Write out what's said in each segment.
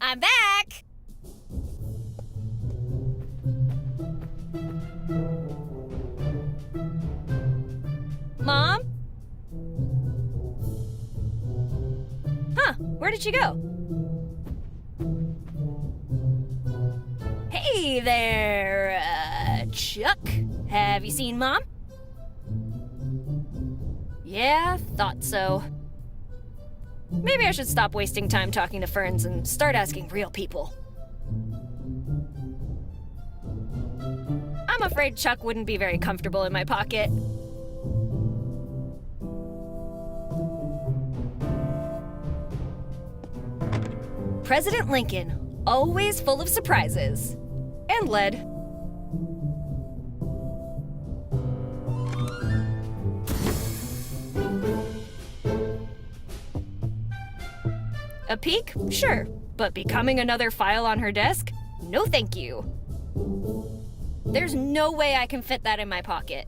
I'm back! Mom? Huh, where did she go? Hey there, Chuck. Have you seen Mom? Yeah, thought so. Maybe I should stop wasting time talking to ferns and start asking real people. I'm afraid Chuck wouldn't be very comfortable in my pocket. President Lincoln, always full of surprises. And lead. A peek? Sure. But becoming another file on her desk? No thank you. There's no way I can fit that in my pocket.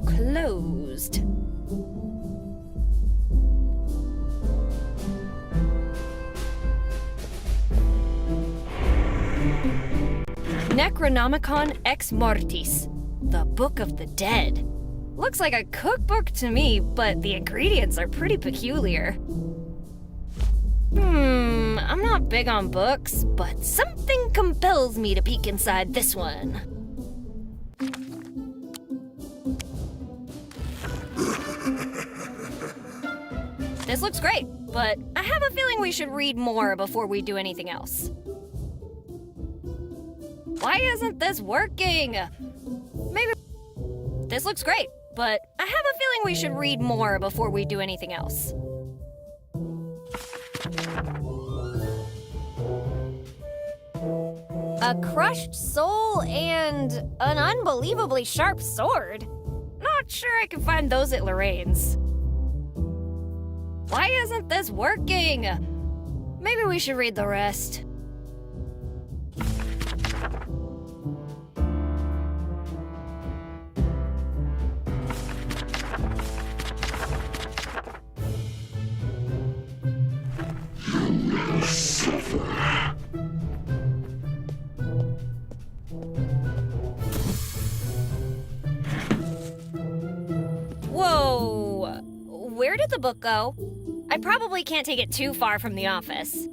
Closed. Necronomicon Ex Mortis, the Book of the Dead. Looks like a cookbook to me, but the ingredients are pretty peculiar. I'm not big on books, but something compels me to peek inside this one. This looks great, but I have a feeling we should read more before we do anything else. Why isn't this working? Maybe... This looks great, but I have a feeling we should read more before we do anything else. A crushed soul and an unbelievably sharp sword. Not sure I can find those at Lorraine's. Why isn't this working? Maybe we should read the rest. Whoa! Where did the book go? I probably can't take it too far from the office.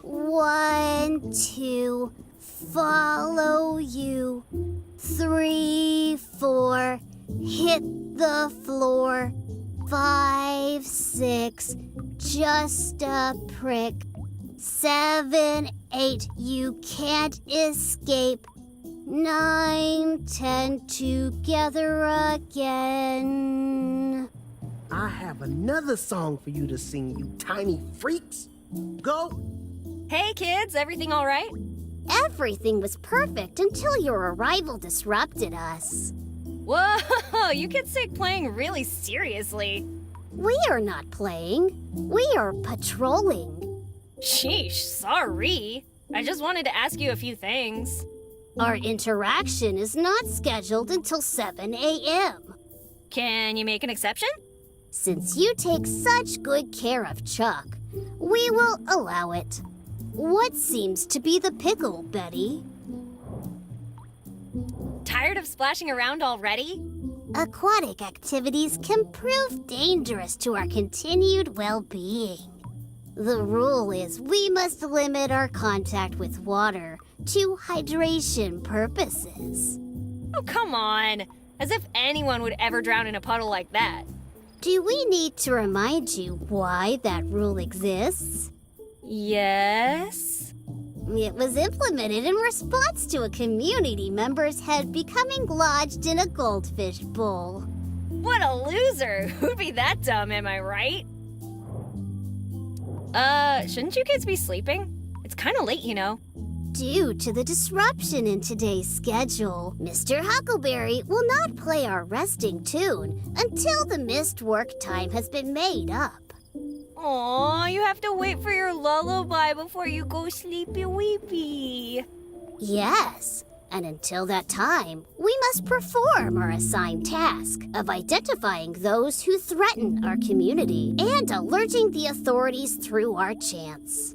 One, two, follow you. 3, 4, hit the floor. 5, 6, just a prick. 7, 8, you can't escape. 9, 10, together again. I have another song for you to sing, you tiny freaks. Go! Hey kids, everything all right? Everything was perfect until your arrival disrupted us. Whoa, you kids take playing really seriously. We are not playing. We are patrolling. Sheesh, sorry. I just wanted to ask you a few things. Our interaction is not scheduled until 7 a.m. Can you make an exception? Since you take such good care of Chuck, we will allow it. What seems to be the pickle, Betty? Tired of splashing around already? Aquatic activities can prove dangerous to our continued well-being. The rule is we must limit our contact with water to hydration purposes. Oh, come on. As if anyone would ever drown in a puddle like that. Do we need to remind you why that rule exists? Yes? It was implemented in response to a community member's head becoming lodged in a goldfish bowl. What a loser. Who'd be that dumb, am I right? Shouldn't you kids be sleeping? It's kind of late, you know. Due to the disruption in today's schedule, Mr. Huckleberry will not play our resting tune until the missed work time has been made up. Aw, you have to wait for your lullaby before you go sleepy weepy. Yes, and until that time, we must perform our assigned task of identifying those who threaten our community and alerting the authorities through our chants.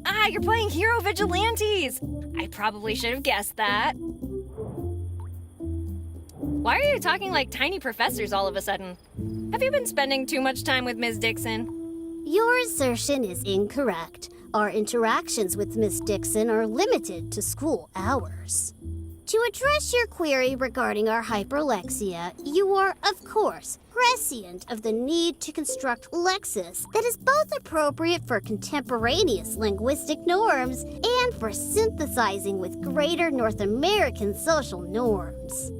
Ah, you're playing Hero Vigilantes! I probably should have guessed that. Why are you talking like tiny professors all of a sudden? Have you been spending too much time with Ms. Dixon? Your assertion is incorrect. Our interactions with Miss Dixon are limited to school hours. To address your query regarding our hyperlexia, you are, of course, prescient of the need to construct lexis that is both appropriate for contemporaneous linguistic norms and for synthesizing with greater North American social norms.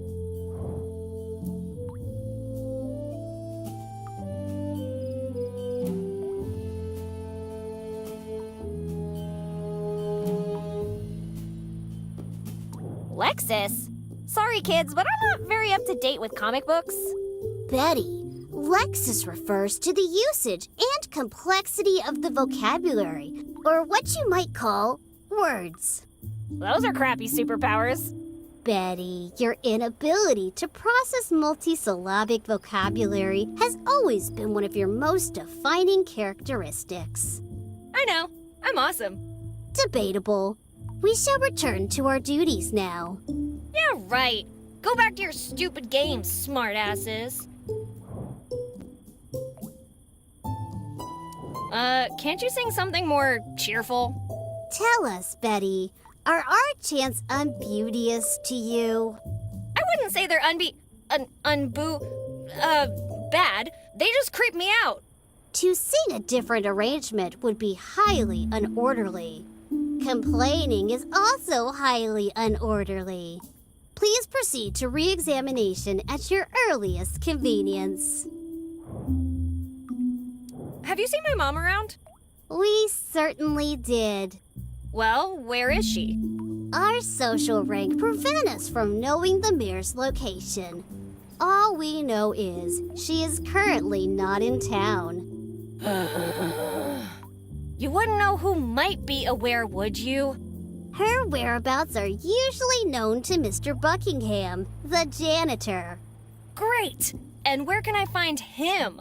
Lexis? Sorry, kids, but I'm not very up to date with comic books. Betty, lexis refers to the usage and complexity of the vocabulary, or what you might call words. Those are crappy superpowers. Betty, your inability to process multisyllabic vocabulary has always been one of your most defining characteristics. I know. I'm awesome. Debatable. We shall return to our duties now. Yeah, right. Go back to your stupid games, smartasses. Can't you sing something more cheerful? Tell us, Betty, are our chants unbeauteous to you? I wouldn't say they're bad. They just creep me out. To sing a different arrangement would be highly unorderly. Complaining is also highly unorderly. Please proceed to re-examination at your earliest convenience. Have you seen my mom around? We certainly did. Well, where is she? Our social rank prevent us from knowing the mayor's location. All we know is she is currently not in town. You wouldn't know who might be aware, would you? Her whereabouts are usually known to Mr. Buckingham, the janitor. Great! And where can I find him?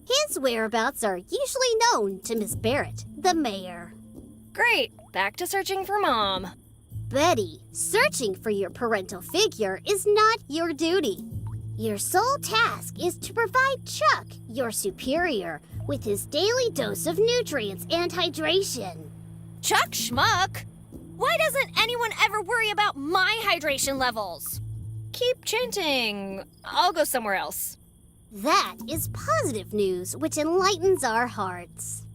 His whereabouts are usually known to Miss Barrett, the mayor. Great! Back to searching for Mom. Betty, searching for your parental figure is not your duty. Your sole task is to provide Chuck, your superior, with his daily dose of nutrients and hydration. Chuck Schmuck? Why doesn't anyone ever worry about my hydration levels? Keep chanting. I'll go somewhere else. That is positive news which enlightens our hearts.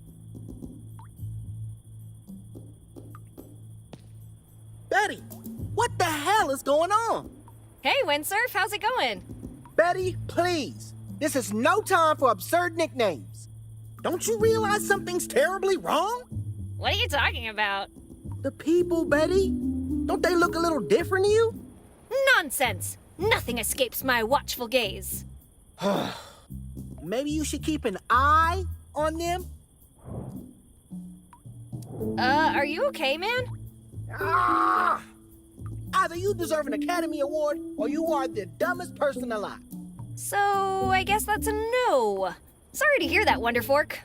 Betty, what the hell is going on? Hey, Windsurf, how's it going? Betty, please. This is no time for absurd nicknames. Don't you realize something's terribly wrong? What are you talking about? The people, Betty. Don't they look a little different to you? Nonsense! Nothing escapes my watchful gaze. Maybe you should keep an eye on them? Are you okay, man? Ah! Either you deserve an Academy Award or you are the dumbest person alive. So, I guess that's a no. Sorry to hear that, Wonderfork.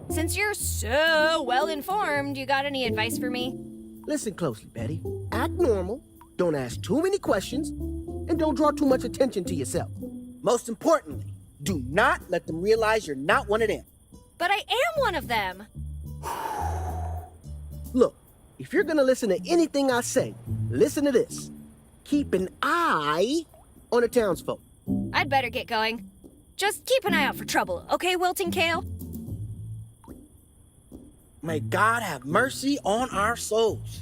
Since you're so well-informed, you got any advice for me? Listen closely, Betty. Act normal, don't ask too many questions, and don't draw too much attention to yourself. Most importantly, do not let them realize you're not one of them. But I am one of them. Look, if you're gonna listen to anything I say, listen to this. Keep an eye on the townsfolk. I'd better get going. Just keep an eye out for trouble, okay, Wilting Kale? May God have mercy on our souls.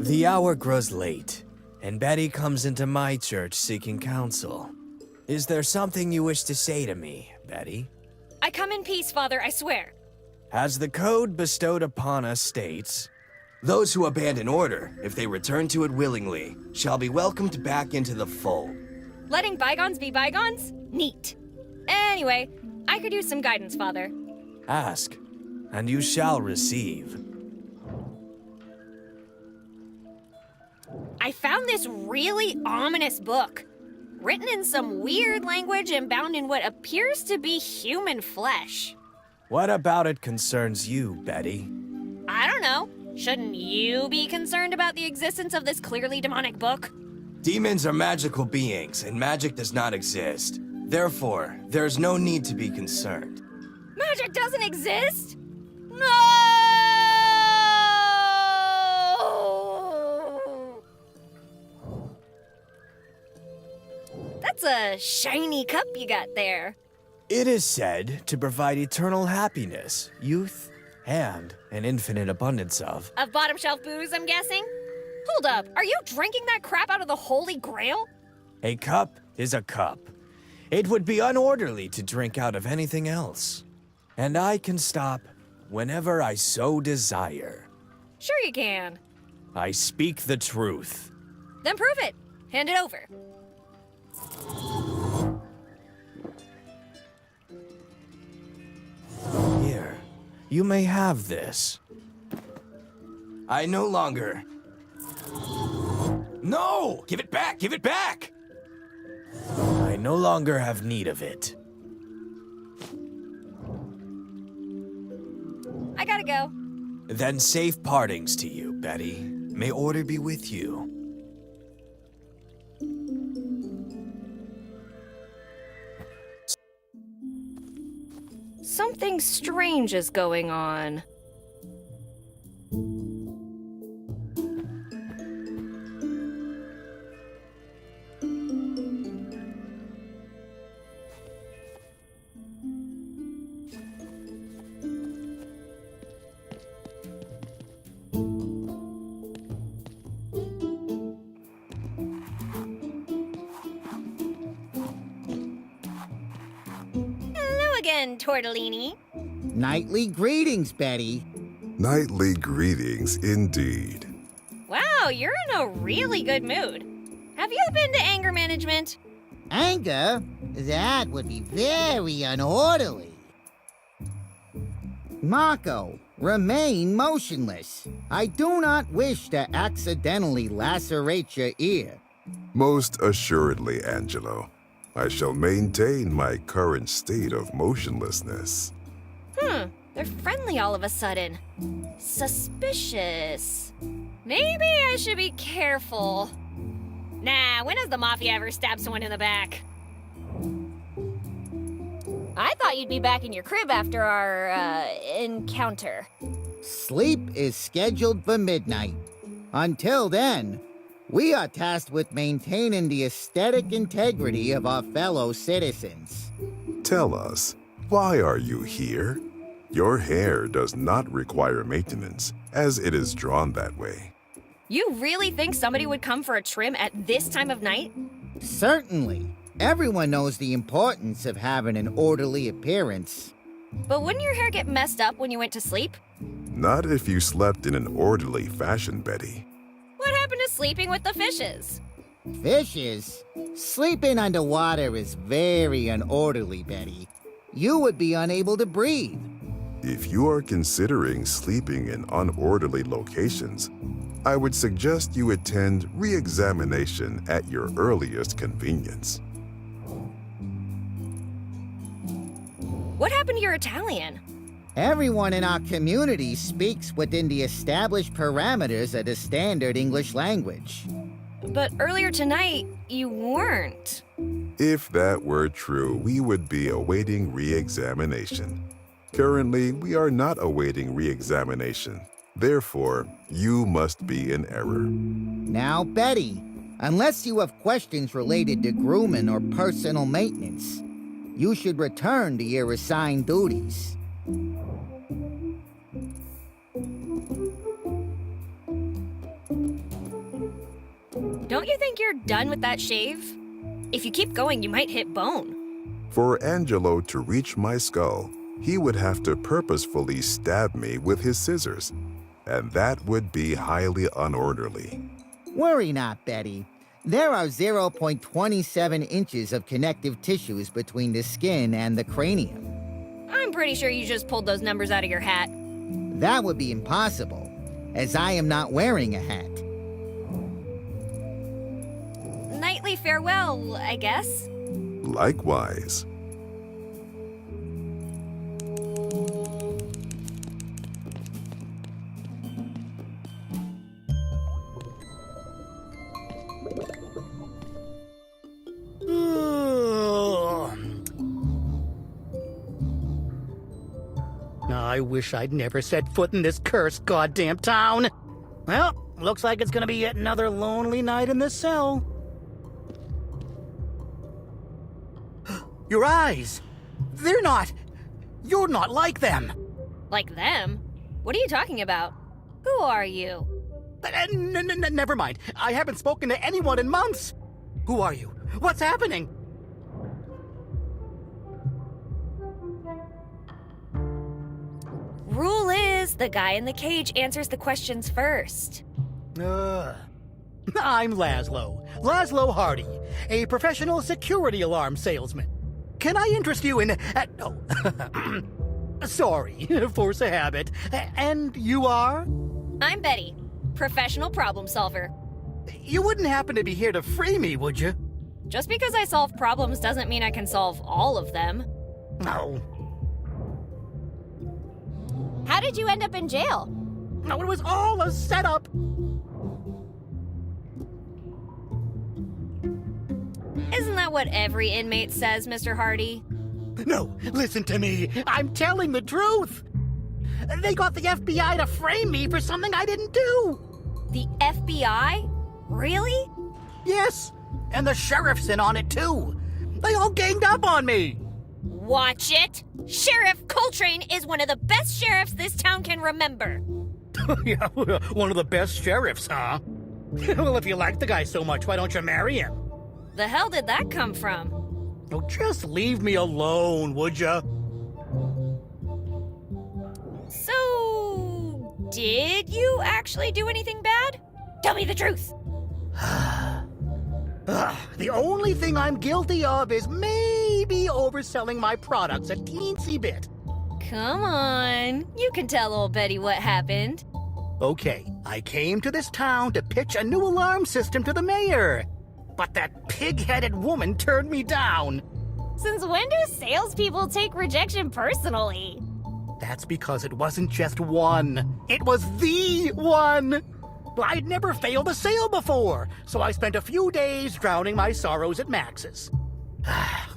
The hour grows late, and Betty comes into my church seeking counsel. Is there something you wish to say to me, Betty? I come in peace, Father, I swear. As the code bestowed upon us states, those who abandon order, if they return to it willingly, shall be welcomed back into the fold. Letting bygones be bygones? Neat. Anyway, I could use some guidance, Father. Ask, and you shall receive. I found this really ominous book, written in some weird language and bound in what appears to be human flesh. What about it concerns you, Betty? I don't know. Shouldn't you be concerned about the existence of this clearly demonic book? Demons are magical beings, and magic does not exist. Therefore, there's no need to be concerned. Magic doesn't exist? No! That's a shiny cup you got there. It is said to provide eternal happiness, youth, and an infinite abundance of. Of bottom shelf booze, I'm guessing? Hold up, are you drinking that crap out of the Holy Grail? A cup is a cup. It would be unorderly to drink out of anything else. And I can stop whenever I so desire. Sure you can. I speak the truth. Then prove it. Hand it over. Here, you may have this. I no longer... No! Give it back! Give it back! I no longer have need of it. I gotta go. Then safe partings to you, Betty. May order be with you. Something strange is going on. Hello again, Tortellini. Nightly greetings, Betty. Nightly greetings indeed. Wow, you're in a really good mood. Have you been to anger management? Anger? That would be very unorderly. Marco, remain motionless. I do not wish to accidentally lacerate your ear. Most assuredly, Angelo. I shall maintain my current state of motionlessness. They're friendly all of a sudden. Suspicious. Maybe I should be careful. Nah, when has the Mafia ever stabbed someone in the back? I thought you'd be back in your crib after our, encounter. Sleep is scheduled for midnight. Until then, we are tasked with maintaining the aesthetic integrity of our fellow citizens. Tell us, why are you here? Your hair does not require maintenance, as it is drawn that way. You really think somebody would come for a trim at this time of night? Certainly. Everyone knows the importance of having an orderly appearance. But wouldn't your hair get messed up when you went to sleep? Not if you slept in an orderly fashion, Betty. What happened to sleeping with the fishes? Fishes? Sleeping underwater is very unorderly, Betty. You would be unable to breathe. If you are considering sleeping in unorderly locations, I would suggest you attend re-examination at your earliest convenience. What happened to your Italian? Everyone in our community speaks within the established parameters of the standard English language. But earlier tonight, you weren't. If that were true, we would be awaiting re-examination. Currently, we are not awaiting re-examination. Therefore, you must be in error. Now, Betty, unless you have questions related to grooming or personal maintenance, you should return to your assigned duties. Don't you think you're done with that shave? If you keep going, you might hit bone. For Angelo to reach my skull, he would have to purposefully stab me with his scissors, and that would be highly unorderly. Worry not, Betty. There are 0.27 inches of connective tissues between the skin and the cranium. I'm pretty sure you just pulled those numbers out of your hat. That would be impossible, as I am not wearing a hat. Nightly farewell, I guess. Likewise. I wish I'd never set foot in this cursed goddamn town. Well, looks like it's gonna be yet another lonely night in this cell. Your eyes! They're not... You're not like them! Like them? What are you talking about? Who are you? Never mind. I haven't spoken to anyone in months. Who are you? What's happening? Rule is, the guy in the cage answers the questions first. I'm Laszlo. Laszlo Hardy, a professional security alarm salesman. Can I interest you in... no. Sorry, force of habit. And you are? I'm Betty, professional problem solver. You wouldn't happen to be here to free me, would you? Just because I solve problems doesn't mean I can solve all of them. No. How did you end up in jail? No, it was all a setup. Isn't that what every inmate says, Mr. Hardy? No, listen to me. I'm telling the truth. They got the FBI to frame me for something I didn't do. The FBI? Really? Yes, and the sheriff's in on it too. They all ganged up on me. Watch it! Sheriff Coltrane is one of the best sheriffs this town can remember. Yeah, one of the best sheriffs, huh? Well, if you like the guy so much, why don't you marry him? The hell did that come from? Oh, just leave me alone, would ya? So, did you actually do anything bad? Tell me the truth. The only thing I'm guilty of is maybe overselling my products a teensy bit. Come on, you can tell old Betty what happened. Okay, I came to this town to pitch a new alarm system to the mayor. But that pig-headed woman turned me down. Since when do salespeople take rejection personally? That's because it wasn't just one. It was the one. I'd never failed a sale before, so I spent a few days drowning my sorrows at Max's.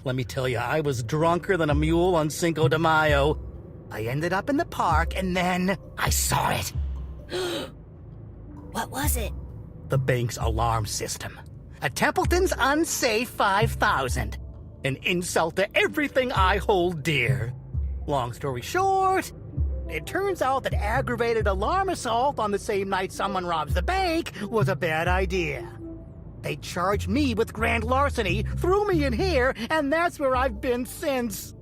Let me tell you, I was drunker than a mule on Cinco de Mayo. I ended up in the park, and then I saw it. What was it? The bank's alarm system. A Templeton's Unsafe 5000. An insult to everything I hold dear. Long story short, it turns out that aggravated alarm assault on the same night someone robs the bank was a bad idea. They charged me with grand larceny, threw me in here, and that's where I've been since.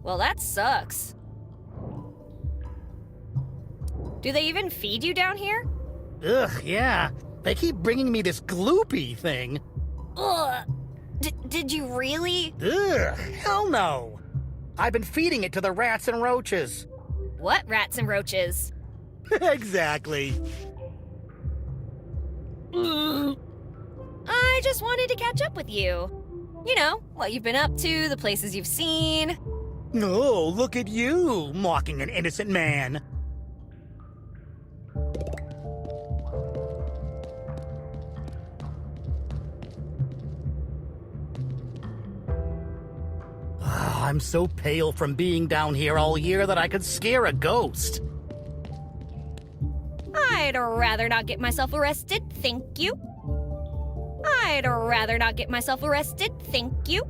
Well, that sucks. Do they even feed you down here? Ugh, yeah. They keep bringing me this gloopy thing. Ugh. Did you really? Ugh, hell no. I've been feeding it to the rats and roaches. What rats and roaches? Exactly. I just wanted to catch up with you. You know, what you've been up to, the places you've seen. Oh, look at you, mocking an innocent man. I'm so pale from being down here all year that I could scare a ghost. I'd rather not get myself arrested, thank you. I'd rather not get myself arrested, thank you.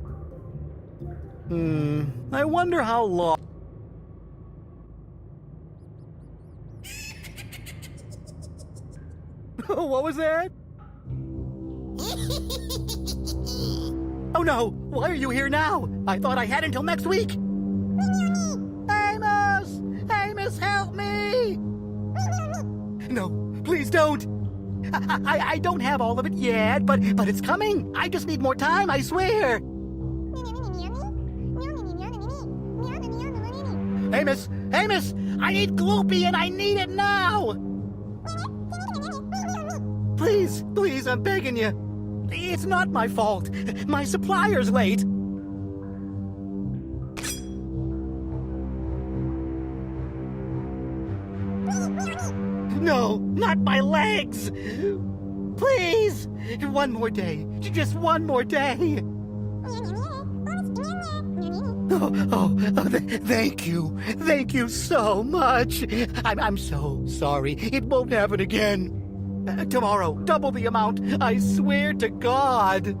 I wonder how long... What was that? no! Why are you here now? I thought I had until next week. Amos! Amos, help me! No, please don't. I don't have all of it yet, but it's coming. I just need more time, I swear. Amos! Amos! I need Gloopy and I need it now! Please, please, I'm begging you. It's not my fault. My supplier's late. No, not my legs! Please! One more day. Just one more day. Thank you. Thank you so much. I'm so sorry. It won't happen again. Tomorrow, double the amount. I swear to God.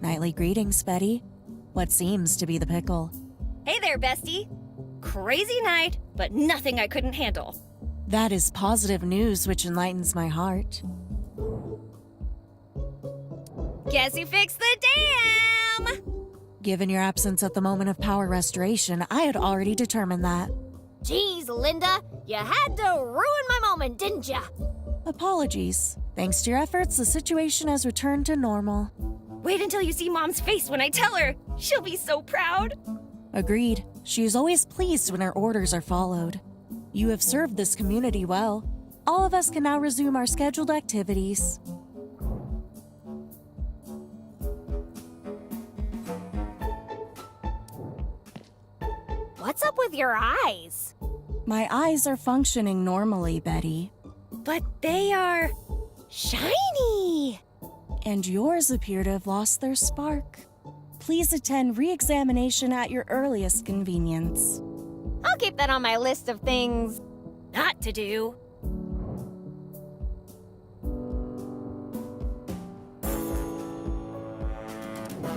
Nightly greetings, Betty. What seems to be the pickle? Hey there, bestie. Crazy night, but nothing I couldn't handle. That is positive news which enlightens my heart. Guess who fixed the dam? Given your absence at the moment of power restoration, I had already determined that. Geez, Linda, you had to ruin my moment, didn't ya? Apologies. Thanks to your efforts, the situation has returned to normal. Wait until you see Mom's face when I tell her. She'll be so proud. Agreed. She is always pleased when her orders are followed. You have served this community well. All of us can now resume our scheduled activities. What's up with your eyes? My eyes are functioning normally, Betty. But they are shiny. And yours appear to have lost their spark. Please attend re-examination at your earliest convenience. I'll keep that on my list of things. Not to do.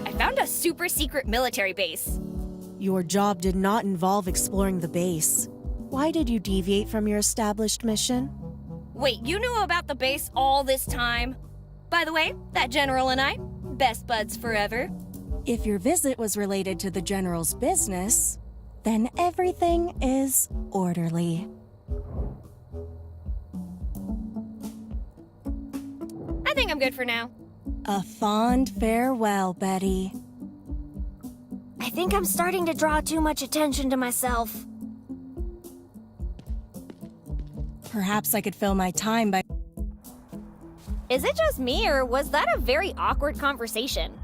I found a super secret military base. Your job did not involve exploring the base. Why did you deviate from your established mission? Wait, you knew about the base all this time? By the way, that general and I, best buds forever. If your visit was related to the general's business, then everything is orderly. I think I'm good for now. A fond farewell, Betty. I think I'm starting to draw too much attention to myself. Perhaps I could fill my time by... Is it just me, or was that a very awkward conversation?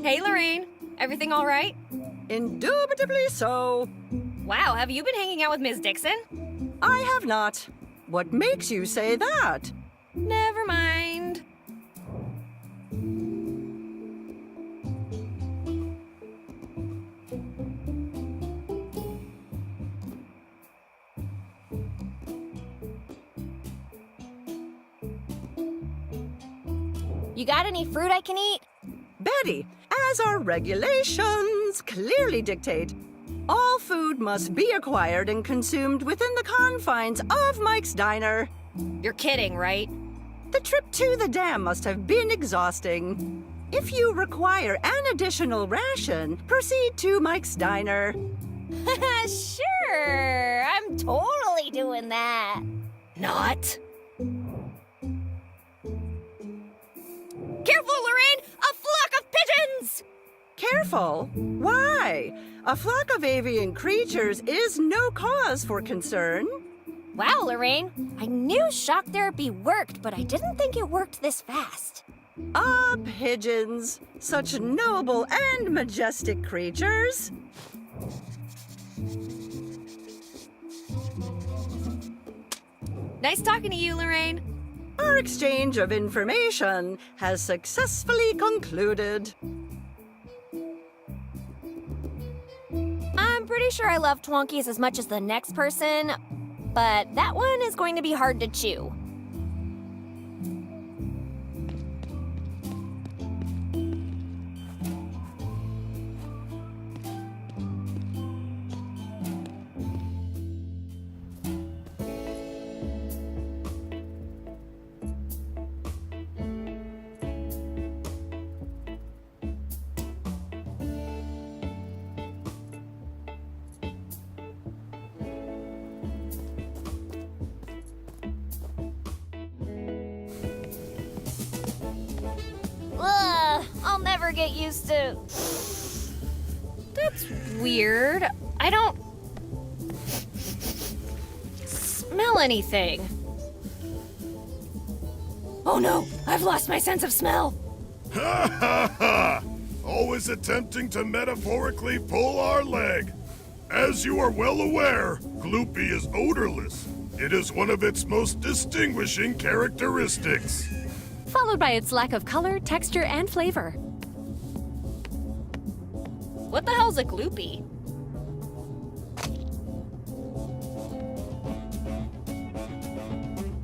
Hey, Lorraine. Everything all right? Indubitably so. Wow, have you been hanging out with Ms. Dixon? I have not. What makes you say that? Never mind. You got any fruit I can eat? Betty, as our regulations clearly dictate, all food must be acquired and consumed within the confines of Mike's Diner. You're kidding, right? The trip to the dam must have been exhausting. If you require an additional ration, proceed to Mike's Diner. Sure, I'm totally doing that. Not. Careful, Lorraine! A flock of pigeons! Careful. Why? A flock of avian creatures is no cause for concern. Wow, Lorraine, I knew shock therapy worked, but I didn't think it worked this fast. Ah, pigeons, such noble and majestic creatures. Nice talking to you, Lorraine. Our exchange of information has successfully concluded. I'm pretty sure I love Twonkies as much as the next person, but that one is going to be hard to chew. Ugh, I'll never get used to... That's weird. I don't... smell anything. Oh no, I've lost my sense of smell. Ha ha ha! Always attempting to metaphorically pull our leg. As you are well aware, Gloopy is odorless. It is one of its most distinguishing characteristics. Followed by its lack of color, texture, and flavor. What the hell's a gloopy?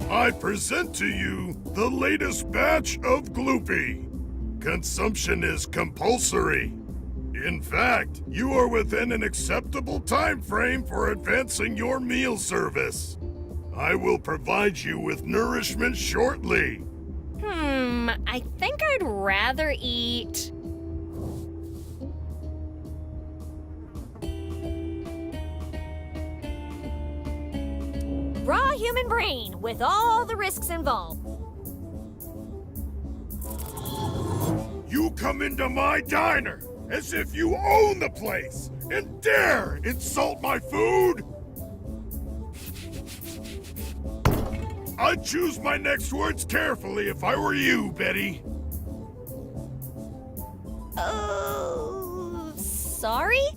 I present to you the latest batch of Gloopy. Consumption is compulsory. In fact, you are within an acceptable time frame for advancing your meal service. I will provide you with nourishment shortly. I think I'd rather eat... raw human brain with all the risks involved. You come into my diner as if you own the place and dare insult my food? I'd choose my next words carefully if I were you, Betty. Oh, sorry?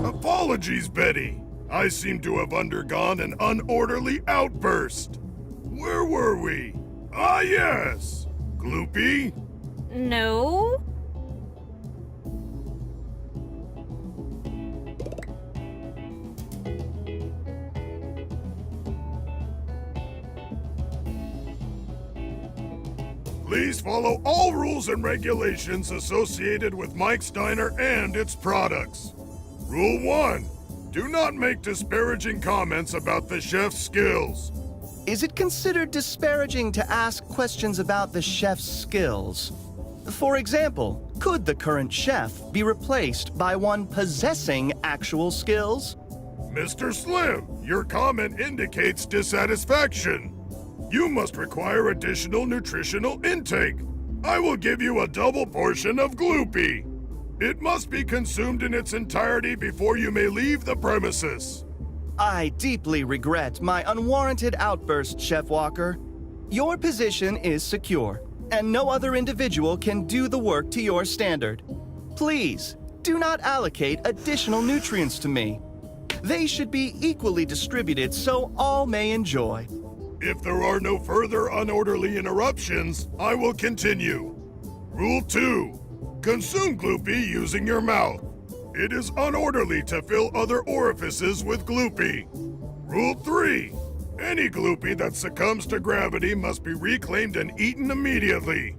Apologies, Betty. I seem to have undergone an unorderly outburst. Where were we? Ah, yes. Gloopy? No. Please follow all rules and regulations associated with Mike's Diner and its products. Rule 1. Do not make disparaging comments about the chef's skills. Is it considered disparaging to ask questions about the chef's skills? For example, could the current chef be replaced by one possessing actual skills? Mr. Slim, your comment indicates dissatisfaction. You must require additional nutritional intake. I will give you a double portion of Gloopy. It must be consumed in its entirety before you may leave the premises. I deeply regret my unwarranted outburst, Chef Walker. Your position is secure, and no other individual can do the work to your standard. Please, do not allocate additional nutrients to me. They should be equally distributed so all may enjoy. If there are no further unorderly interruptions, I will continue. Rule 2. Consume Gloopy using your mouth. It is unorderly to fill other orifices with Gloopy. Rule 3. Any Gloopy that succumbs to gravity must be reclaimed and eaten immediately.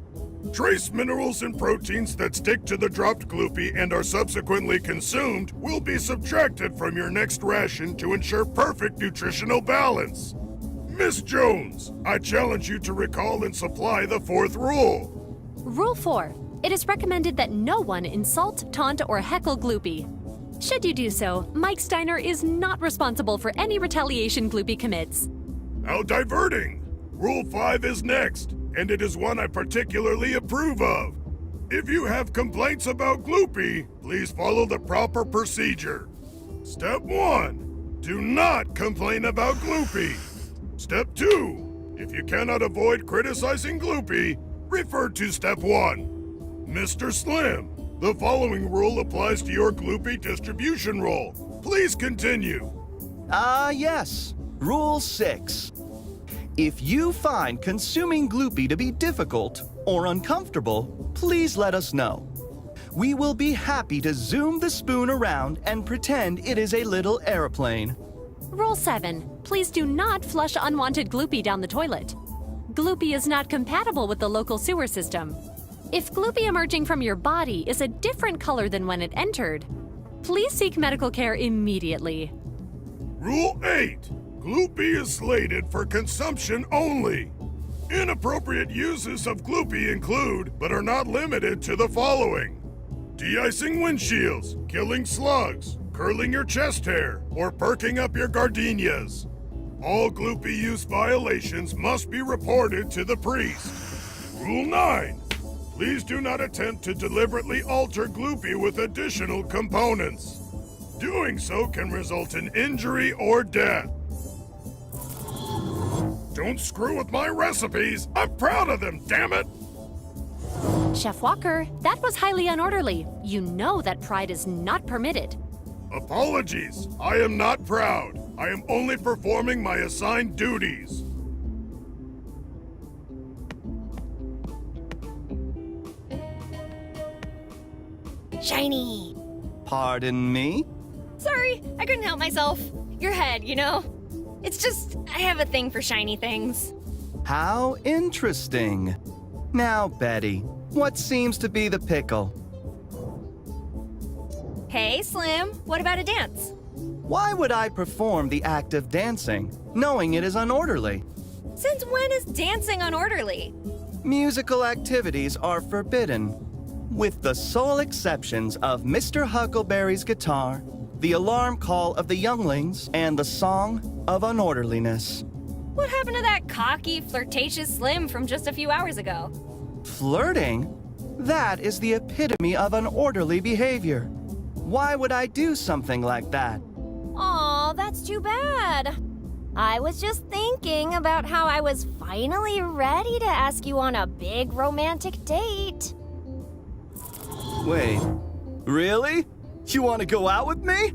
Trace minerals and proteins that stick to the dropped Gloopy and are subsequently consumed will be subtracted from your next ration to ensure perfect nutritional balance. Miss Jones, I challenge you to recall and supply the 4th rule. Rule 4. It is recommended that no one insult, taunt, or heckle Gloopy. Should you do so, Mike's Diner is not responsible for any retaliation Gloopy commits. How diverting! Rule 5 is next, and it is one I particularly approve of. If you have complaints about Gloopy, please follow the proper procedure. Step 1. Do not complain about Gloopy. Step 2. If you cannot avoid criticizing Gloopy, refer to Step 1. Mr. Slim, the following rule applies to your Gloopy distribution role. Please continue. Yes. Rule 6. If you find consuming Gloopy to be difficult or uncomfortable, please let us know. We will be happy to zoom the spoon around and pretend it is a little airplane. Rule 7. Please do not flush unwanted Gloopy down the toilet. Gloopy is not compatible with the local sewer system. If Gloopy emerging from your body is a different color than when it entered, please seek medical care immediately. Rule 8. Gloopy is slated for consumption only. Inappropriate uses of Gloopy include, but are not limited to, the following: de-icing windshields, killing slugs, curling your chest hair, or perking up your gardenias. All Gloopy use violations must be reported to the priest. Rule 9. Please do not attempt to deliberately alter Gloopy with additional components. Doing so can result in injury or death. Don't screw with my recipes! I'm proud of them, damn it! Chef Walker, that was highly unorderly. You know that pride is not permitted. Apologies. I am not proud. I am only performing my assigned duties. Shiny! Pardon me? Sorry, I couldn't help myself. Your head, you know? It's just, I have a thing for shiny things. How interesting. Now, Betty, what seems to be the pickle? Hey, Slim, what about a dance? Why would I perform the act of dancing, knowing it is unorderly? Since when is dancing unorderly? Musical activities are forbidden, with the sole exceptions of Mr. Huckleberry's guitar, the alarm call of the younglings, and the song of unorderliness. What happened to that cocky, flirtatious Slim from just a few hours ago? Flirting? That is the epitome of unorderly behavior. Why would I do something like that? Aw, that's too bad. I was just thinking about how I was finally ready to ask you on a big romantic date. Wait, really? You want to go out with me?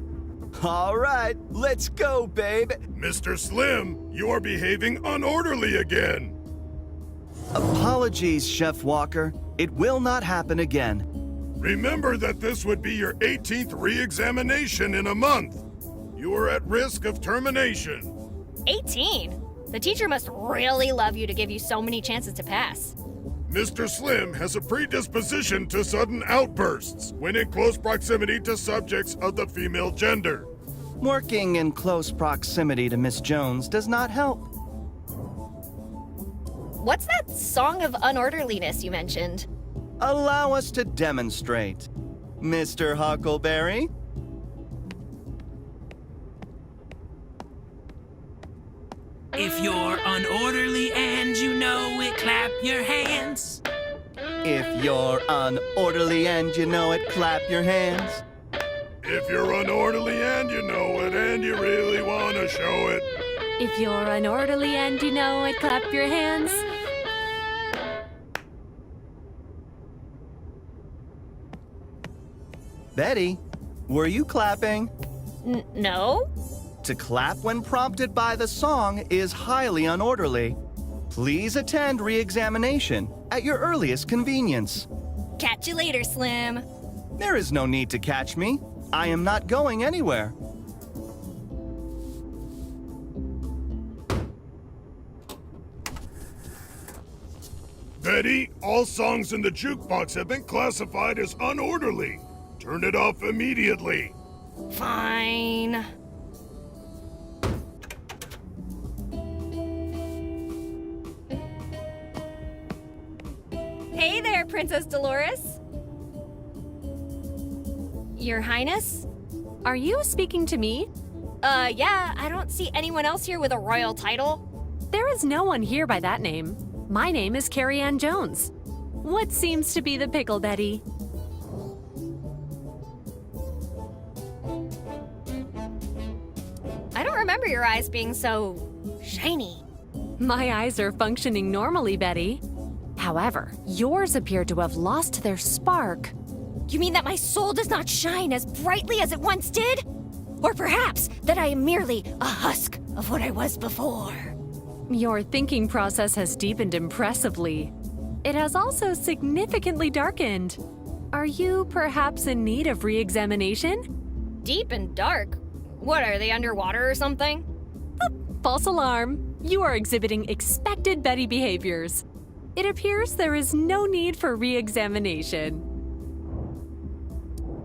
All right, let's go, babe. Mr. Slim, you are behaving unorderly again. Apologies, Chef Walker. It will not happen again. Remember that this would be your 18th re-examination in a month. You are at risk of termination. 18? The teacher must really love you to give you so many chances to pass. Mr. Slim has a predisposition to sudden outbursts when in close proximity to subjects of the female gender. Working in close proximity to Miss Jones does not help. What's that song of unorderliness you mentioned? Allow us to demonstrate. Mr. Huckleberry? If you're unorderly and you know it, clap your hands. If you're unorderly and you know it, clap your hands. If you're unorderly and you know it and you really want to show it. If you're unorderly and you know it, clap your hands. Betty, were you clapping? No? To clap when prompted by the song is highly unorderly. Please attend re-examination at your earliest convenience. Catch you later, Slim. There is no need to catch me. I am not going anywhere. Betty, all songs in the jukebox have been classified as unorderly. Turn it off immediately. Fine. Hey there, Princess Dolores. Your Highness? Are you speaking to me? Yeah, I don't see anyone else here with a royal title. There is no one here by that name. My name is Carrie Ann Jones. What seems to be the pickle, Betty? I don't remember your eyes being so shiny. My eyes are functioning normally, Betty. However, yours appear to have lost their spark. You mean that my soul does not shine as brightly as it once did? Or perhaps that I am merely a husk of what I was before? Your thinking process has deepened impressively. It has also significantly darkened. Are you perhaps in need of re-examination? Deep and dark? What, are they underwater or something? False alarm. You are exhibiting expected Betty behaviors. It appears there is no need for re-examination.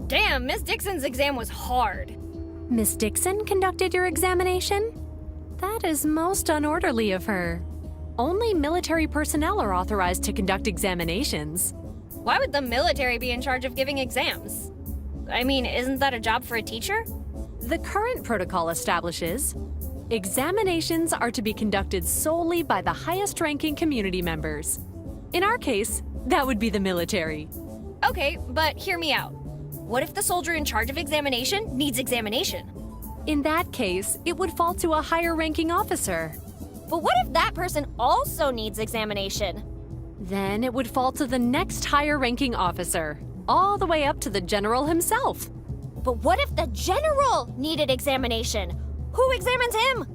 Damn, Miss Dixon's exam was hard. Miss Dixon conducted your examination? That is most unorderly of her. Only military personnel are authorized to conduct examinations. Why would the military be in charge of giving exams? I mean, isn't that a job for a teacher? The current protocol establishes examinations are to be conducted solely by the highest-ranking community members. In our case, that would be the military. Okay, but hear me out. What if the soldier in charge of examination needs examination? In that case, it would fall to a higher-ranking officer. But what if that person also needs examination? Then it would fall to the next higher-ranking officer, all the way up to the general himself. But what if the general needed examination? Who examines him?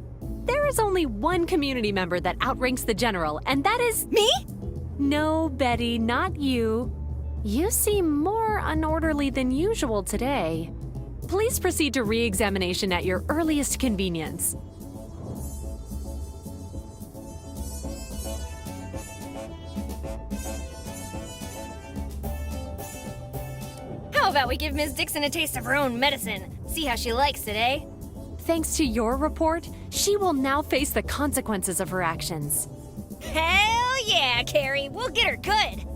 There is only one community member that outranks the general, and that is... Me? No, Betty, not you. You seem more unorderly than usual today. Please proceed to re-examination at your earliest convenience. How about we give Ms. Dixon a taste of her own medicine? See how she likes it, eh? Thanks to your report, she will now face the consequences of her actions. Hell yeah, Carrie! We'll get her good!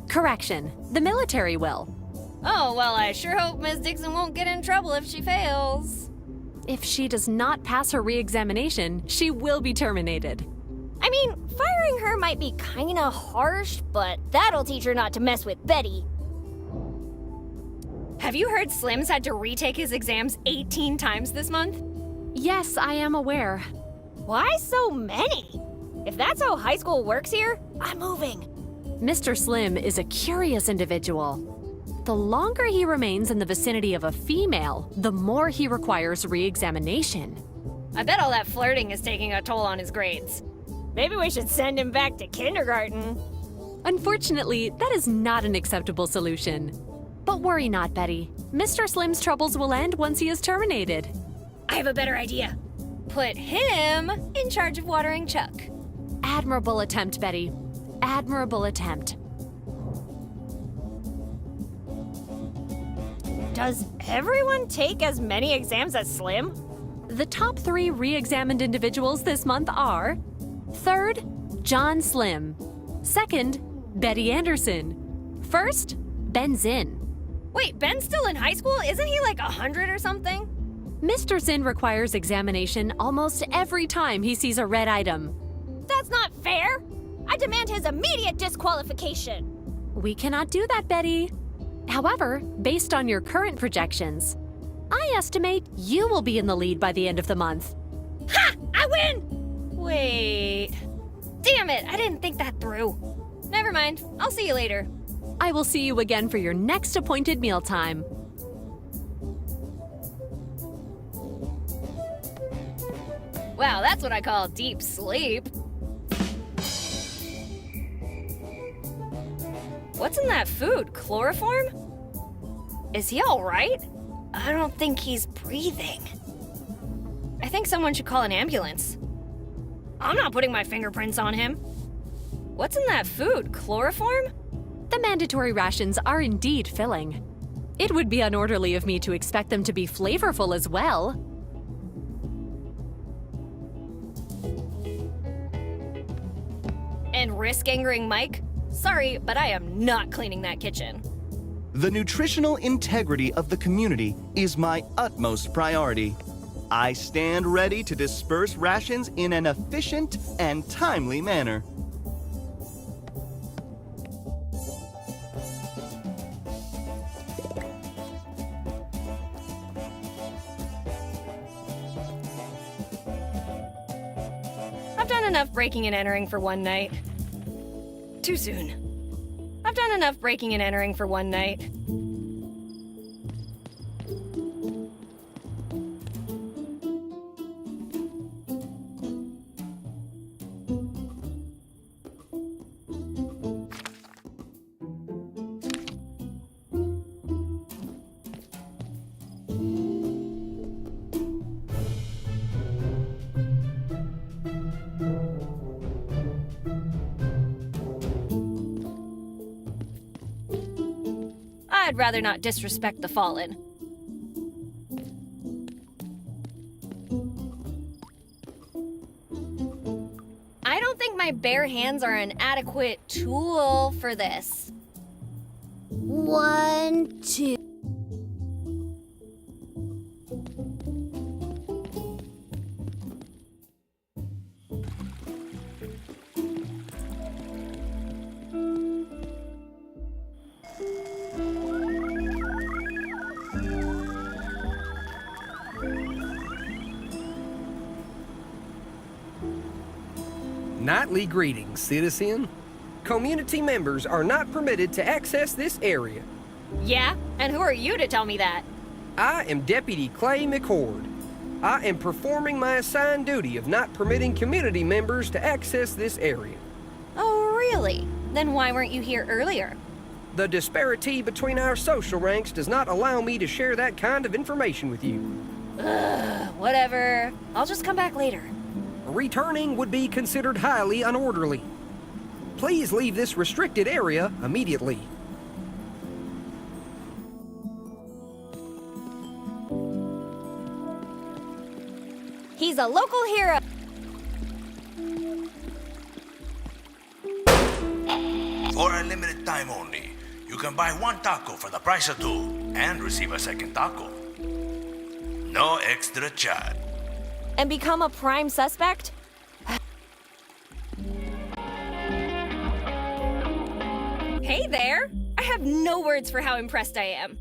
Correction, the military will. Oh, well, I sure hope Ms. Dixon won't get in trouble if she fails. If she does not pass her re-examination, she will be terminated. I mean, firing her might be kinda harsh, but that'll teach her not to mess with Betty. Have you heard Slim's had to retake his exams 18 times this month? Yes, I am aware. Why so many? If that's how high school works here, I'm moving. Mr. Slim is a curious individual. The longer he remains in the vicinity of a female, the more he requires re-examination. I bet all that flirting is taking a toll on his grades. Maybe we should send him back to kindergarten. Unfortunately, that is not an acceptable solution. But worry not, Betty. Mr. Slim's troubles will end once he is terminated. I have a better idea. Put him in charge of watering Chuck. Admirable attempt, Betty. Admirable attempt. Does everyone take as many exams as Slim? The top 3 re-examined individuals this month are... Third, John Slim. Second, Betty Anderson. First, Ben Zinn. Wait, Ben's still in high school? Isn't he like 100 or something? Mr. Zinn requires examination almost every time he sees a red item. That's not fair! I demand his immediate disqualification! We cannot do that, Betty. However, based on your current projections, I estimate you will be in the lead by the end of the month. Ha! I win! Wait... Damn it, I didn't think that through. Never mind, I'll see you later. I will see you again for your next appointed mealtime. Wow, that's what I call deep sleep. What's in that food? Chloroform? Is he all right? I don't think he's breathing. I think someone should call an ambulance. I'm not putting my fingerprints on him. What's in that food? Chloroform? The mandatory rations are indeed filling. It would be unorderly of me to expect them to be flavorful as well. And risk angering Mike? Sorry, but I am not cleaning that kitchen. The nutritional integrity of the community is my utmost priority. I stand ready to disperse rations in an efficient and timely manner. enough breaking and entering for one night. Too soon. I've done enough breaking and entering for one night. I'd rather not disrespect the fallen. I don't think my bare hands are an adequate tool for this. 1, 2. Nightly greetings, citizen. Community members are not permitted to access this area. Yeah? And who are you to tell me that? I am Deputy Clay McCord. I am performing my assigned duty of not permitting community members to access this area. Oh, really? Then why weren't you here earlier? The disparity between our social ranks does not allow me to share that kind of information with you. Whatever. I'll just come back later. Returning would be considered highly unorderly. Please leave this restricted area immediately. He's a local hero. For a limited time only, you can buy 1 taco for the price of 2 and receive a second taco. No extra charge. And become a prime suspect? Hey there! I have no words for how impressed I am.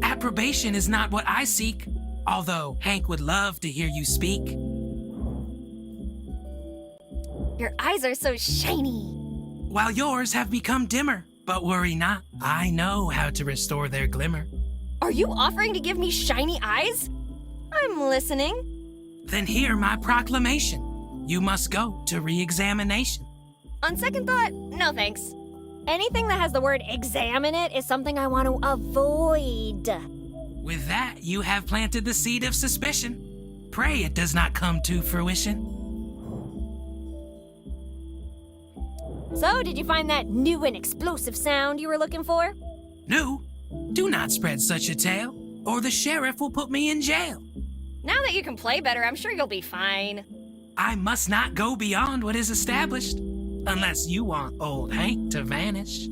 Approbation is not what I seek, although Hank would love to hear you speak. Your eyes are so shiny. While yours have become dimmer, but worry not, I know how to restore their glimmer. Are you offering to give me shiny eyes? I'm listening. Then hear my proclamation. You must go to re-examination. On second thought, no thanks. Anything that has the word exam in it is something I want to avoid. With that, you have planted the seed of suspicion. Pray it does not come to fruition. So, did you find that new and explosive sound you were looking for? No, do not spread such a tale, or the sheriff will put me in jail. Now that you can play better, I'm sure you'll be fine. I must not go beyond what is established, unless you want old Hank to vanish.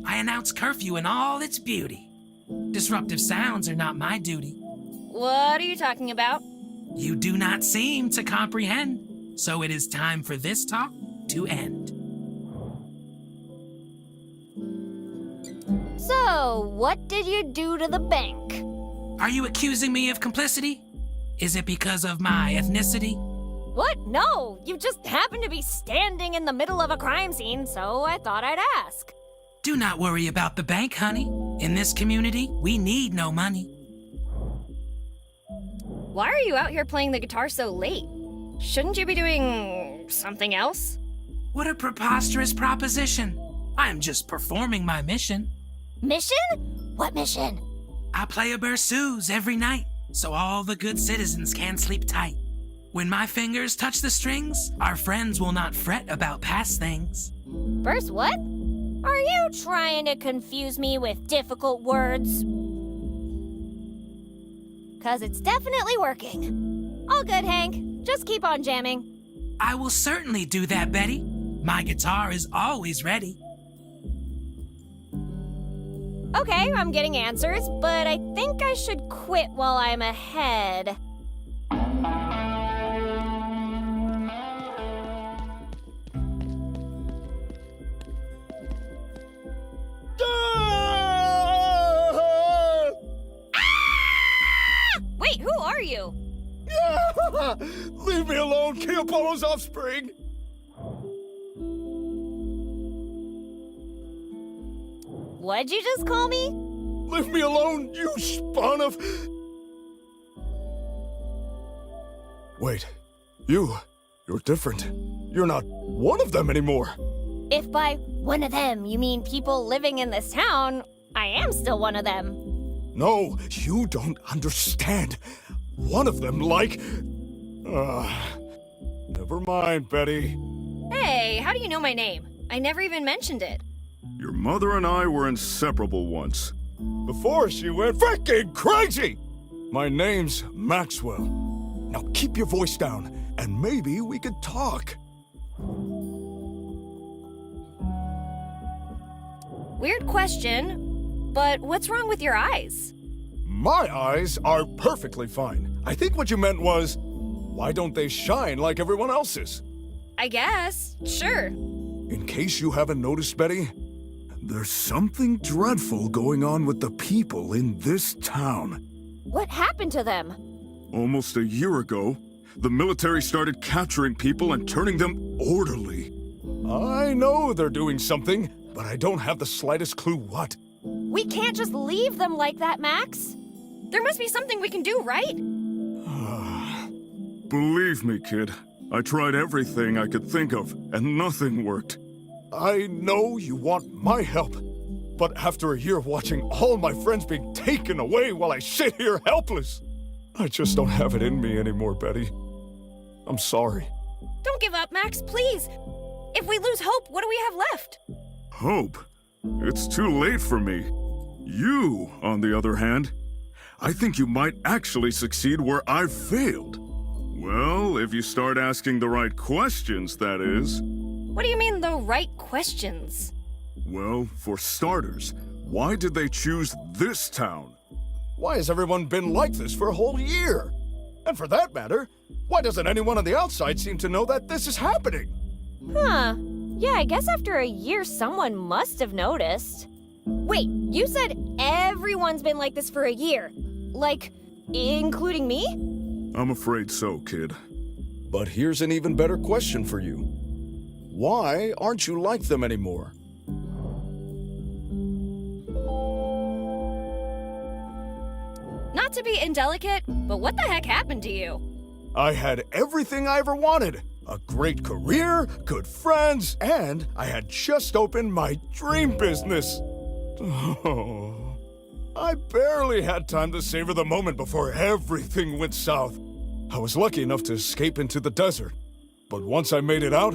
I announce curfew in all its beauty. Disruptive sounds are not my duty. What are you talking about? You do not seem to comprehend, so it is time for this talk to end. So, what did you do to the bank? Are you accusing me of complicity? Is it because of my ethnicity? What? No, you just happened to be standing in the middle of a crime scene, so I thought I'd ask. Do not worry about the bank, honey. In this community, we need no money. Why are you out here playing the guitar so late? Shouldn't you be doing something else? What a preposterous proposition. I am just performing my mission. Mission? What mission? I play a berceuse every night, so all the good citizens can sleep tight. When my fingers touch the strings, our friends will not fret about past things. Burst what? Are you trying to confuse me with difficult words? 'Cause it's definitely working. All good, Hank. Just keep on jamming. I will certainly do that, Betty. My guitar is always ready. Okay, I'm getting answers, but I think I should quit while I'm ahead. Wait, who are you? Leave me alone, Kill Polo's offspring! What'd you just call me? Leave me alone, you spawn of... Wait, you're different. You're not one of them anymore. If by one of them you mean people living in this town, I am still one of them. No, you don't understand. One of them, like... never mind, Betty. Hey, how do you know my name? I never even mentioned it. Your mother and I were inseparable once. Before she went freaking crazy! My name's Maxwell. Now keep your voice down, and maybe we could talk. Weird question, but what's wrong with your eyes? My eyes are perfectly fine. I think what you meant was, why don't they shine like everyone else's? I guess, sure. In case you haven't noticed, Betty, there's something dreadful going on with the people in this town. What happened to them? Almost a year ago, the military started capturing people and turning them orderly. I know they're doing something, but I don't have the slightest clue what. We can't just leave them like that, Max. There must be something we can do, right? Believe me, kid, I tried everything I could think of, and nothing worked. I know you want my help, but after a year watching all my friends being taken away while I sit here helpless, I just don't have it in me anymore, Betty. I'm sorry. Don't give up, Max, please. If we lose hope, what do we have left? Hope? It's too late for me. You, on the other hand, I think you might actually succeed where I've failed. Well, if you start asking the right questions, that is. What do you mean, the right questions? Well, for starters, why did they choose this town? Why has everyone been like this for a whole year? And for that matter, why doesn't anyone on the outside seem to know that this is happening? Huh. Yeah, I guess after a year, someone must have noticed. Wait, you said everyone's been like this for a year? Like, including me? I'm afraid so, kid. But here's an even better question for you. Why aren't you like them anymore? Not to be indelicate, but what the heck happened to you? I had everything I ever wanted. A great career, good friends, and I had just opened my dream business. Oh, I barely had time to savor the moment before everything went south. I was lucky enough to escape into the desert. But once I made it out,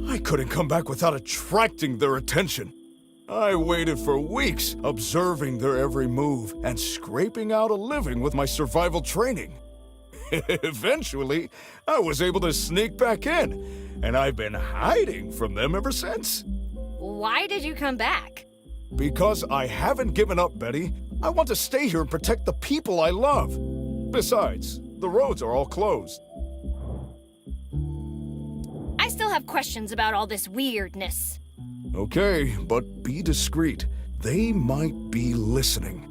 I couldn't come back without attracting their attention. I waited for weeks, observing their every move and scraping out a living with my survival training. Eventually, I was able to sneak back in, and I've been hiding from them ever since. Why did you come back? Because I haven't given up, Betty. I want to stay here and protect the people I love. Besides, the roads are all closed. I still have questions about all this weirdness. Okay, but be discreet. They might be listening.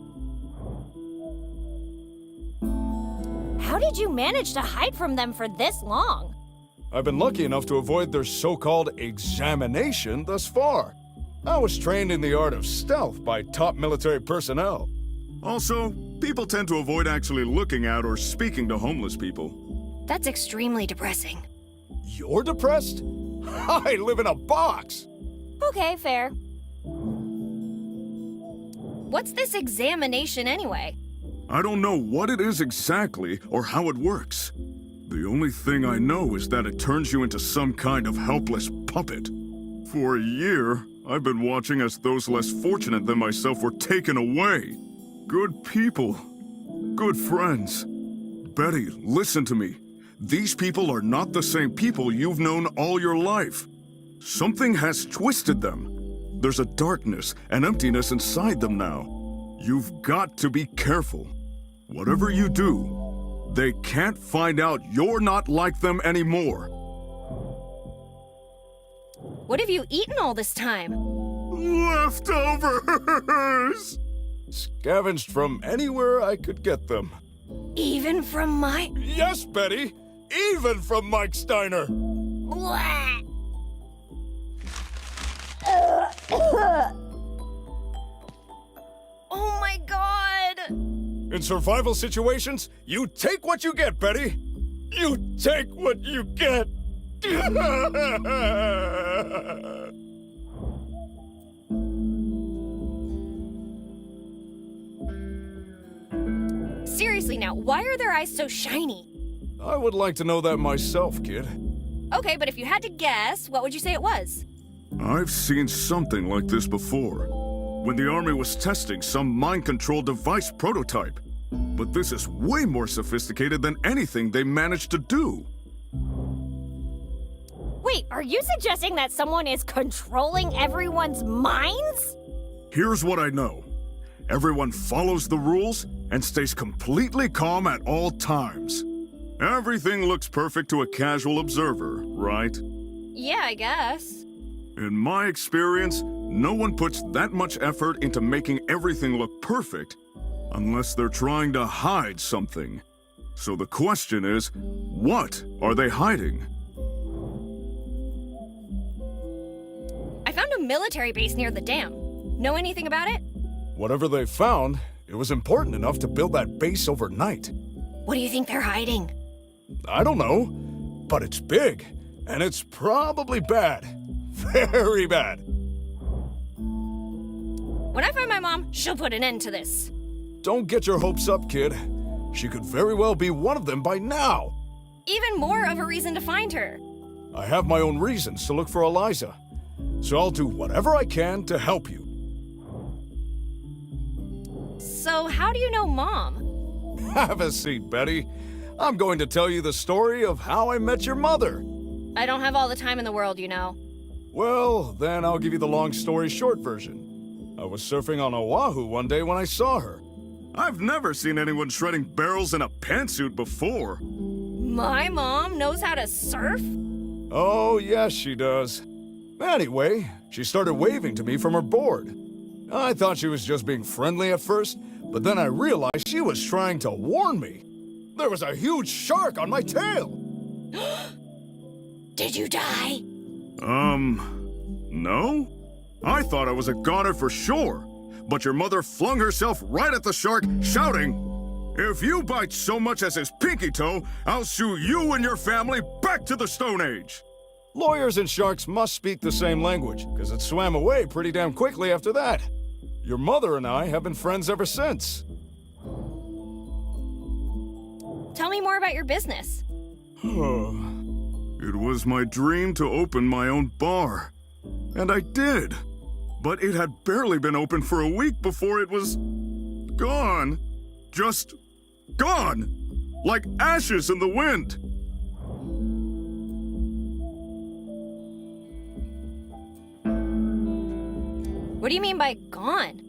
How did you manage to hide from them for this long? I've been lucky enough to avoid their so-called examination thus far. I was trained in the art of stealth by top military personnel. Also, people tend to avoid actually looking at or speaking to homeless people. That's extremely depressing. You're depressed? I live in a box! Okay, fair. What's this examination anyway? I don't know what it is exactly or how it works. The only thing I know is that it turns you into some kind of helpless puppet. For a year, I've been watching as those less fortunate than myself were taken away. Good people. Good friends. Betty, listen to me. These people are not the same people you've known all your life. Something has twisted them. There's a darkness and emptiness inside them now. You've got to be careful. Whatever you do, they can't find out you're not like them anymore. What have you eaten all this time? Leftovers! Scavenged from anywhere I could get them. Even from my... Yes, Betty! Even from Mike Steiner! In survival situations, you take what you get, Betty. You take what you get. Seriously now, why are their eyes so shiny? I would like to know that myself, kid. Okay, but if you had to guess, what would you say it was? I've seen something like this before. When the Army was testing some mind-control device prototype. But this is way more sophisticated than anything they managed to do. Wait, are you suggesting that someone is controlling everyone's minds? Here's what I know. Everyone follows the rules and stays completely calm at all times. Everything looks perfect to a casual observer, right? Yeah, I guess. In my experience, no one puts that much effort into making everything look perfect unless they're trying to hide something. So the question is, what are they hiding? I found a military base near the dam. Know anything about it? Whatever they found, it was important enough to build that base overnight. What do you think they're hiding? I don't know, but it's big, and it's probably bad. Very bad. When I find my mom, she'll put an end to this. Don't get your hopes up, kid. She could very well be one of them by now. Even more of a reason to find her. I have my own reasons to look for Eliza, so I'll do whatever I can to help you. So how do you know Mom? Have a seat, Betty. I'm going to tell you the story of how I met your mother. I don't have all the time in the world, you know. Well, then I'll give you the long story short version. I was surfing on Oahu one day when I saw her. I've never seen anyone shredding barrels in a pantsuit before. My mom knows how to surf? Oh, yes, she does. Anyway, she started waving to me from her board. I thought she was just being friendly at first, but then I realized she was trying to warn me. There was a huge shark on my tail. Did you die? No? I thought I was a goner for sure. But your mother flung herself right at the shark, shouting, "If you bite so much as his pinky toe, I'll shoo you and your family back to the Stone Age." Lawyers and sharks must speak the same language, because it swam away pretty damn quickly after that. Your mother and I have been friends ever since. Tell me more about your business. It was my dream to open my own bar. And I did. But it had barely been open for a week before it was gone. Just gone. Like ashes in the wind. What do you mean by gone?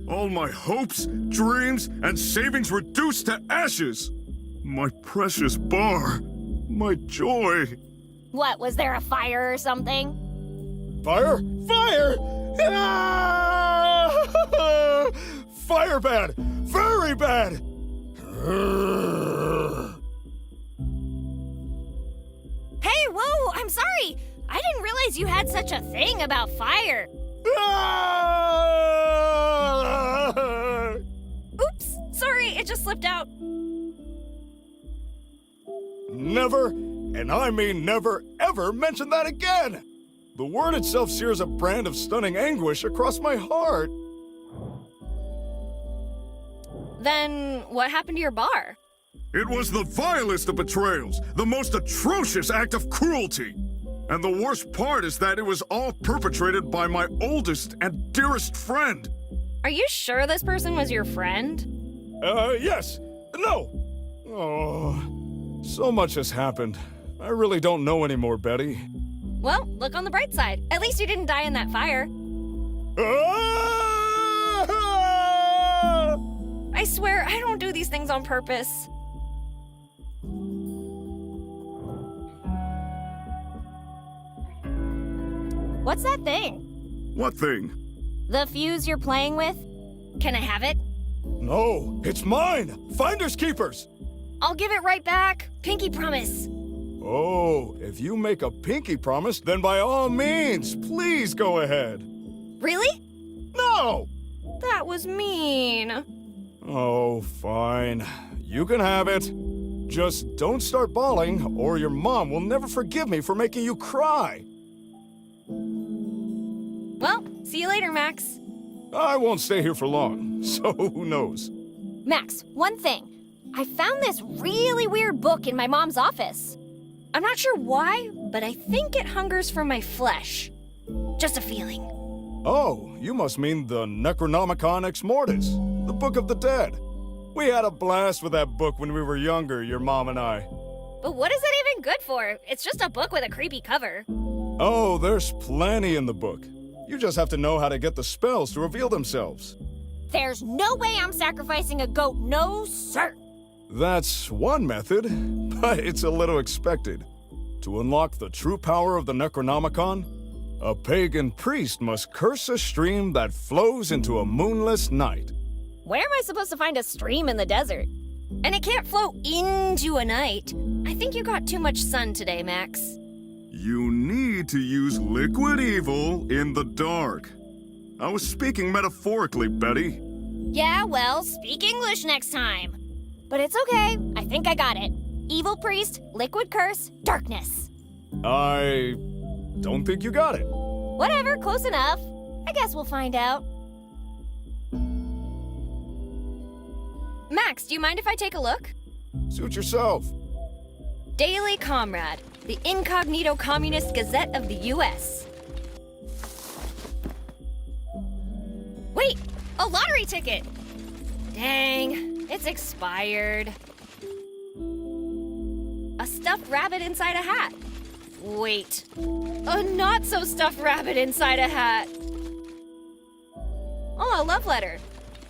All my hopes, dreams, and savings reduced to ashes. My precious bar. My joy. What, was there a fire or something? Fire? Fire! Ah! Fire bad! Very bad! Hey, whoa, I'm sorry. I didn't realize you had such a thing about fire. Ah! Oops, sorry, it just slipped out. Never, and I mean never, ever mention that again! The word itself sears a brand of stunning anguish across my heart. Then what happened to your bar? It was the vilest of betrayals, the most atrocious act of cruelty. And the worst part is that it was all perpetrated by my oldest and dearest friend. Are you sure this person was your friend? Yes. No. Oh, so much has happened. I really don't know anymore, Betty. Well, look on the bright side. At least you didn't die in that fire. Ah! I swear, I don't do these things on purpose. What's that thing? What thing? The fuse you're playing with? Can I have it? No, it's mine! Finders keepers! I'll give it right back. Pinky promise. Oh, if you make a pinky promise, then by all means, please go ahead. Really? No! That was mean. Oh, fine. You can have it. Just don't start bawling, or your mom will never forgive me for making you cry. Well, see you later, Max. I won't stay here for long, so who knows? Max, one thing. I found this really weird book in my mom's office. I'm not sure why, but I think it hungers for my flesh. Just a feeling. Oh, you must mean the Necronomicon Ex Mortis, the Book of the Dead. We had a blast with that book when we were younger, your mom and I. But what is it even good for? It's just a book with a creepy cover. Oh, there's plenty in the book. You just have to know how to get the spells to reveal themselves. There's no way I'm sacrificing a goat, no sir. That's one method, but it's a little expected. To unlock the true power of the Necronomicon, a pagan priest must curse a stream that flows into a moonless night. Where am I supposed to find a stream in the desert? And it can't flow into a night. I think you got too much sun today, Max. You need to use liquid evil in the dark. I was speaking metaphorically, Betty. Yeah, well, speak English next time. But it's okay. I think I got it. Evil priest, liquid curse, darkness. I don't think you got it. Whatever, close enough. I guess we'll find out. Max, do you mind if I take a look? Suit yourself. Daily Comrade, the incognito communist gazette of the U.S. Wait, a lottery ticket! Dang, it's expired. A stuffed rabbit inside a hat. Wait, a not-so-stuffed rabbit inside a hat. Oh, a love letter.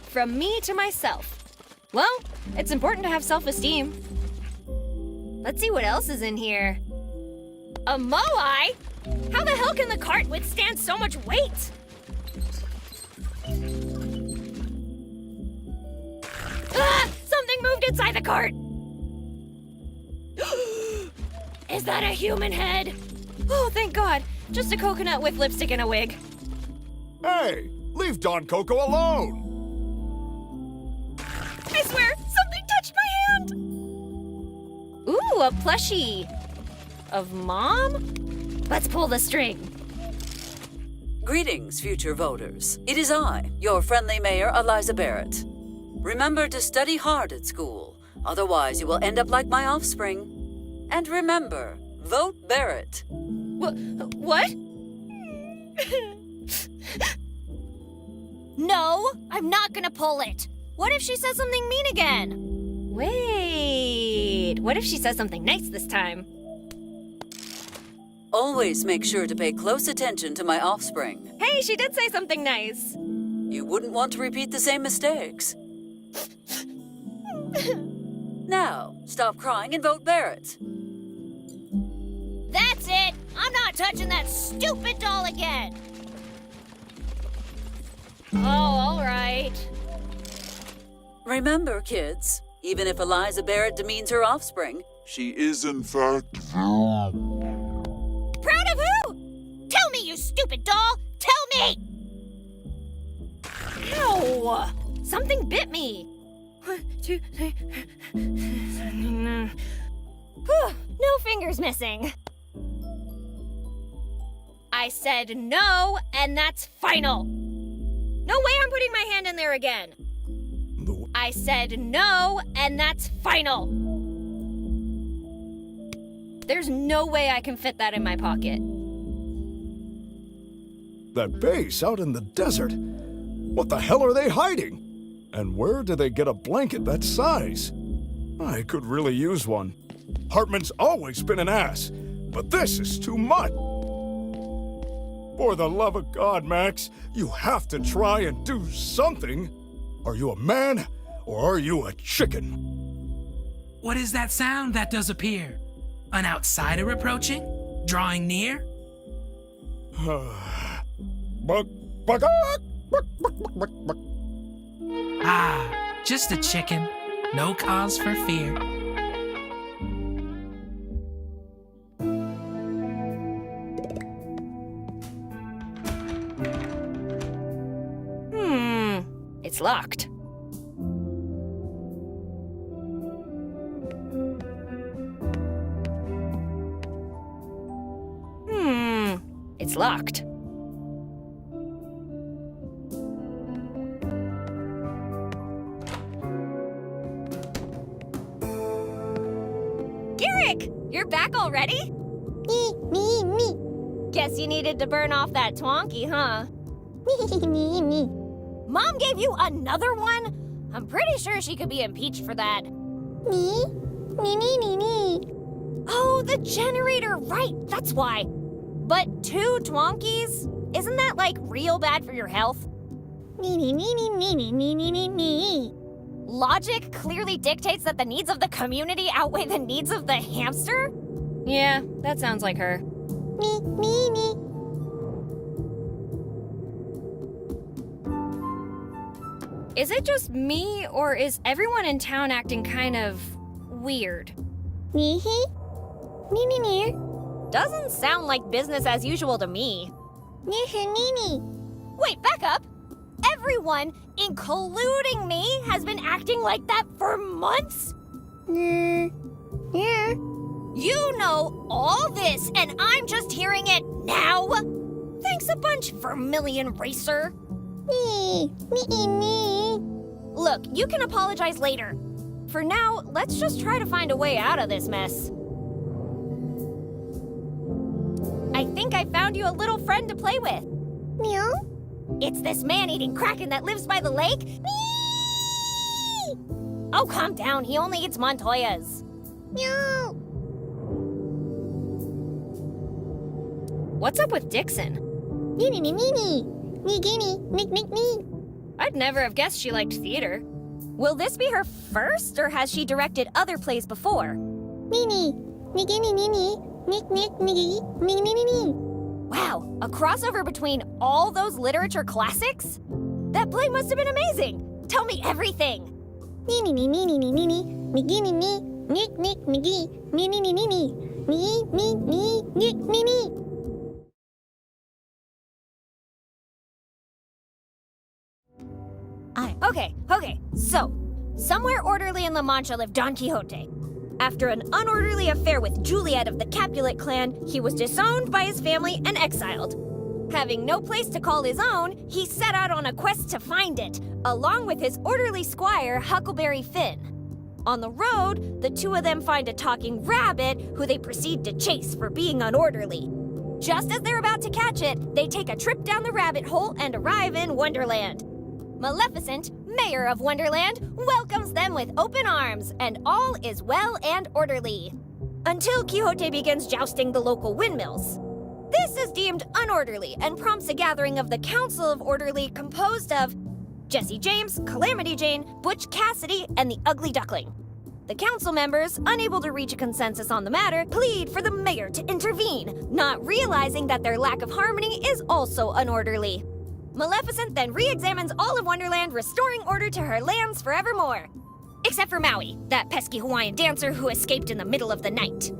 From me to myself. Well, it's important to have self-esteem. Let's see what else is in here. A moai? How the hell can the cart withstand so much weight? Ah! Something moved inside the cart! Is that a human head? Oh, thank God. Just a coconut with lipstick and a wig. Hey, leave Don Coco alone! I swear, something touched my hand! Ooh, a plushie. Of Mom? Let's pull the string. Greetings, future voters. It is I, your friendly mayor, Eliza Barrett. Remember to study hard at school, otherwise you will end up like my offspring. And remember, vote Barrett. What? No, I'm not gonna pull it. What if she says something mean again? Wait, what if she says something nice this time? Always make sure to pay close attention to my offspring. Hey, she did say something nice. You wouldn't want to repeat the same mistakes. Now, stop crying and vote Barrett. That's it! I'm not touching that stupid doll again! Oh, all right. Remember, kids, even if Eliza Barrett demeans her offspring, she is in fact proud of who? Tell me, you stupid doll! Tell me! Ow! Something bit me. 1, 2, 3. No fingers missing. I said no, and that's final. No way I'm putting my hand in there again. I said no, and that's final. There's no way I can fit that in my pocket. That base out in the desert? What the hell are they hiding? And where do they get a blanket that size? I could really use one. Hartman's always been an ass, but this is too much. For the love of God, Max, you have to try and do something. Are you a man, or are you a chicken? What is that sound that does appear? An outsider approaching? Drawing near? Ah, just a chicken. No cause for fear. It's locked. It's locked. Garrick! You're back already? Me. Guess you needed to burn off that twonky, huh? Me. Mom gave you another one? I'm pretty sure she could be impeached for that. Me. Oh, the generator, right, that's why. But 2 twonkies? Isn't that, like, real bad for your health? Me. Logic clearly dictates that the needs of the community outweigh the needs of the hamster? Yeah, that sounds like her. Me. Is it just me, or is everyone in town acting kind of weird? Me. Doesn't sound like business as usual to me. Me. Wait, back up. Everyone, including me, has been acting like that for months? Yeah. You know all this, and I'm just hearing it now? Thanks a bunch, Vermilion Racer. Me. Look, you can apologize later. For now, let's just try to find a way out of this mess. I think I found you a little friend to play with. Meow. It's this man-eating kraken that lives by the lake. Me! Oh, calm down. He only eats Montoyas. Meow. What's up with Dixon? Me. I'd never have guessed she liked theater. Will this be her first, or has she directed other plays before? Wow, a crossover between all those literature classics? That play must have been amazing. Tell me everything. Okay, so, somewhere orderly in La Mancha lived Don Quixote. After an unorderly affair with Juliet of the Capulet clan, he was disowned by his family and exiled. Having no place to call his own, he set out on a quest to find it, along with his orderly squire, Huckleberry Finn. On the road, the two of them find a talking rabbit who they proceed to chase for being unorderly. Just as they're about to catch it, they take a trip down the rabbit hole and arrive in Wonderland. Maleficent, mayor of Wonderland, welcomes them with open arms, and all is well and orderly. Until Quixote begins jousting the local windmills. This is deemed unorderly and prompts a gathering of the Council of Orderly composed of Jesse James, Calamity Jane, Butch Cassidy, and the Ugly Duckling. The council members, unable to reach a consensus on the matter, plead for the mayor to intervene, not realizing that their lack of harmony is also unorderly. Maleficent then re-examines all of Wonderland, restoring order to her lands forevermore. Except for Maui, that pesky Hawaiian dancer who escaped in the middle of the night.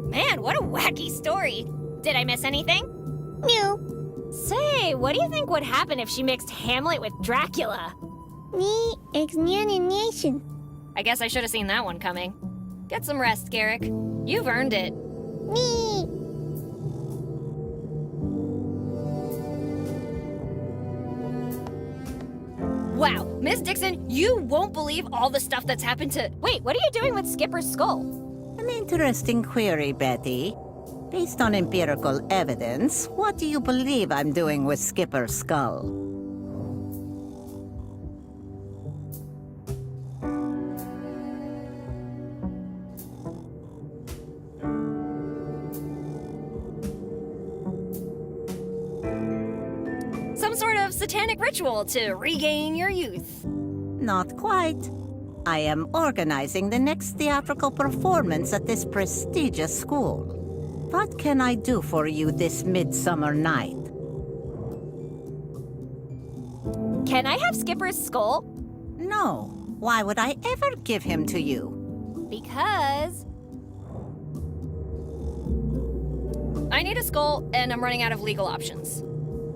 Man, what a wacky story. Did I miss anything? No. Say, what do you think would happen if she mixed Hamlet with Dracula? Me examination. I guess I should have seen that one coming. Get some rest, Garrick. You've earned it. Me. Wow, Miss Dixon, you won't believe all the stuff that's happened to... Wait, what are you doing with Skipper's skull? An interesting query, Betty. Based on empirical evidence, what do you believe I'm doing with Skipper's skull? Some sort of satanic ritual to regain your youth. Not quite. I am organizing the next theatrical performance at this prestigious school. What can I do for you this midsummer night? Can I have Skipper's skull? No. Why would I ever give him to you? Because... I need a skull, and I'm running out of legal options.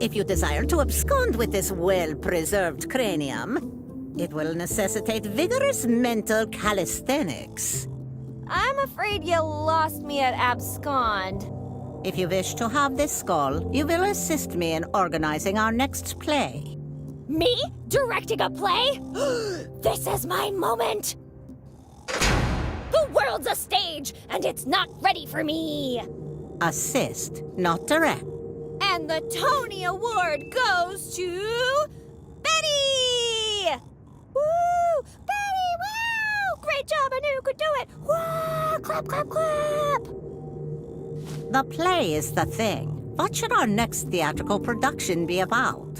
If you desire to abscond with this well-preserved cranium, it will necessitate vigorous mental calisthenics. I'm afraid you lost me at abscond. If you wish to have this skull, you will assist me in organizing our next play. Me? Directing a play? This is my moment! The world's a stage, and it's not ready for me! Assist, not direct. And the Tony Award goes to... Betty! Woo! Betty, wow! Great job, I knew you could do it! Wow! Clap, clap, clap! The play is the thing. What should our next theatrical production be about?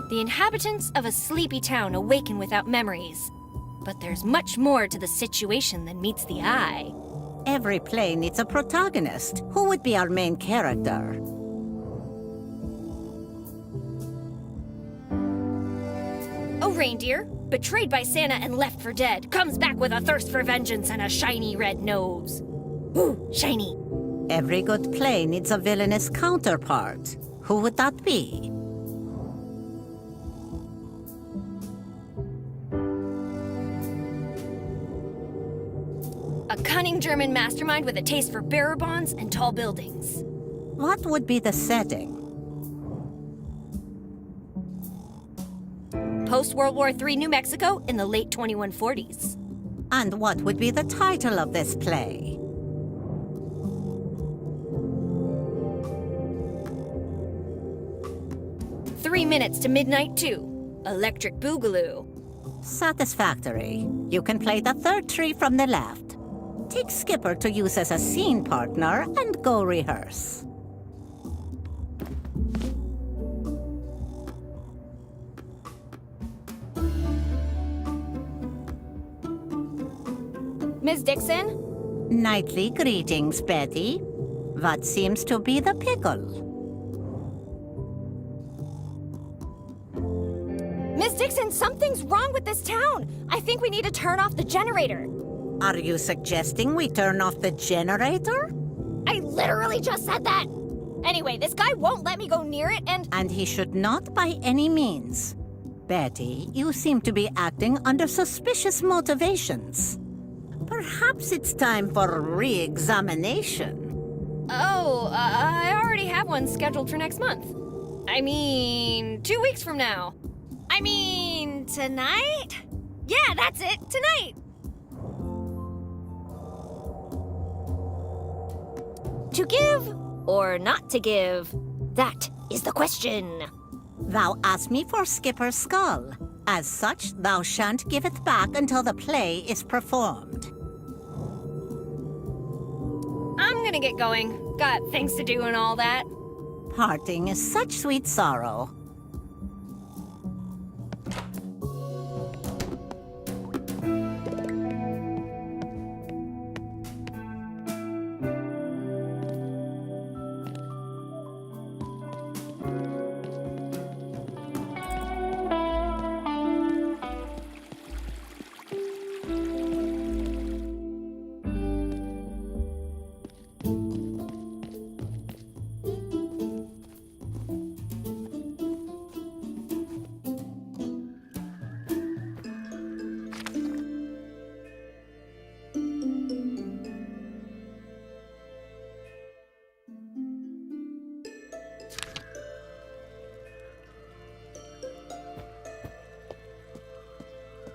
The inhabitants of a sleepy town awaken without memories. But there's much more to the situation than meets the eye. Every play needs a protagonist. Who would be our main character? A reindeer, betrayed by Santa and left for dead, comes back with a thirst for vengeance and a shiny red nose. Ooh, shiny. Every good play needs a villainous counterpart. Who would that be? A cunning German mastermind with a taste for bearer bonds and tall buildings. What would be the setting? Post-World War III New Mexico in the late 2140s. And what would be the title of this play? "3 Minutes to Midnight 2, Electric Boogaloo." Satisfactory. You can play the third tree from the left. Take Skipper to use as a scene partner and go rehearse. Ms. Dixon? Nightly greetings, Betty. What seems to be the pickle? Ms. Dixon, something's wrong with this town. I think we need to turn off the generator. Are you suggesting we turn off the generator? I literally just said that. Anyway, this guy won't let me go near it and... And he should not by any means. Betty, you seem to be acting under suspicious motivations. Perhaps it's time for re-examination. Oh, I already have one scheduled for next month. I mean, 2 weeks from now. I mean, tonight? Yeah, that's it, tonight. To give or not to give? That is the question. Thou asked me for Skipper's skull. As such, thou shan't give it back until the play is performed. I'm gonna get going. Got things to do and all that. Parting is such sweet sorrow.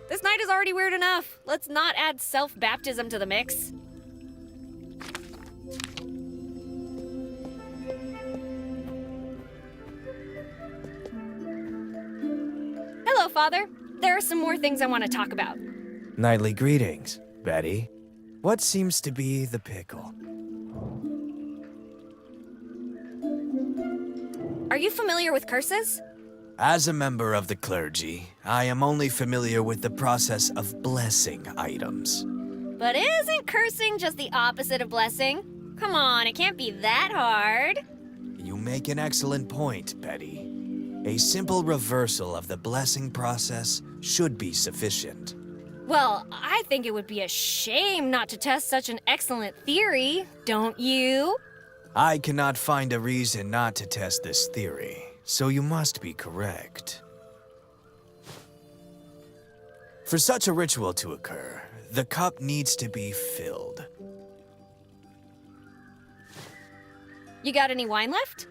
This night is already weird enough. Let's not add self-baptism to the mix. Hello, Father. There are some more things I want to talk about. Nightly greetings, Betty. What seems to be the pickle? Are you familiar with curses? As a member of the clergy, I am only familiar with the process of blessing items. But isn't cursing just the opposite of blessing? Come on, it can't be that hard. You make an excellent point, Betty. A simple reversal of the blessing process should be sufficient. Well, I think it would be a shame not to test such an excellent theory, don't you? I cannot find a reason not to test this theory, so you must be correct. For such a ritual to occur, the cup needs to be filled. You got any wine left?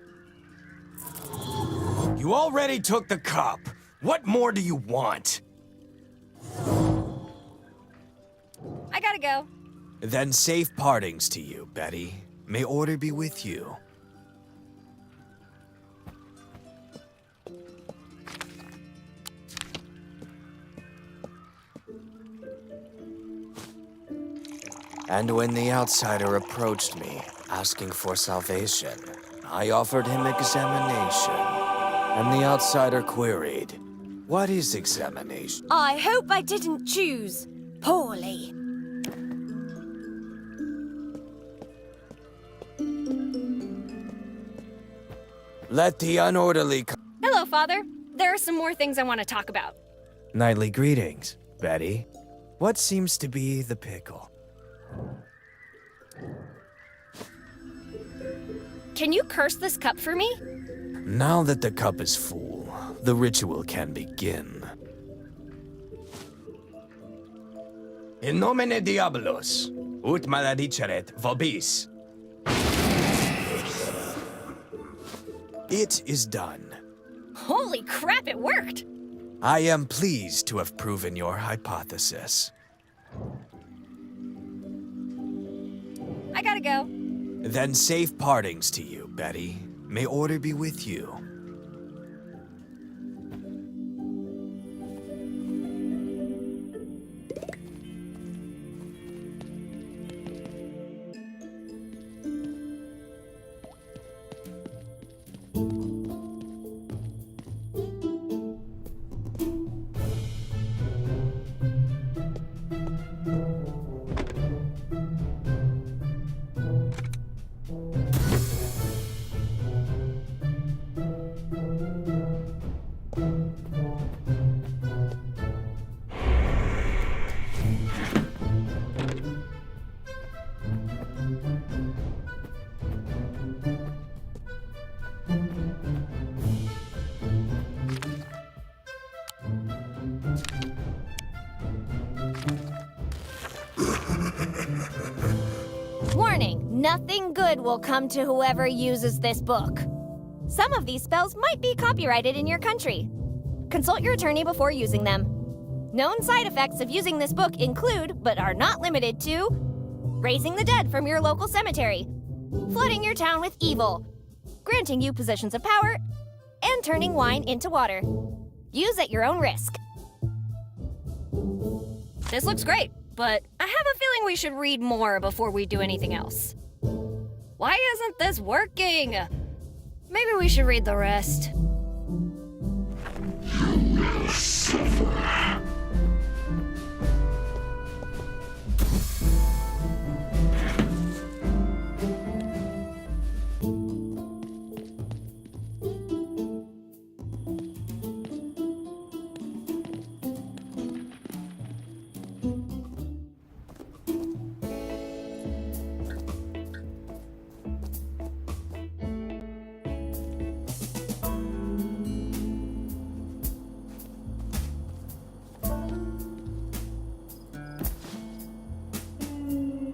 You already took the cup. What more do you want? I gotta go. Then safe partings to you, Betty. May order be with you. And when the outsider approached me, asking for salvation, I offered him examination. And the outsider queried, "What is examination?" I hope I didn't choose poorly. Let the unorderly Hello, Father. There are some more things I want to talk about. Nightly greetings, Betty. What seems to be the pickle? Can you curse this cup for me? Now that the cup is full, the ritual can begin. In nomine diabolos, ut malediceret vobis. It is done. Holy crap, it worked! I am pleased to have proven your hypothesis. I gotta go. Then safe partings to you, Betty. May order be with you. Warning, nothing good will come to whoever uses this book. Some of these spells might be copyrighted in your country. Consult your attorney before using them. Known side effects of using this book include, but are not limited to, raising the dead from your local cemetery, flooding your town with evil, granting you positions of power, and turning wine into water. Use at your own risk. This looks great, but I have a feeling we should read more before we do anything else. Why isn't this working? Maybe we should read the rest. You will suffer.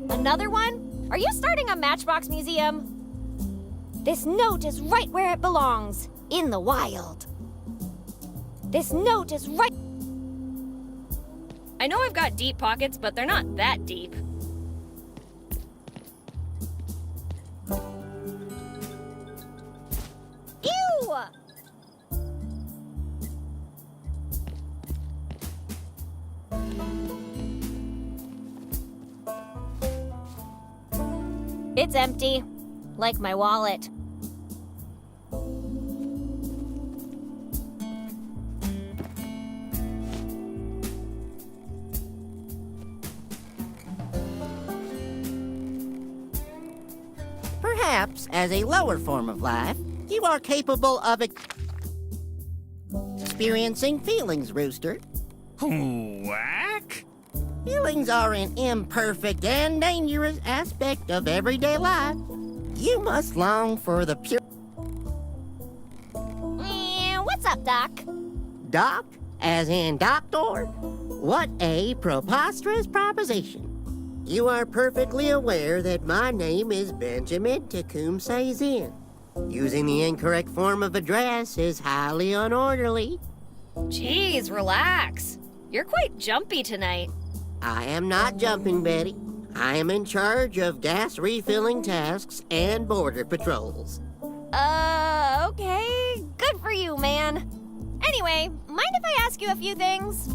Another one? Are you starting a Matchbox museum? This note is right where it belongs, in the wild. This note is right... I know I've got deep pockets, but they're not that deep. Ew! It's empty, like my wallet. Perhaps, as a lower form of life, you are capable of experiencing feelings, Rooster. Whack? Feelings are an imperfect and dangerous aspect of everyday life. You must long for the pure... What's up, Doc? Doc? As in doctor? What a preposterous proposition. You are perfectly aware that my name is Benjamin Tecumseh Zinn. Using the incorrect form of address is highly unorderly. Jeez, relax. You're quite jumpy tonight. I am not jumping, Betty. I am in charge of gas refilling tasks and border patrols. Okay. Good for you, man. Anyway, mind if I ask you a few things?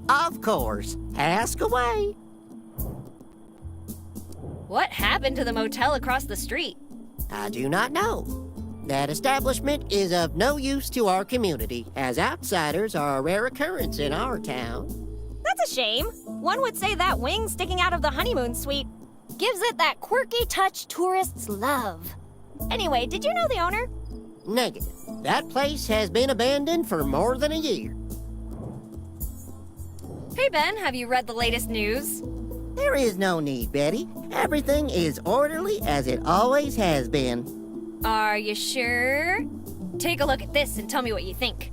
Of course. Ask away. What happened to the motel across the street? I do not know. That establishment is of no use to our community, as outsiders are a rare occurrence in our town. That's a shame. One would say that wing sticking out of the honeymoon suite gives it that quirky touch tourists love. Anyway, did you know the owner? Negative. That place has been abandoned for more than a year. Hey, Ben, have you read the latest news? There is no need, Betty. Everything is orderly as it always has been. Are you sure? Take a look at this and tell me what you think.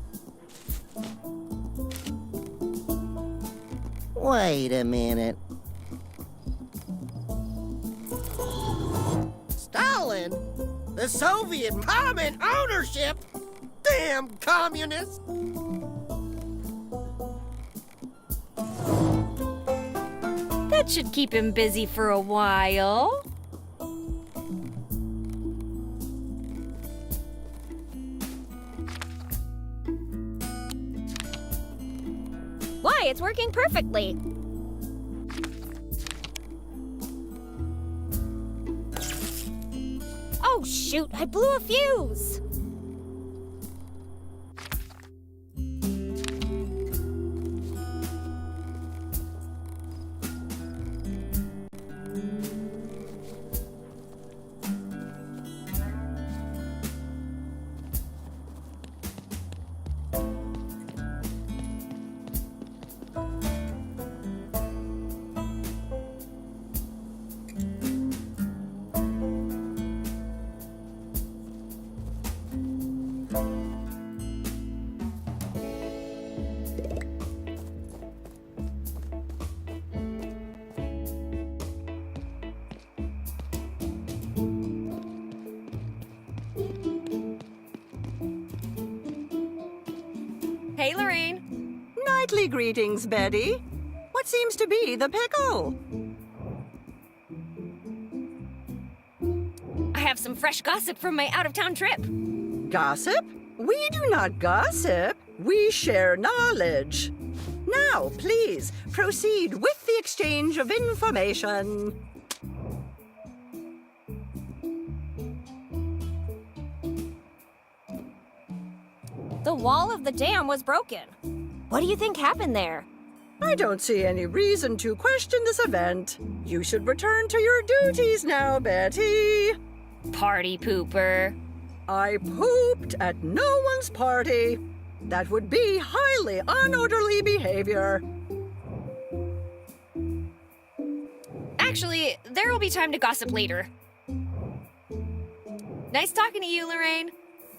Wait a minute. Stalin? The Soviet common ownership? Damn communists! That should keep him busy for a while. Why, it's working perfectly. Oh, shoot, I blew a fuse. Hey, Lorraine. Nightly greetings, Betty. What seems to be the pickle? I have some fresh gossip from my out-of-town trip. Gossip? We do not gossip. We share knowledge. Now, please, proceed with the exchange of information. The wall of the dam was broken. What do you think happened there? I don't see any reason to question this event. You should return to your duties now, Betty. Party pooper. I pooped at no one's party. That would be highly unorderly behavior. Actually, there will be time to gossip later. Nice talking to you, Lorraine.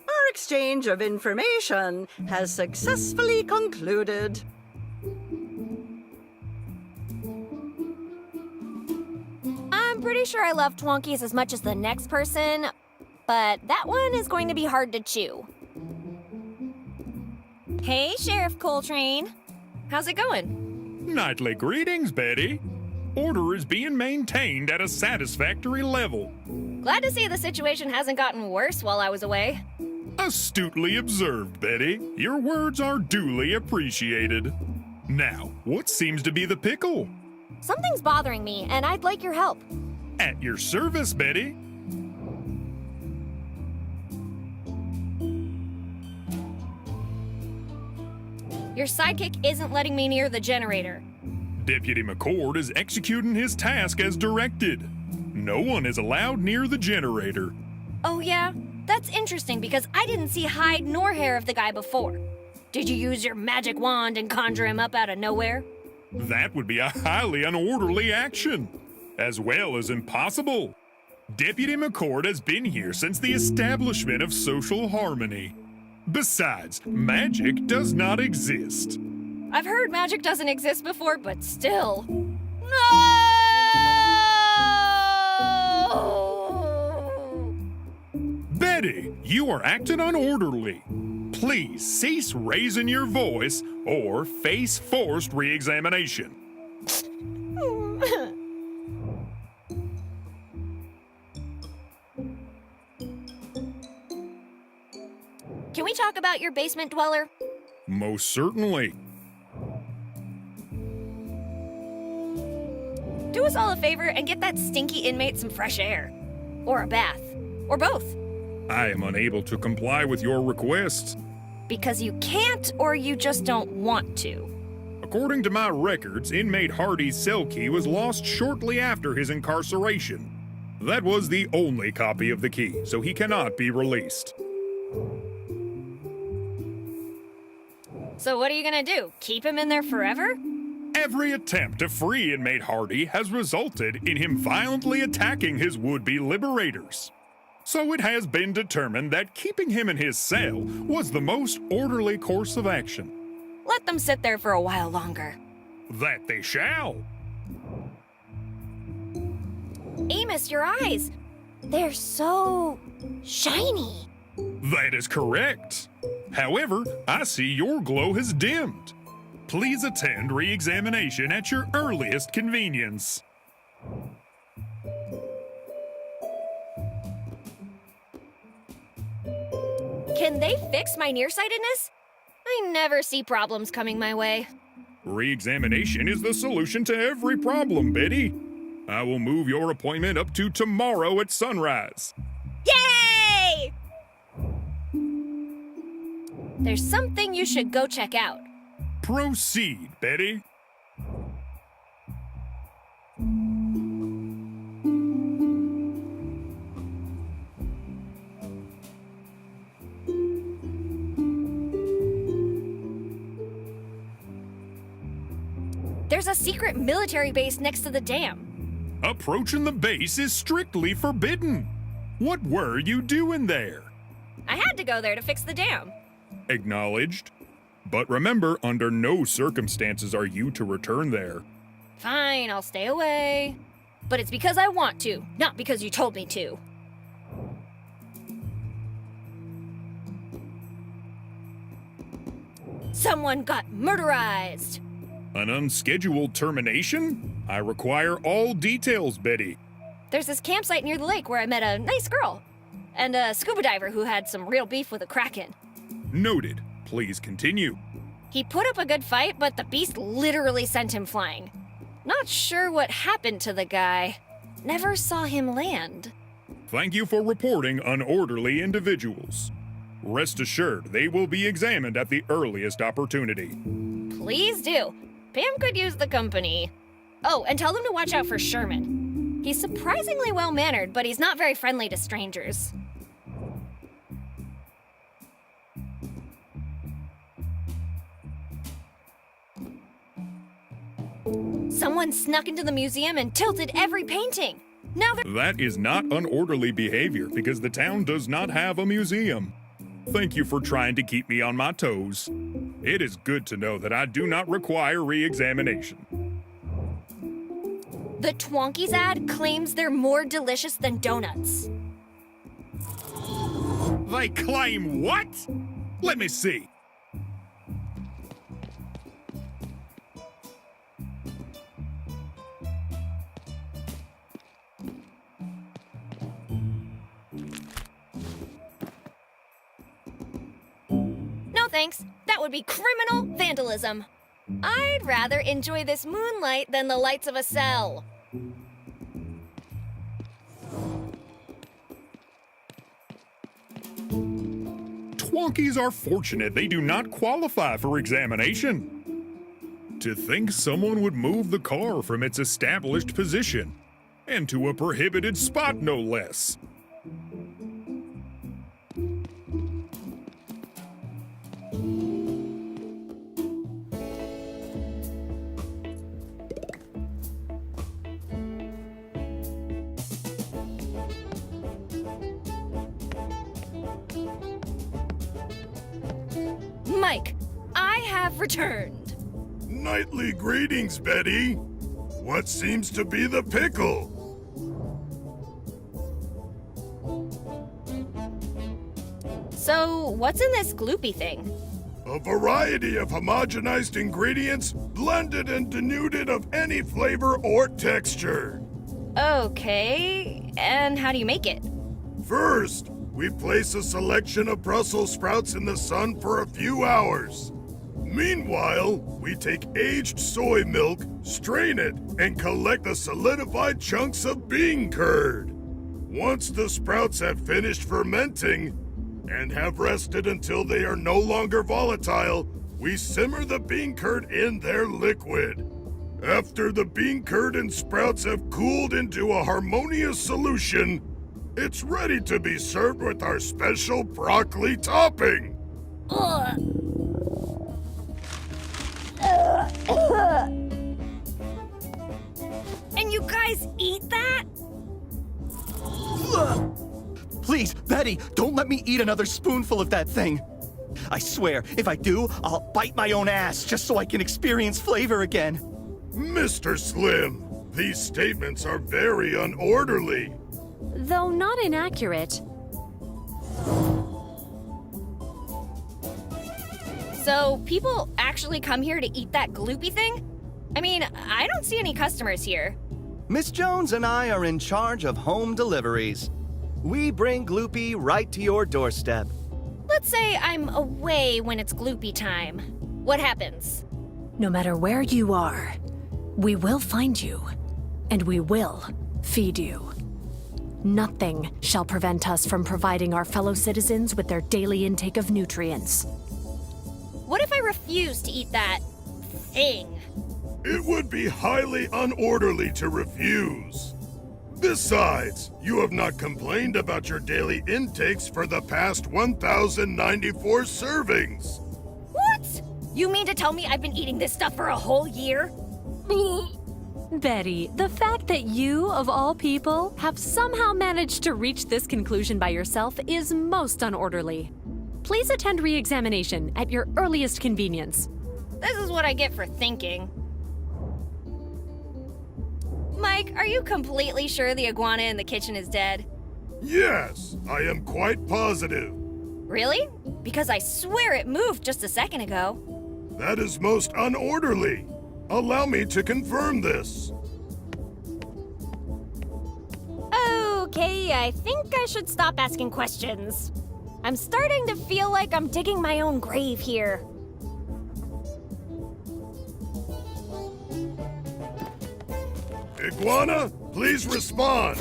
Our exchange of information has successfully concluded. I'm pretty sure I love Twonkies as much as the next person, but that one is going to be hard to chew. Hey, Sheriff Coltrane. How's it going? Nightly greetings, Betty. Order is being maintained at a satisfactory level. Glad to see the situation hasn't gotten worse while I was away. Astutely observed, Betty. Your words are duly appreciated. Now, what seems to be the pickle? Something's bothering me, and I'd like your help. At your service, Betty. Your sidekick isn't letting me near the generator. Deputy McCord is executing his task as directed. No one is allowed near the generator. Oh yeah? That's interesting because I didn't see hide nor hair of the guy before. Did you use your magic wand and conjure him up out of nowhere? That would be a highly unorderly action, as well as impossible. Deputy McCord has been here since the establishment of social harmony. Besides, magic does not exist. I've heard magic doesn't exist before, but still. No! Betty, you are acting unorderly. Please cease raising your voice or face forced re-examination. Can we talk about your basement dweller? Most certainly. Do us all a favor and get that stinky inmate some fresh air. Or a bath. Or both. I am unable to comply with your requests. Because you can't or you just don't want to. According to my records, inmate Hardy's cell key was lost shortly after his incarceration. That was the only copy of the key, so he cannot be released. So what are you gonna do? Keep him in there forever? Every attempt to free inmate Hardy has resulted in him violently attacking his would-be liberators. So it has been determined that keeping him in his cell was the most orderly course of action. Let them sit there for a while longer. That they shall. Amos, your eyes. They're so shiny. That is correct. However, I see your glow has dimmed. Please attend re-examination at your earliest convenience. Can they fix my nearsightedness? I never see problems coming my way. Re-examination is the solution to every problem, Betty. I will move your appointment up to tomorrow at sunrise. Yay! There's something you should go check out. Proceed, Betty. There's a secret military base next to the dam. Approaching the base is strictly forbidden. What were you doing there? I had to go there to fix the dam. Acknowledged. But remember, under no circumstances are you to return there. Fine, I'll stay away. But it's because I want to, not because you told me to. Someone got murderized. An unscheduled termination? I require all details, Betty. There's this campsite near the lake where I met a nice girl. And a scuba diver who had some real beef with a kraken. Noted. Please continue. He put up a good fight, but the beast literally sent him flying. Not sure what happened to the guy. Never saw him land. Thank you for reporting unorderly individuals. Rest assured, they will be examined at the earliest opportunity. Please do. Pam could use the company. Oh, and tell them to watch out for Sherman. He's surprisingly well-mannered, but he's not very friendly to strangers. Someone snuck into the museum and tilted every painting. Now they're— That is not unorderly behavior because the town does not have a museum. Thank you for trying to keep me on my toes. It is good to know that I do not require re-examination. The Twonkies ad claims they're more delicious than donuts. They claim what? Let me see. No thanks. That would be criminal vandalism. I'd rather enjoy this moonlight than the lights of a cell. Twonkies are fortunate they do not qualify for examination. To think someone would move the car from its established position, and to a prohibited spot no less. I have returned. Nightly greetings, Betty. What seems to be the pickle? So, what's in this gloopy thing? A variety of homogenized ingredients blended and denuded of any flavor or texture. Okay, and how do you make it? First, we place a selection of Brussels sprouts in the sun for a few hours. Meanwhile, we take aged soy milk, strain it, and collect the solidified chunks of bean curd. Once the sprouts have finished fermenting and have rested until they are no longer volatile, we simmer the bean curd in their liquid. After the bean curd and sprouts have cooled into a harmonious solution, it's ready to be served with our special broccoli topping. And you guys eat that? Please, Betty, don't let me eat another spoonful of that thing. I swear, if I do, I'll bite my own ass just so I can experience flavor again. Mr. Slim, these statements are very unorderly. Though not inaccurate. So, people actually come here to eat that gloopy thing? I mean, I don't see any customers here. Miss Jones and I are in charge of home deliveries. We bring Gloopy right to your doorstep. Let's say I'm away when it's gloopy time. What happens? No matter where you are, we will find you, and we will feed you. Nothing shall prevent us from providing our fellow citizens with their daily intake of nutrients. What if I refuse to eat that thing? It would be highly unorderly to refuse. Besides, you have not complained about your daily intakes for the past 1,094 servings. What? You mean to tell me I've been eating this stuff for a whole year? Betty, the fact that you, of all people, have somehow managed to reach this conclusion by yourself is most unorderly. Please attend re-examination at your earliest convenience. This is what I get for thinking. Mike, are you completely sure the iguana in the kitchen is dead? Yes, I am quite positive. Really? Because I swear it moved just a second ago. That is most unorderly. Allow me to confirm this. Okay, I think I should stop asking questions. I'm starting to feel like I'm digging my own grave here. Iguana, please respond.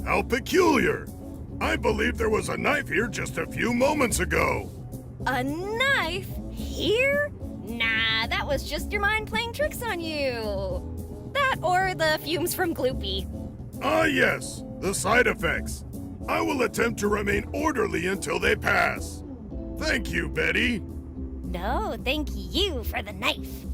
How peculiar. I believe there was a knife here just a few moments ago. A knife? Here? Nah, that was just your mind playing tricks on you. That or the fumes from Gloopy. Ah, yes, the side effects. I will attempt to remain orderly until they pass. Thank you, Betty. No, thank you for the knife.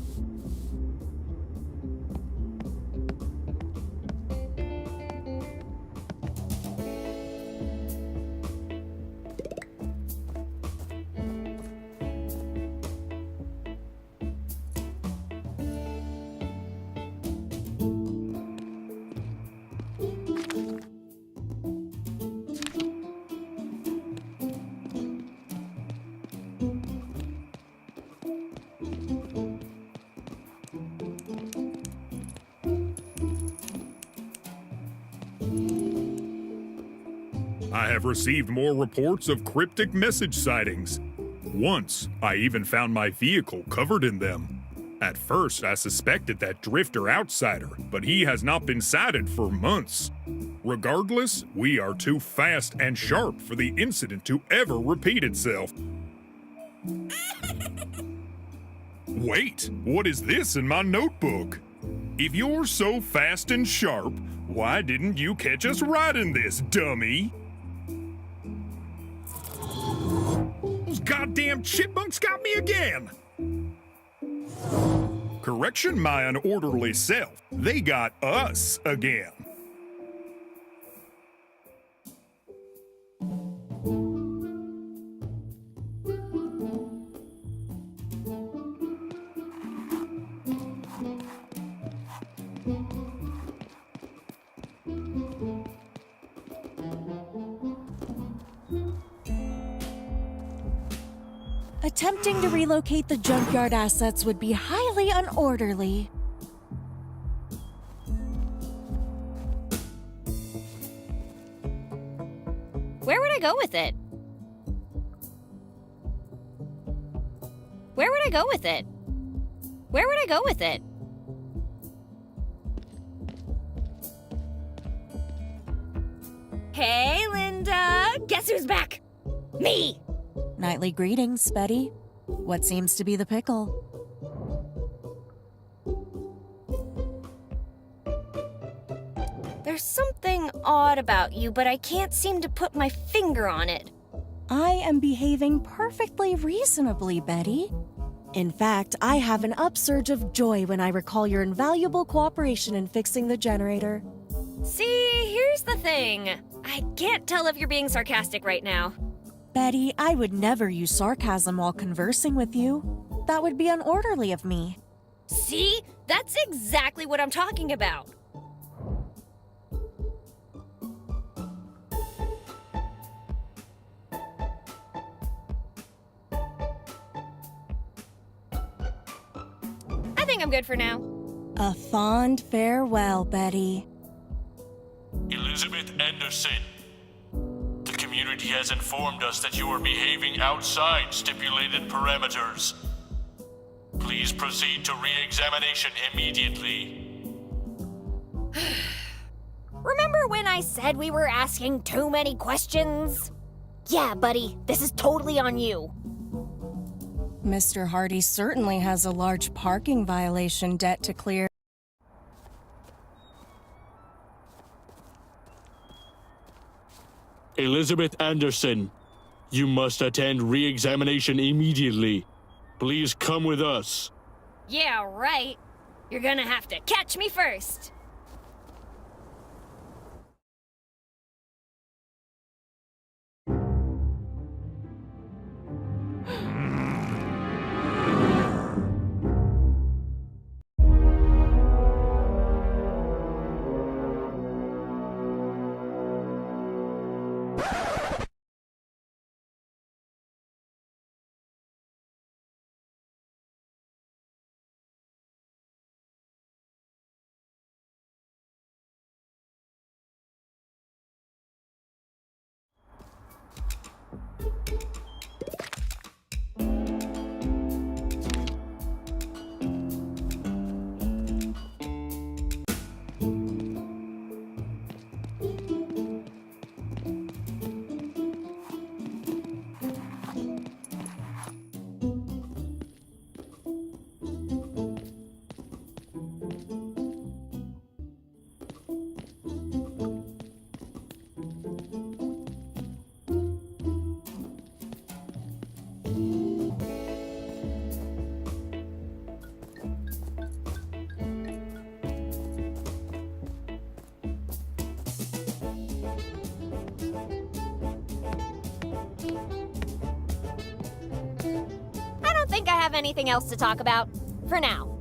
I have received more reports of cryptic message sightings. Once, I even found my vehicle covered in them. At first, I suspected that drifter outsider, but he has not been sighted for months. Regardless, we are too fast and sharp for the incident to ever repeat itself. Wait, what is this in my notebook? If you're so fast and sharp, why didn't you catch us riding this, dummy? Those goddamn chipmunks got me again! Correction, my unorderly self. They got us again. Attempting to relocate the junkyard assets would be highly unorderly. Where would I go with it? Where would I go with it? Where would I go with it? Hey, Linda! Guess who's back? Me! Nightly greetings, Betty. What seems to be the pickle? There's something odd about you, but I can't seem to put my finger on it. I am behaving perfectly reasonably, Betty. In fact, I have an upsurge of joy when I recall your invaluable cooperation in fixing the generator. See, here's the thing. I can't tell if you're being sarcastic right now. Betty, I would never use sarcasm while conversing with you. That would be unorderly of me. See? That's exactly what I'm talking about. I think I'm good for now. A fond farewell, Betty. Elizabeth Anderson. The community has informed us that you are behaving outside stipulated parameters. Please proceed to re-examination immediately. Remember when I said we were asking too many questions? Yeah, buddy, this is totally on you. Mr. Hardy certainly has a large parking violation debt to clear. Elizabeth Anderson, you must attend re-examination immediately. Please come with us. Yeah, right. You're gonna have to catch me first. I don't think I have anything else to talk about for now.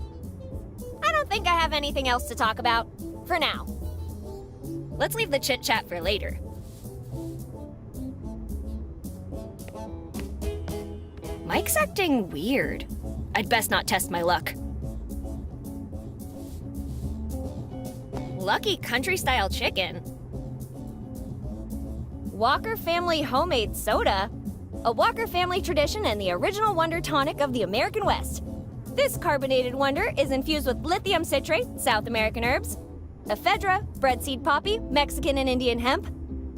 I don't think I have anything else to talk about for now. Let's leave the chit-chat for later. Mike's acting weird. I'd best not test my luck. Lucky country-style chicken. Walker family homemade soda. A Walker family tradition and the original wonder tonic of the American West. This carbonated wonder is infused with lithium citrate, South American herbs, ephedra, breadseed poppy, Mexican and Indian hemp,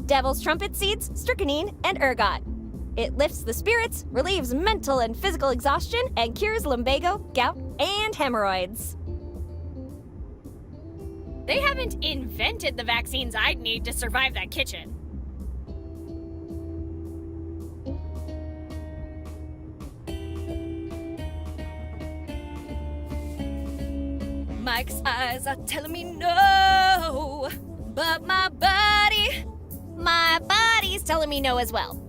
devil's trumpet seeds, strychnine, and ergot. It lifts the spirits, relieves mental and physical exhaustion, and cures lumbago, gout, and hemorrhoids. They haven't invented the vaccines I'd need to survive that kitchen. Mike's eyes are telling me no, but my body's telling me no as well.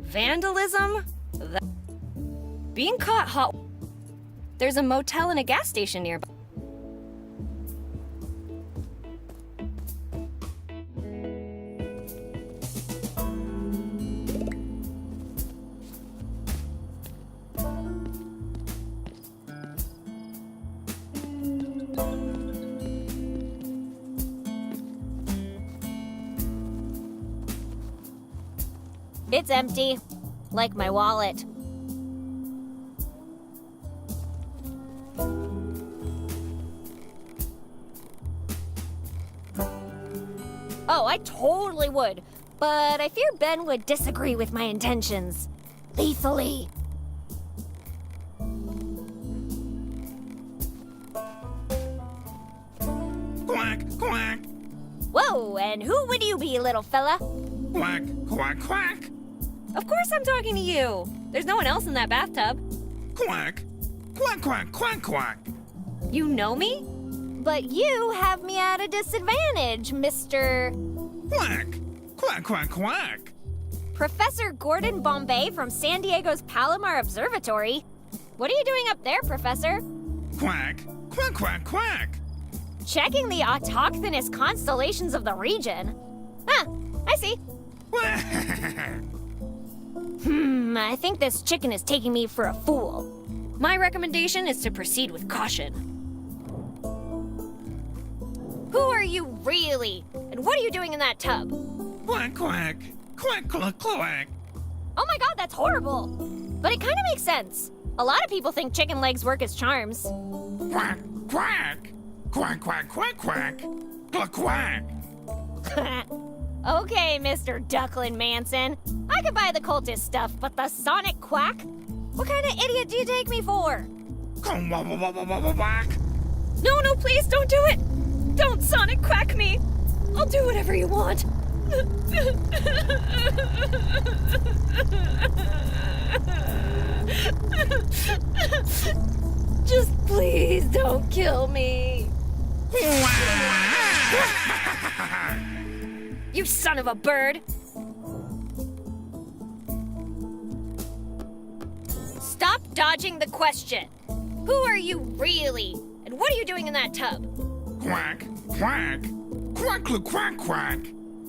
Vandalism? Being caught hot. There's a motel and a gas station nearby. It's empty, like my wallet. Oh, I totally would, but I fear Ben would disagree with my intentions. Lethally. Quack, quack, Whoa, and who would you be, little fella? quack, quack, quack, Of course I'm talking to you. There's no one else in that bathtub. quack, quack, quack, quack, quack. You know me? But you have me at a disadvantage, Mr. Quack, quack, quack, quack. Professor Gordon Bombay from San Diego's Palomar Observatory. What are you doing up there, Professor? Quack, quack, quack, quack. Checking the autochthonous constellations of the region. Ah, I see. I think this chicken is taking me for a fool. My recommendation is to proceed with caution. Who are you really? And what are you doing in that tub? Quack, quack, quack, quack, quack. Oh my god, that's horrible. But it kind of makes sense. A lot of people think chicken legs work as charms. Quack, quack, quack, quack, quack, quack, quack, quack. Okay, Mr. Ducklin Manson. I could buy the cultist stuff, but the sonic quack? What kind of idiot do you take me for? Quack. No, please don't do it! Don't sonic quack me! I'll do whatever you want. Just please don't kill me. You son of a bird! Stop dodging the question. Who are you really? And what are you doing in that tub? Quack, quack, quack, quack, quack,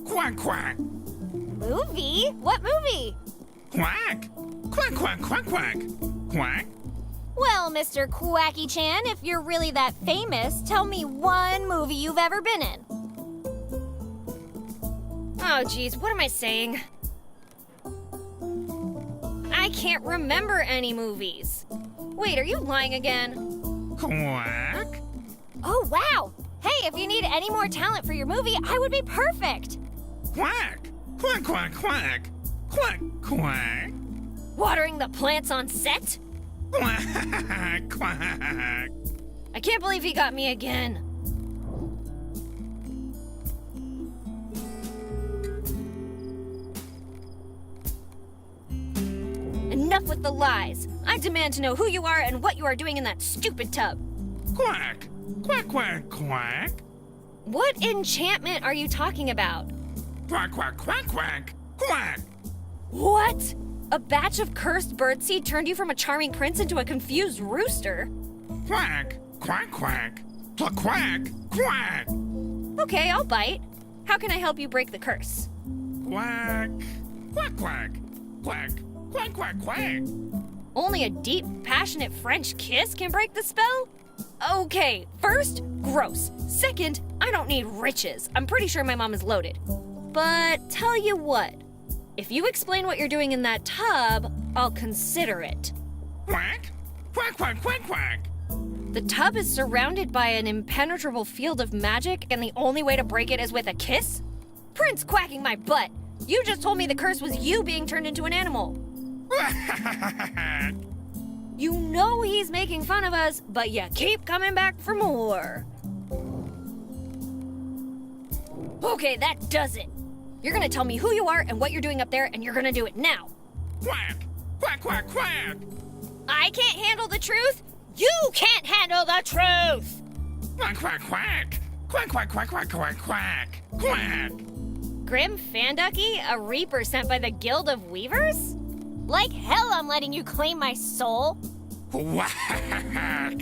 quack, quack. Movie? What movie? Quack, quack, quack, quack, quack, quack. Well, Mr. Quacky Chan, if you're really that famous, tell me one movie you've ever been in. Oh, geez, what am I saying? I can't remember any movies. Wait, are you lying again? Quack. Oh, wow. Hey, if you need any more talent for your movie, I would be perfect. Quack, quack, quack, quack, quack, quack. Watering the plants on set? Quack, quack. I can't believe he got me again. Enough with the lies. I demand to know who you are and what you are doing in that stupid tub. Quack, quack, quack, quack. What enchantment are you talking about? Quack, quack, quack, quack, quack. What? A batch of cursed birdseed turned you from a charming prince into a confused rooster? Quack, quack, quack, quack, quack, quack. Okay, I'll bite. How can I help you break the curse? Quack, quack, quack, quack, quack, quack, quack. Only a deep, passionate French kiss can break the spell? Okay, first, gross. Second, I don't need riches. I'm pretty sure my mom is loaded. But tell you what, if you explain what you're doing in that tub, I'll consider it. Quack, quack, quack, quack, quack. The tub is surrounded by an impenetrable field of magic, and the only way to break it is with a kiss? Prince quacking my butt! You just told me the curse was you being turned into an animal. You know he's making fun of us, but you keep coming back for more. Okay, that does it. You're gonna tell me who you are and what you're doing up there, and you're gonna do it now. Quack, quack, quack, quack. I can't handle the truth. You can't handle the truth. Quack, quack, quack. Quack, quack, quack, quack, quack, quack, quack. Grim Fanducky, a reaper sent by the Guild of Weavers? Like hell I'm letting you claim my soul. Quack!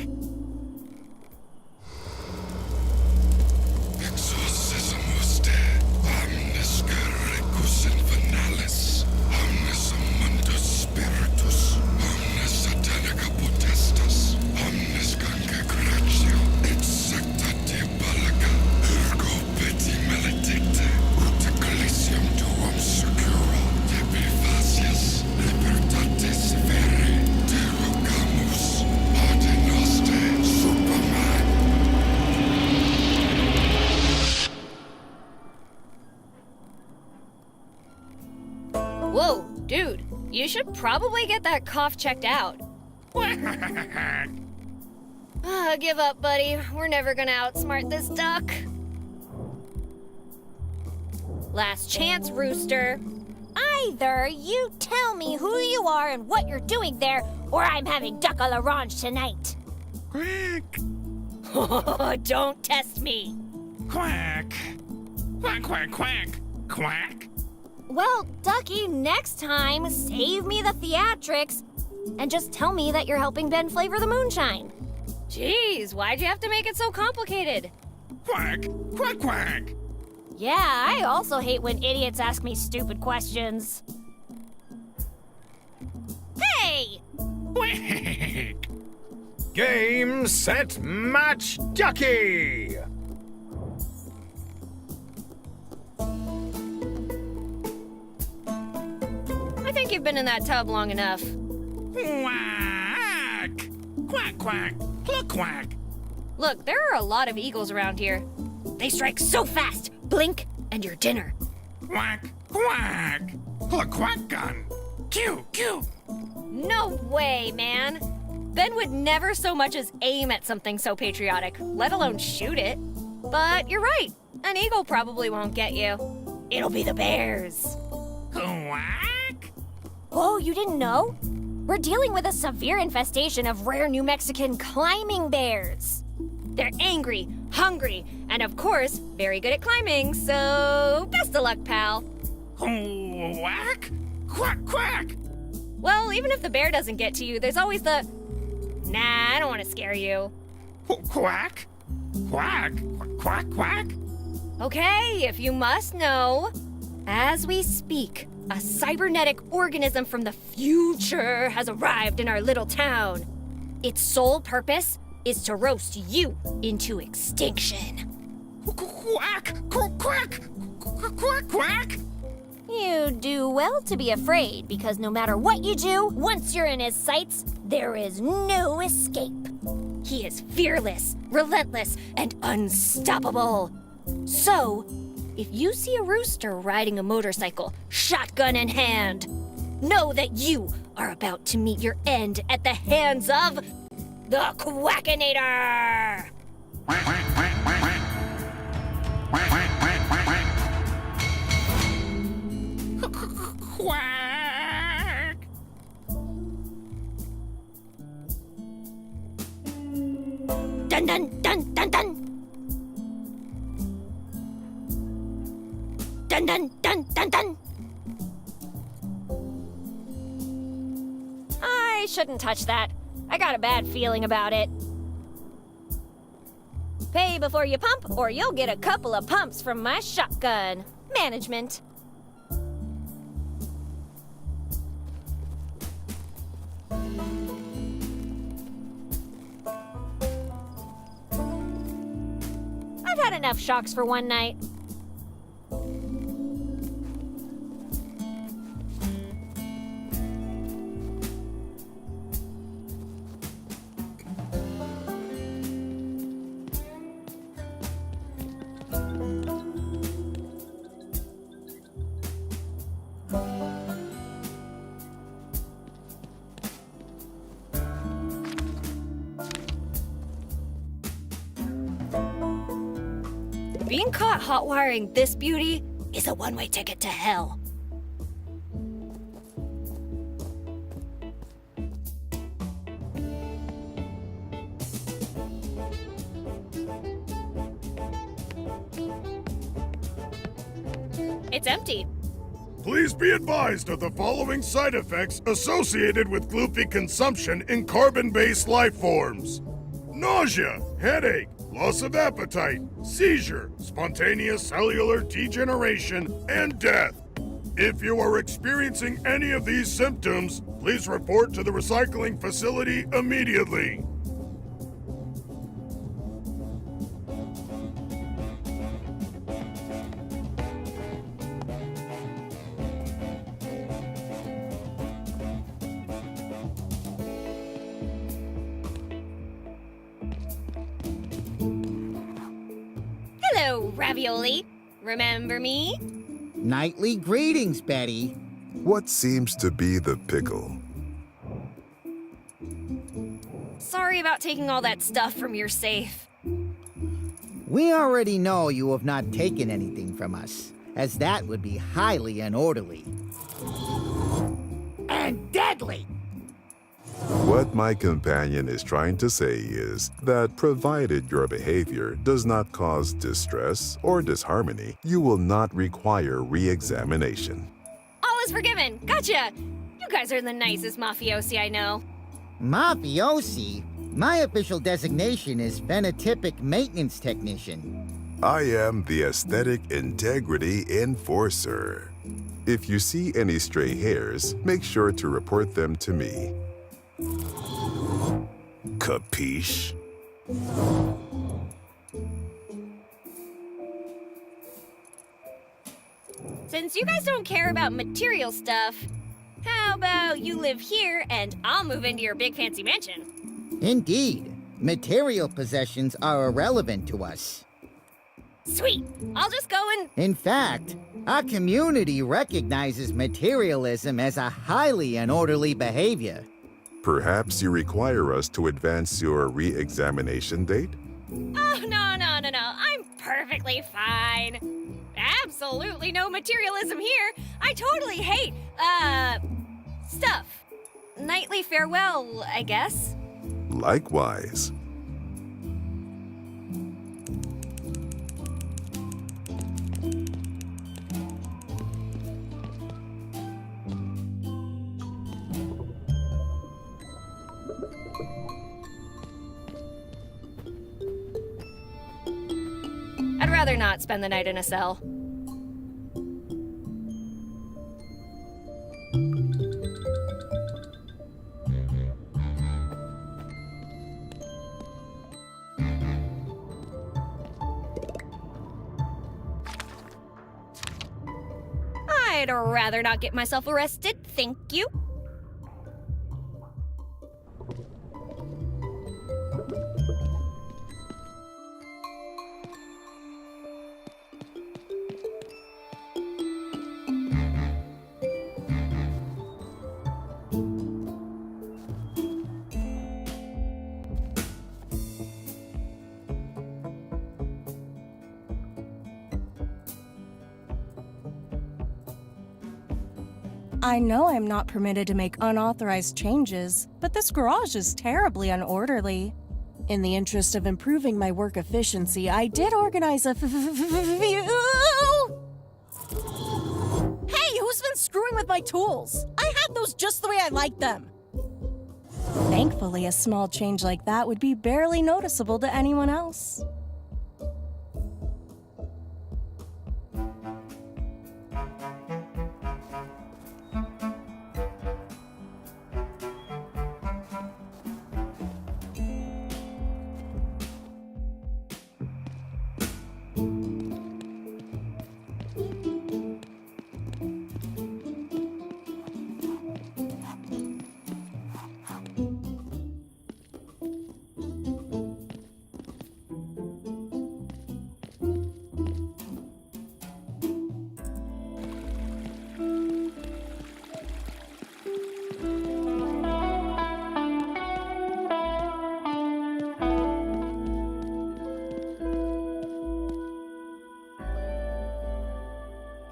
Exorcismus de omnes caricus infernales, omnes mundus spiritus, omnes satanica potestas, omnes gange gratio, et secta diabolica, ergo peti maledicte, ut ecclesiam tuum securo, tebi facias, libertate severe, derogamus, ade noste, Superman. Whoa, dude, you should probably get that cough checked out. Give up, buddy. We're never gonna outsmart this duck. Last chance, Rooster. Either you tell me who you are and what you're doing there, or I'm having duck à l'orange tonight. Quack! Don't test me. Quack! Quack, quack, quack! Quack! Well, Ducky, next time, save me the theatrics and just tell me that you're helping Ben flavor the moonshine. Jeez, why'd you have to make it so complicated? Quack! Quack, quack! Yeah, I also hate when idiots ask me stupid questions. Hey! Quack! Game, set, match, Ducky! I think you've been in that tub long enough. Quack! Quack, quack! Cluck, quack! Look, there are a lot of eagles around here. They strike so fast. Blink, and you're dinner. Quack! Quack! Cluck, quack gun! Q! Q! No way, man. Ben would never so much as aim at something so patriotic, let alone shoot it. But you're right. An eagle probably won't get you. It'll be the bears. Quack! Oh, you didn't know? We're dealing with a severe infestation of rare New Mexican climbing bears. They're angry, hungry, and of course, very good at climbing, so best of luck, pal. Quack! Quack, quack! Well, even if the bear doesn't get to you, there's always the... Nah, I don't want to scare you. Quack! Quack! Quack, quack! Okay, if you must know, as we speak, a cybernetic organism from the future has arrived in our little town. Its sole purpose is to roast you into extinction. Quack! Quack! Quack, quack! You do well to be afraid, because no matter what you do, once you're in his sights, there is no escape. He is fearless, relentless, and unstoppable. So, if you see a rooster riding a motorcycle, shotgun in hand, know that you are about to meet your end at the hands of the Quackinator! Quack! Dun dun dun dun dun! Dun dun dun dun dun! I shouldn't touch that. I got a bad feeling about it. Pay before you pump, or you'll get a couple of pumps from my shotgun. Management. I've had enough shocks for one night. Being caught hot wiring this beauty is a one-way ticket to hell. It's empty. Please be advised of the following side effects associated with Gloopy consumption in carbon-based life forms: nausea, headache, loss of appetite, seizure, spontaneous cellular degeneration, and death. If you are experiencing any of these symptoms, please report to the recycling facility immediately. Hello, Ravioli. Remember me? Nightly greetings, Betty. What seems to be the pickle? Sorry about taking all that stuff from your safe. We already know you have not taken anything from us, as that would be highly unorderly. And deadly! What my companion is trying to say is that provided your behavior does not cause distress or disharmony, you will not require re-examination. All is forgiven. Gotcha. You guys are the nicest mafiosi I know. Mafiosi? My official designation is phenotypic maintenance technician. I am the Aesthetic Integrity Enforcer. If you see any stray hairs, make sure to report them to me. Capiche? Since you guys don't care about material stuff, how about you live here and I'll move into your big fancy mansion? Indeed. Material possessions are irrelevant to us. Sweet. I'll just go and... In fact, our community recognizes materialism as a highly unorderly behavior. Perhaps you require us to advance your re-examination date? Oh, no. I'm perfectly fine. Absolutely no materialism here. I totally hate, stuff. Nightly farewell, I guess. Likewise. I'd rather not spend the night in a cell. I'd rather not get myself arrested, thank you. I know I'm not permitted to make unauthorized changes, but this garage is terribly unorderly. In the interest of improving my work efficiency, I did organize a Hey, who's been screwing with my tools? I had those just the way I liked them. Thankfully, a small change like that would be barely noticeable to anyone else.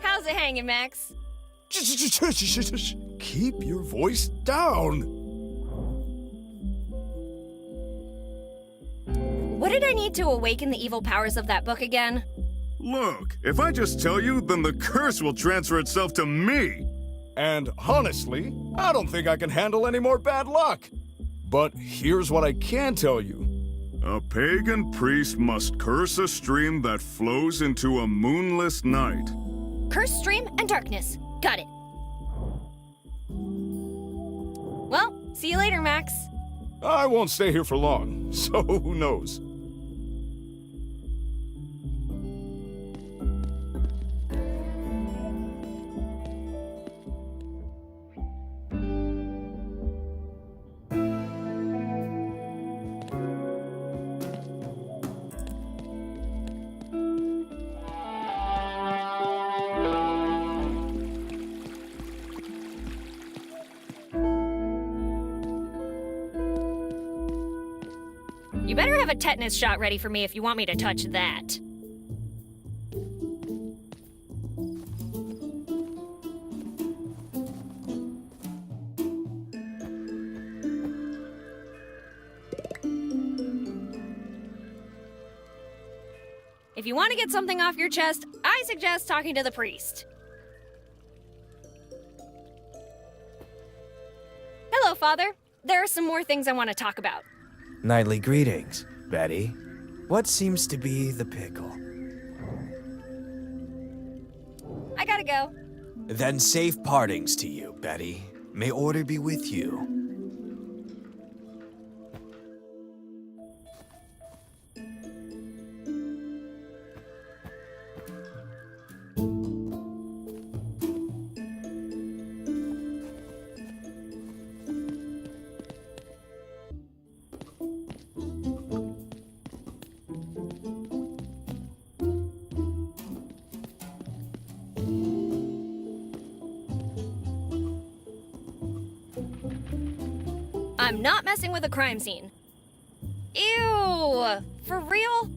How's it hanging, Max? Keep your voice down. What did I need to awaken the evil powers of that book again? Look, if I just tell you, then the curse will transfer itself to me. And honestly, I don't think I can handle any more bad luck. But here's what I can tell you. A pagan priest must curse a stream that flows into a moonless night. Curse, stream, and darkness. Got it. Well, see you later, Max. I won't stay here for long, so who knows? You better have a tetanus shot ready for me if you want me to touch that. If you want to get something off your chest, I suggest talking to the priest. Hello, Father. There are some more things I want to talk about. Nightly greetings, Betty. What seems to be the pickle? I gotta go. Then safe partings to you, Betty. May order be with you. I'm not messing with a crime scene. Ew! For real?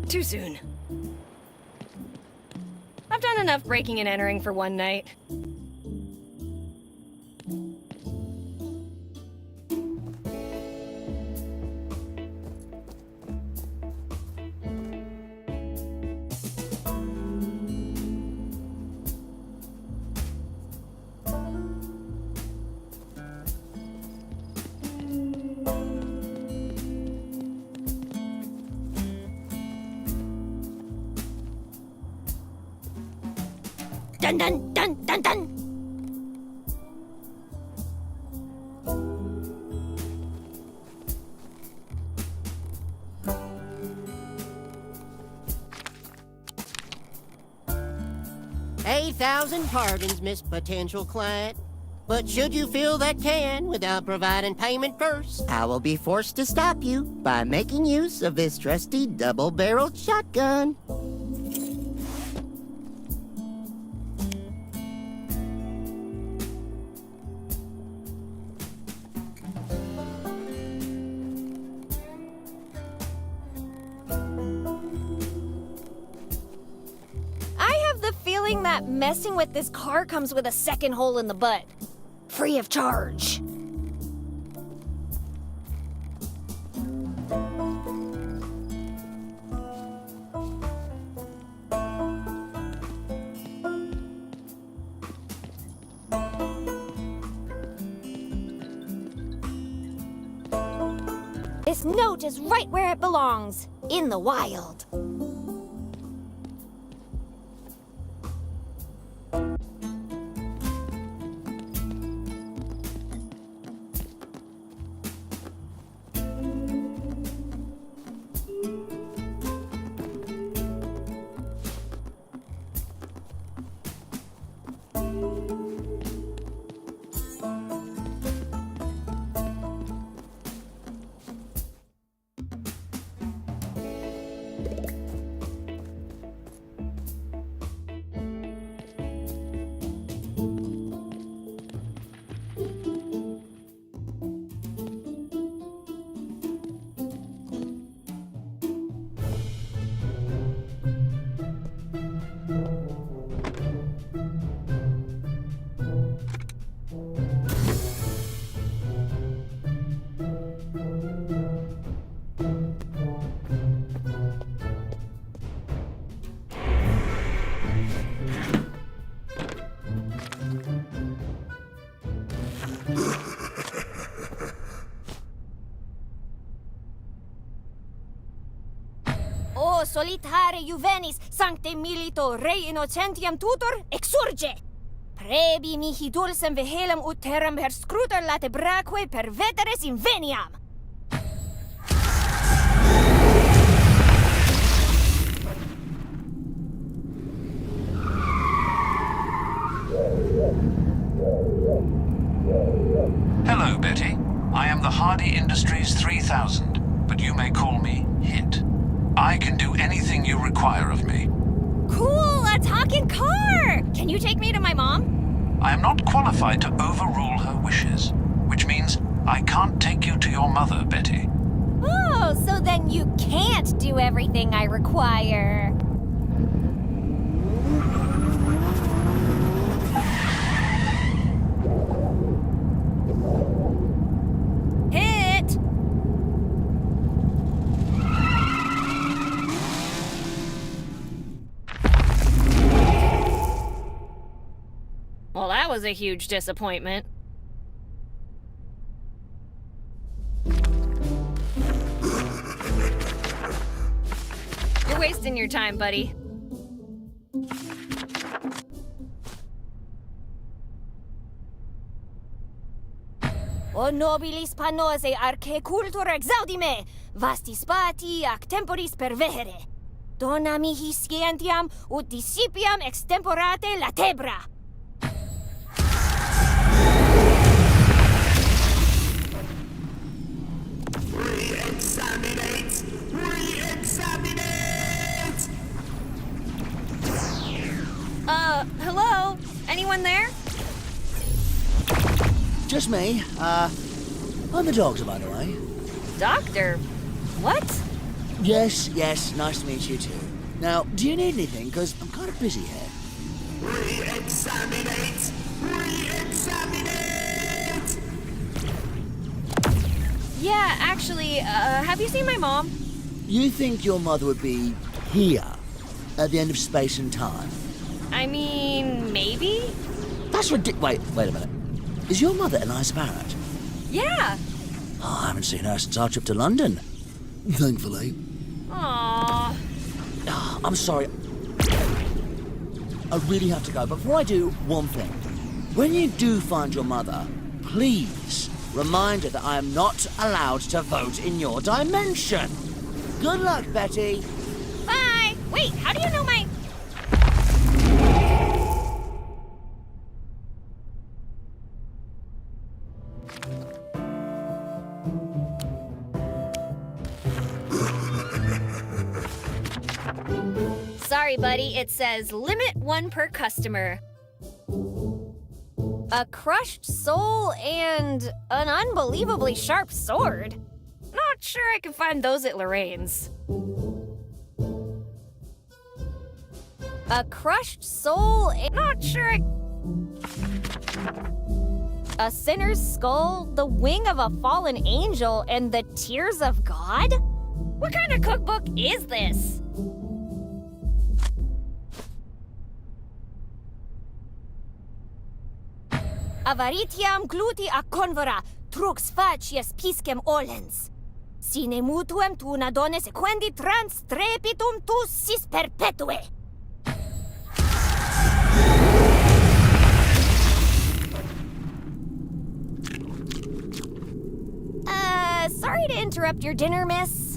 Too soon. I've done enough breaking and entering for one night. Dun dun dun dun dun! $8,000 pardons, Miss Potential Client. But should you feel that can without providing payment first, I will be forced to stop you by making use of this trusty double-barreled shotgun. That messing with this car comes with a second hole in the butt. Free of charge. This note is right where it belongs, in the wild. solitare juvenis sancte milito rei innocentiam tutor exurge. Prebi mihi dulcem vehelem ut terram per scrutor latebraque per veteres inveniam. Hello, Betty. I am the Hardy Industries 3000, but you may call me Hint. I can do anything you require of me. Cool, a talking car! Can you take me to my mom? I am not qualified to overrule her wishes, which means I can't take you to your mother, Betty. Oh, so then you can't do everything I require. Hit! Well, that was a huge disappointment. You're wasting your time, buddy. O nobilis pannose arche cultura exaudime, vastis pati ac temporis pervehere. Dona mihi scientiam ut dissipiam extemporate latebra. Re-examinate! Re-examinate! Hello? Anyone there? Just me. I'm the doctor, by the way. Doctor? What? Yes, nice to meet you too. Now, do you need anything? Because I'm kind of busy here. Re-examinate! Re-examinate! Yeah, actually, have you seen my mom? You think your mother would be here at the end of space and time? I mean, maybe? That's ridiculous. Wait a minute. Is your mother Eliza Barrett? Yeah. Oh, I haven't seen her since our trip to London. Thankfully. Aww. Oh, I'm sorry. I really have to go. But before I do, one thing. When you do find your mother, please remind her that I am not allowed to vote in your dimension. Good luck, Betty. Bye. Wait, how do you know my... Sorry, buddy. It says limit 1 per customer. A crushed soul and an unbelievably sharp sword. Not sure I can find those at Lorraine's. A crushed soul and... Not sure I... A sinner's skull, the wing of a fallen angel, and the tears of God? What kind of cookbook is this? Avaritiam gluti a convora, trux facies piscem olens. Sine mutuem tu nadone sequendi trans trepitum tussis perpetue. Sorry to interrupt your dinner, miss.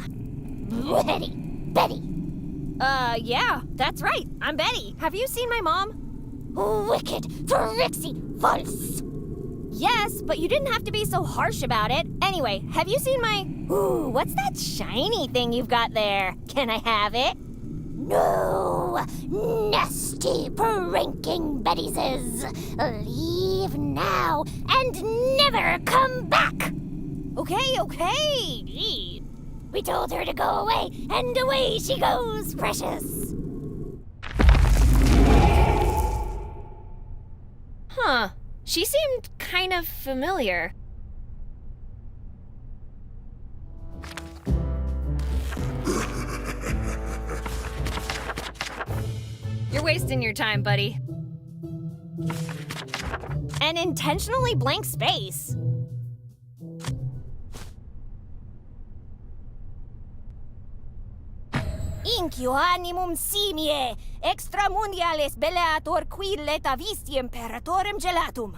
Betty. Yeah, that's right. I'm Betty. Have you seen my mom? Wicked, Trixie, false. Yes, but you didn't have to be so harsh about it. Anyway, have you seen my... Ooh, what's that shiny thing you've got there? Can I have it? No, nasty, pranking Betty says. Leave now and never come back. Okay. We told her to go away, and away she goes, precious. Huh. She seemed kind of familiar. You're wasting your time, buddy. An intentionally blank space. Vincio animum simie, extramundiales belleator qui letavisti imperatorem gelatum.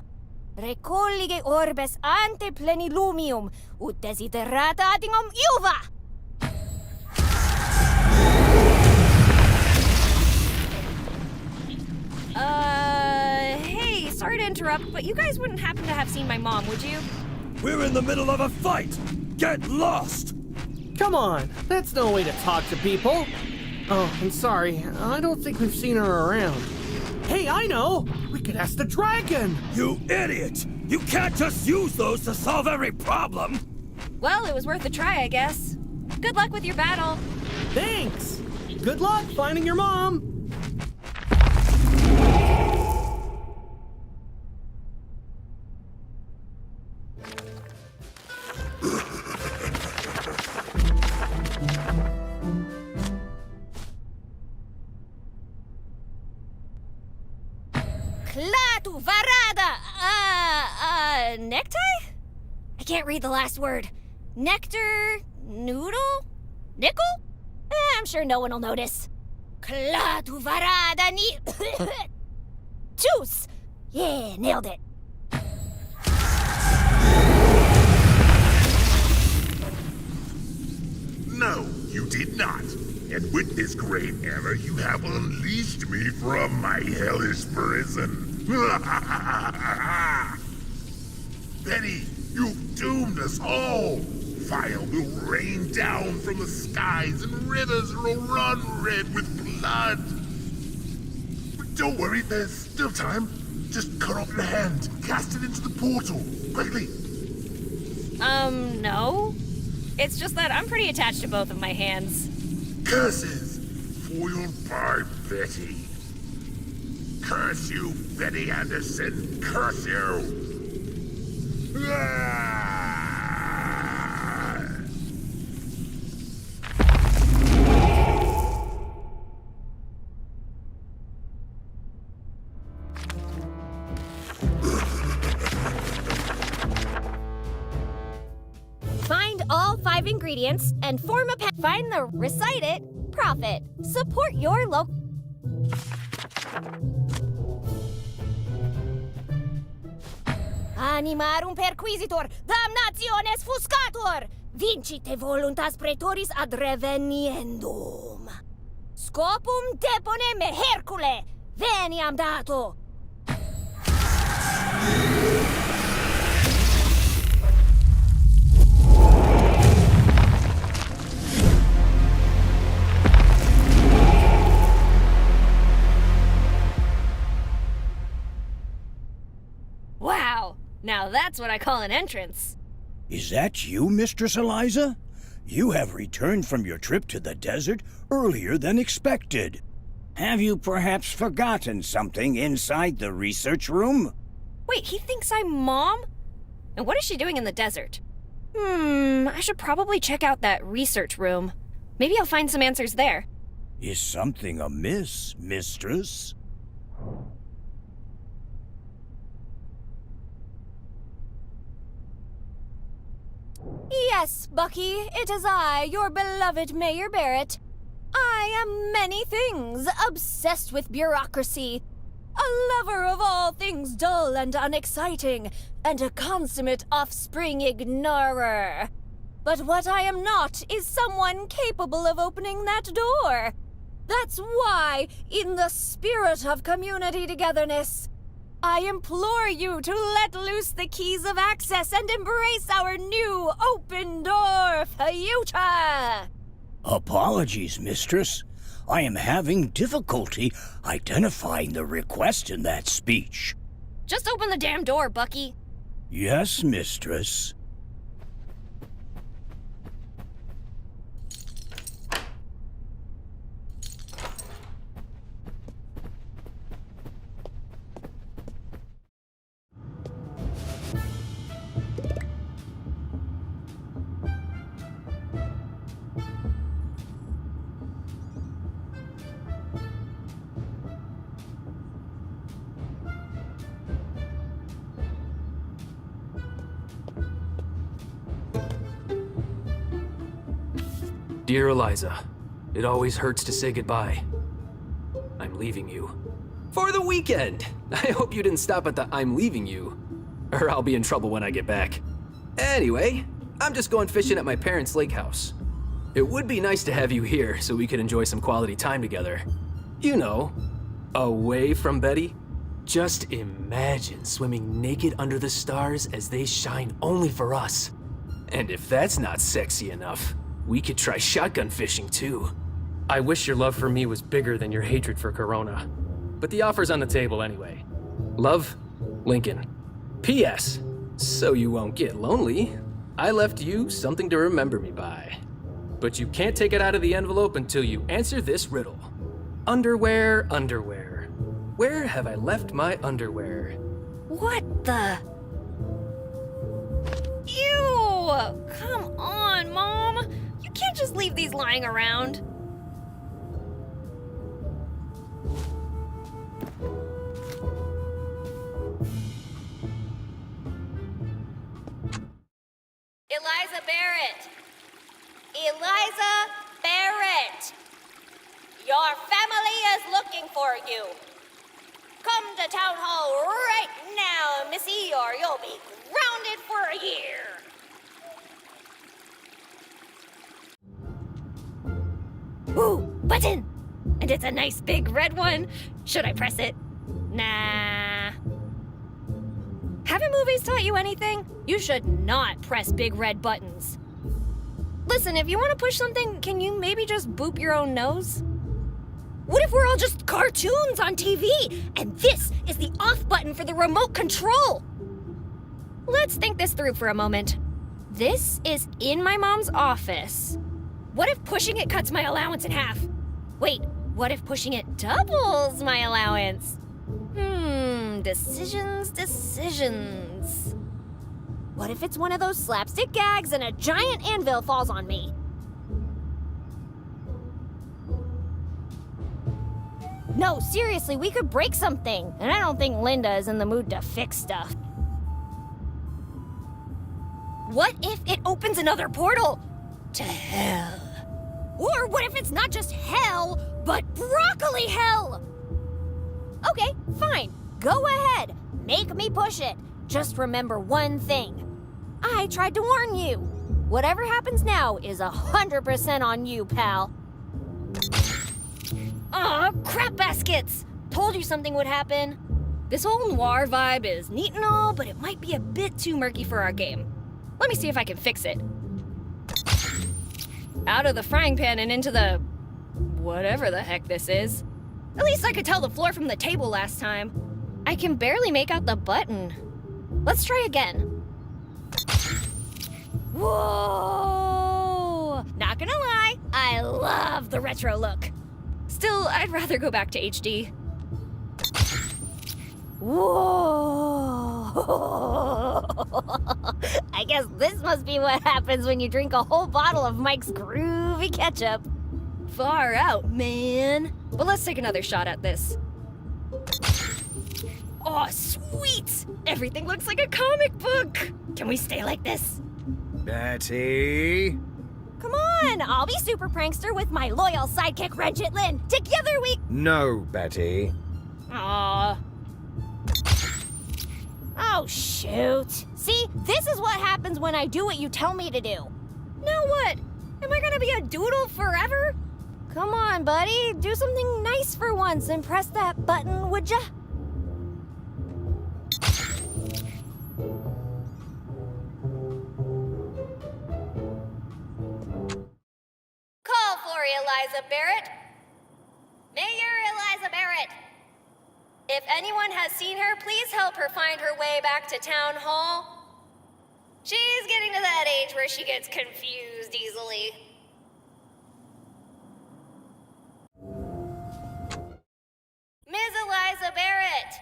Recollige orbes ante plenilumium, ut desiderata atingum iuva! Hey, sorry to interrupt, but you guys wouldn't happen to have seen my mom, would you? We're in the middle of a fight! Get lost! Come on, that's no way to talk to people. Oh, I'm sorry. I don't think we've seen her around. Hey, I know! We could ask the dragon! You idiot! You can't just use those to solve every problem! Well, it was worth a try, I guess. Good luck with your battle. Thanks! Good luck finding your mom! Clatu varada! Necktie? I can't read the last word. Nectar? Noodle? Nickel? I'm sure no one will notice. Clatu varada ni... Juice! Yeah, nailed it. No, you did not. And with this great error, you have unleashed me from my hellish prison. Betty, you've doomed us all. Fire will rain down from the skies and rivers will run red with blood. But don't worry, there's still time. Just cut off your hand, cast it into the portal, quickly. No. It's just that I'm pretty attached to both of my hands. Curses! Foiled by Betty. Curse you, Betty Anderson! Curse you! Ah! Find all 5 ingredients and form a find the recite it, profit. Support your local. Animarum perquisitor, damnationes fuscator, vincite voluntas praetoris ad reveniendum. Scopum depone me Hercule, veniam dato. Wow, now that's what I call an entrance. Is that you, Mistress Eliza? You have returned from your trip to the desert earlier than expected. Have you perhaps forgotten something inside the research room? Wait, he thinks I'm Mom? And what is she doing in the desert? I should probably check out that research room. Maybe I'll find some answers there. Is something amiss, Mistress? Yes, Bucky, it is I, your beloved Mayor Barrett. I am many things, obsessed with bureaucracy, a lover of all things dull and unexciting, and a consummate offspring ignorer. But what I am not is someone capable of opening that door. That's why, in the spirit of community togetherness, I implore you to let loose the keys of access and embrace our new open door future! Apologies, Mistress. I am having difficulty identifying the request in that speech. Just open the damn door, Bucky. Yes, Mistress. Dear Eliza, It always hurts to say goodbye. I'm leaving you. For the weekend! I hope you didn't stop at the I'm leaving you, or I'll be in trouble when I get back. Anyway, I'm just going fishing at my parents' lake house. It would be nice to have you here so we could enjoy some quality time together. You know, away from Betty. Just imagine swimming naked under the stars as they shine only for us. And if that's not sexy enough, we could try shotgun fishing too. I wish your love for me was bigger than your hatred for Corona. But the offer's on the table anyway. Love, Lincoln. P.S. So you won't get lonely, I left you something to remember me by. But you can't take it out of the envelope until you answer this riddle. Underwear, underwear. Where have I left my underwear? What the? Ew! Come on, Mom! You can't just leave these lying around. Eliza Barrett! Eliza Barrett! Your family is looking for you. Come to Town Hall right now, Missy, or you'll be grounded for a year. Ooh, button! And it's a nice big red one. Should I press it? Nah. Haven't movies taught you anything? You should not press big red buttons. Listen, if you want to push something, can you maybe just boop your own nose? What if we're all just cartoons on TV, and this is the off button for the remote control? Let's think this through for a moment. This is in my mom's office. What if pushing it cuts my allowance in half? Wait, what if pushing it doubles my allowance? Decisions. What if it's one of those slapstick gags and a giant anvil falls on me? No, seriously, we could break something, and I don't think Linda is in the mood to fix stuff. What if it opens another portal to hell? Or what if it's not just hell, but broccoli hell? Okay, fine. Go ahead. Make me push it. Just remember one thing. I tried to warn you. Whatever happens now is 100% on you, pal. Aw, crap baskets! Told you something would happen. This whole noir vibe is neat and all, but it might be a bit too murky for our game. Let me see if I can fix it. Out of the frying pan and into the... whatever the heck this is. At least I could tell the floor from the table last time. I can barely make out the button. Let's try again. Whoa! Not gonna lie, I love the retro look. Still, I'd rather go back to HD. Whoa! I guess this must be what happens when you drink a whole bottle of Mike's groovy ketchup. Far out, man. But let's take another shot at this. Oh, sweet! Everything looks like a comic book. Can we stay like this? Betty? Come on, I'll be super prankster with my loyal sidekick Regit Lynn. Together we... No, Betty. Aww. Oh, shoot. See, this is what happens when I do what you tell me to do. Now what? Am I gonna be a doodle forever? Come on, buddy. Do something nice for once and press that button, would ya? Call for Eliza Barrett. Mayor Eliza Barrett. If anyone has seen her, please help her find her way back to Town Hall. She's getting to that age where she gets confused easily. Ms. Eliza Barrett,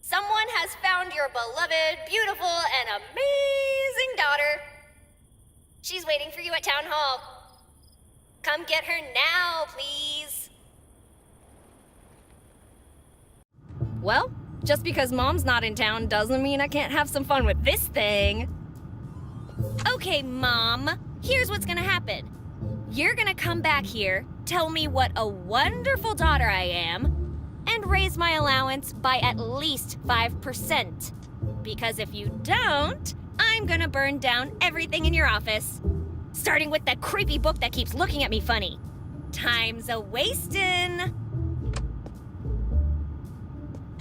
someone has found your beloved, beautiful, and amazing daughter. She's waiting for you at Town Hall. Come get her now, please. Well, just because Mom's not in town doesn't mean I can't have some fun with this thing. Okay, Mom, here's what's gonna happen. You're gonna come back here, tell me what a wonderful daughter I am, and raise my allowance by at least 5%. Because if you don't, I'm gonna burn down everything in your office. Starting with that creepy book that keeps looking at me funny. Time's a-wastin'.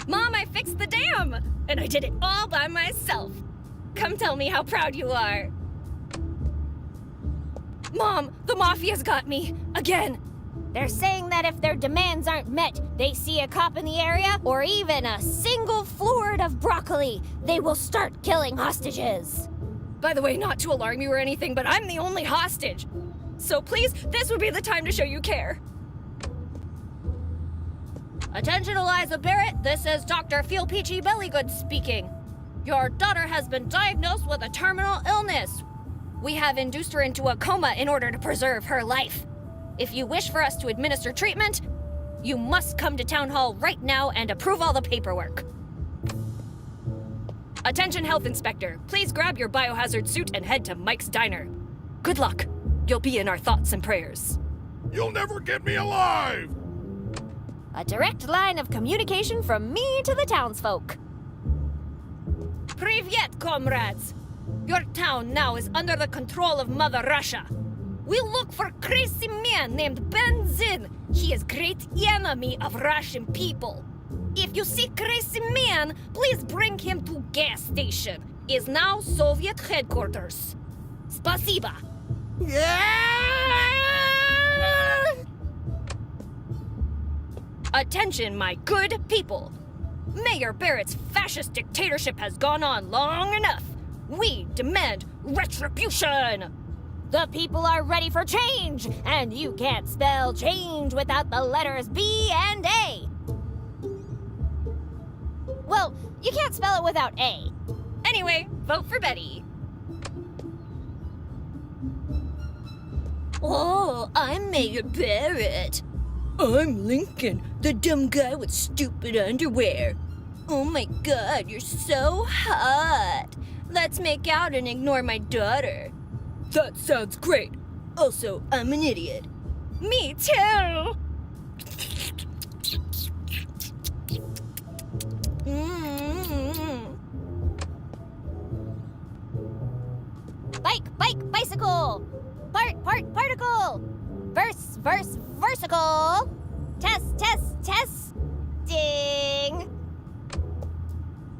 Mom, I fixed the dam! And I did it all by myself. Come tell me how proud you are. Mom, the Mafia's got me. Again. They're saying that if their demands aren't met, they see a cop in the area, or even a single floret of broccoli, they will start killing hostages. By the way, not to alarm you or anything, but I'm the only hostage. So please, this would be the time to show you care. Attention, Eliza Barrett. This is Dr. Feel Peachy Bellygood speaking. Your daughter has been diagnosed with a terminal illness. We have induced her into a coma in order to preserve her life. If you wish for us to administer treatment, you must come to Town Hall right now and approve all the paperwork. Attention, Health Inspector. Please grab your biohazard suit and head to Mike's Diner. Good luck. You'll be in our thoughts and prayers. You'll never get me alive! A direct line of communication from me to the townsfolk. Privyet, comrades! Your town now is under the control of Mother Russia. We'll look for crazy man named Benzin. He is great enemy of Russian people. If you see crazy man, please bring him to gas station. Is now Soviet headquarters. Spasiba. Attention, my good people. Mayor Barrett's fascist dictatorship has gone on long enough. We demand retribution. The people are ready for change, and you can't spell change without the letters B and A. Well, you can't spell it without A. Anyway, vote for Betty. Oh, I'm Mayor Barrett. I'm Lincoln, the dumb guy with stupid underwear. Oh my god, you're so hot. Let's make out and ignore my daughter. That sounds great. Also, I'm an idiot. Me too! Bicycle! Particle! Versicle! Testing!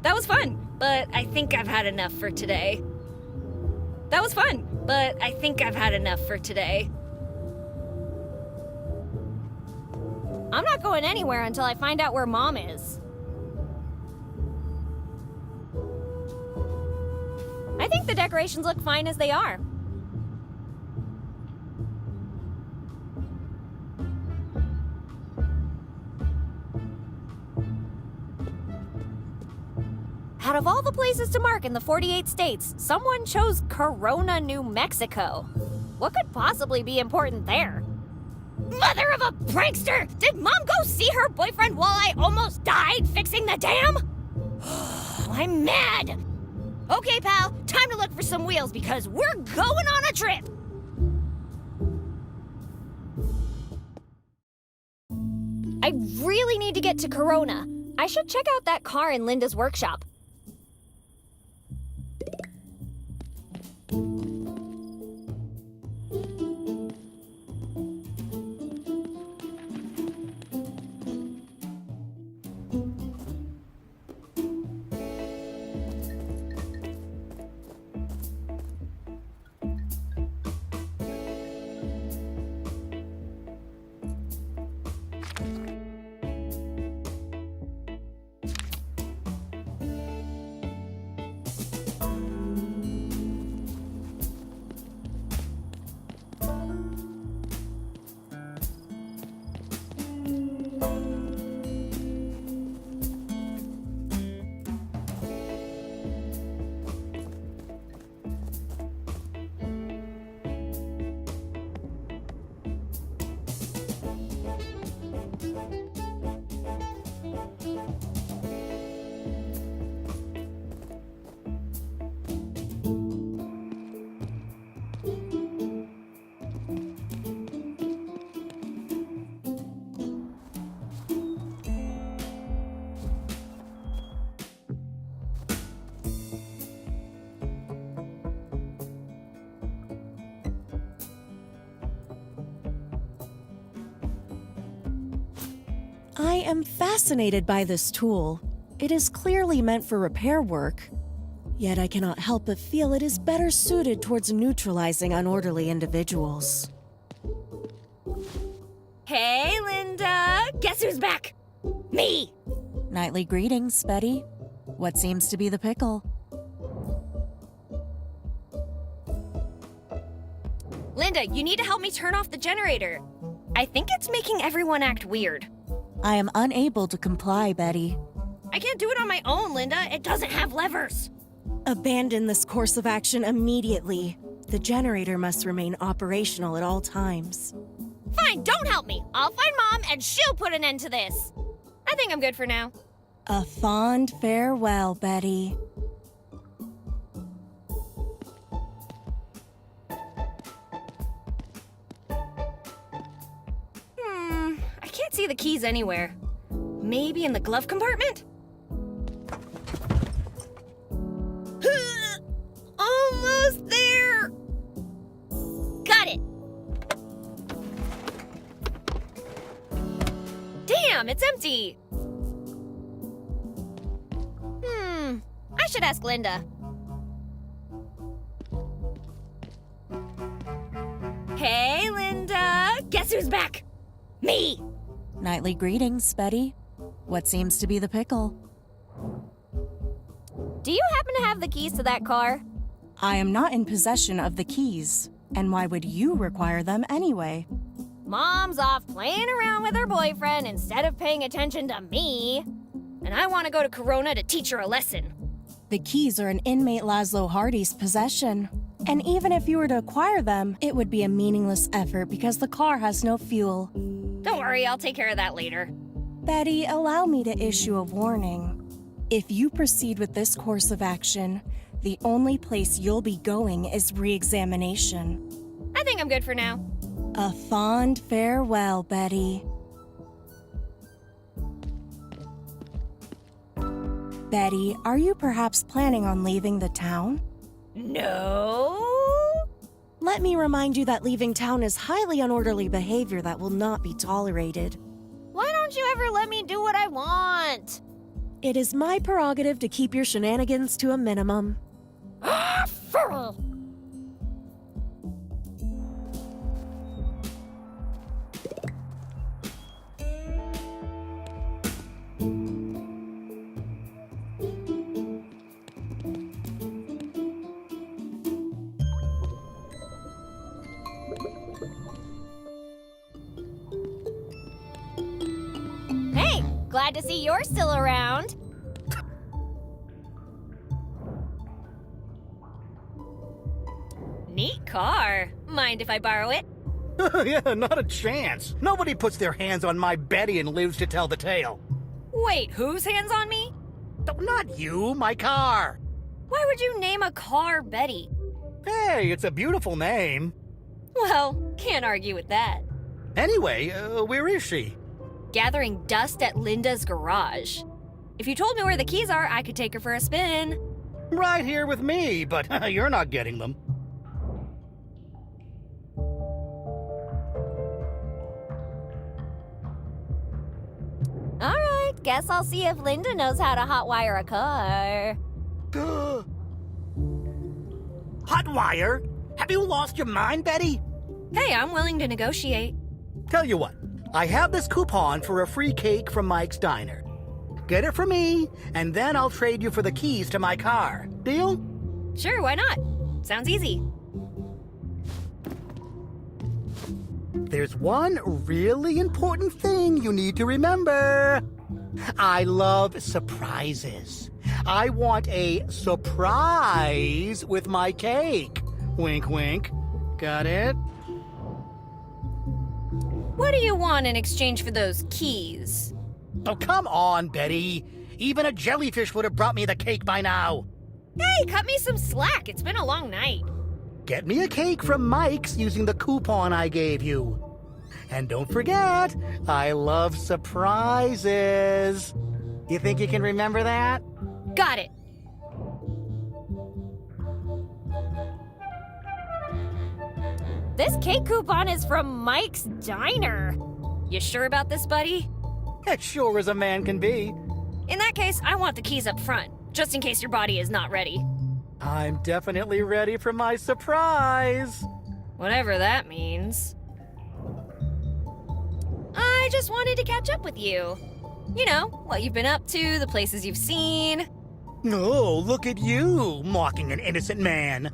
That was fun, but I think I've had enough for today. That was fun, but I think I've had enough for today. I'm not going anywhere until I find out where Mom is. I think the decorations look fine as they are. Out of all the places to mark in the 48 states, someone chose Corona, New Mexico. What could possibly be important there? Mother of a prankster! Did Mom go see her boyfriend while I almost died fixing the dam? I'm mad! Okay, pal, time to look for some wheels because we're going on a trip! I really need to get to Corona. I should check out that car in Linda's workshop. I am fascinated by this tool. It is clearly meant for repair work, yet I cannot help but feel it is better suited towards neutralizing unorderly individuals. Hey, Linda! Guess who's back? Me! Nightly greetings, Betty. What seems to be the pickle? Linda, you need to help me turn off the generator. I think it's making everyone act weird. I am unable to comply, Betty. I can't do it on my own, Linda. It doesn't have levers. Abandon this course of action immediately. The generator must remain operational at all times. Fine, don't help me. I'll find Mom and she'll put an end to this. I think I'm good for now. A fond farewell, Betty. I can't see the keys anywhere. Maybe in the glove compartment? Almost there! Got it! Damn, it's empty! I should ask Linda. Hey, Linda! Guess who's back? Me! Nightly greetings, Betty. What seems to be the pickle? Do you happen to have the keys to that car? I am not in possession of the keys. And why would you require them anyway? Mom's off playing around with her boyfriend instead of paying attention to me. And I want to go to Corona to teach her a lesson. The keys are in inmate Laszlo Hardy's possession. And even if you were to acquire them, it would be a meaningless effort because the car has no fuel. Don't worry, I'll take care of that later. Betty, allow me to issue a warning. If you proceed with this course of action, the only place you'll be going is re-examination. I think I'm good for now. A fond farewell, Betty. Betty, are you perhaps planning on leaving the town? No. Let me remind you that leaving town is highly unorderly behavior that will not be tolerated. Why don't you ever let me do what I want? It is my prerogative to keep your shenanigans to a minimum. Furl! Hey, glad to see you're still around. Neat car. Mind if I borrow it? Yeah, not a chance. Nobody puts their hands on my Betty and lives to tell the tale. Wait, whose hands on me? Not you, my car. Why would you name a car Betty? Hey, it's a beautiful name. Well, can't argue with that. Anyway, where is she? Gathering dust at Linda's garage. If you told me where the keys are, I could take her for a spin. Right here with me, but you're not getting them. Alright, guess I'll see if Linda knows how to hotwire a car. Hotwire? Have you lost your mind, Betty? Hey, I'm willing to negotiate. Tell you what, I have this coupon for a free cake from Mike's Diner. Get it for me, and then I'll trade you for the keys to my car. Deal? Sure, why not? Sounds easy. There's one really important thing you need to remember. I love surprises. I want a surprise with my cake. Wink, wink. Got it? What do you want in exchange for those keys? Oh, come on, Betty. Even a jellyfish would have brought me the cake by now. Hey, cut me some slack. It's been a long night. Get me a cake from Mike's using the coupon I gave you. And don't forget, I love surprises. You think you can remember that? Got it. This cake coupon is from Mike's Diner. You sure about this, buddy? As sure as a man can be. In that case, I want the keys up front, just in case your body is not ready. I'm definitely ready for my surprise. Whatever that means. I just wanted to catch up with you. You know, what you've been up to, the places you've seen. Oh, look at you, mocking an innocent man.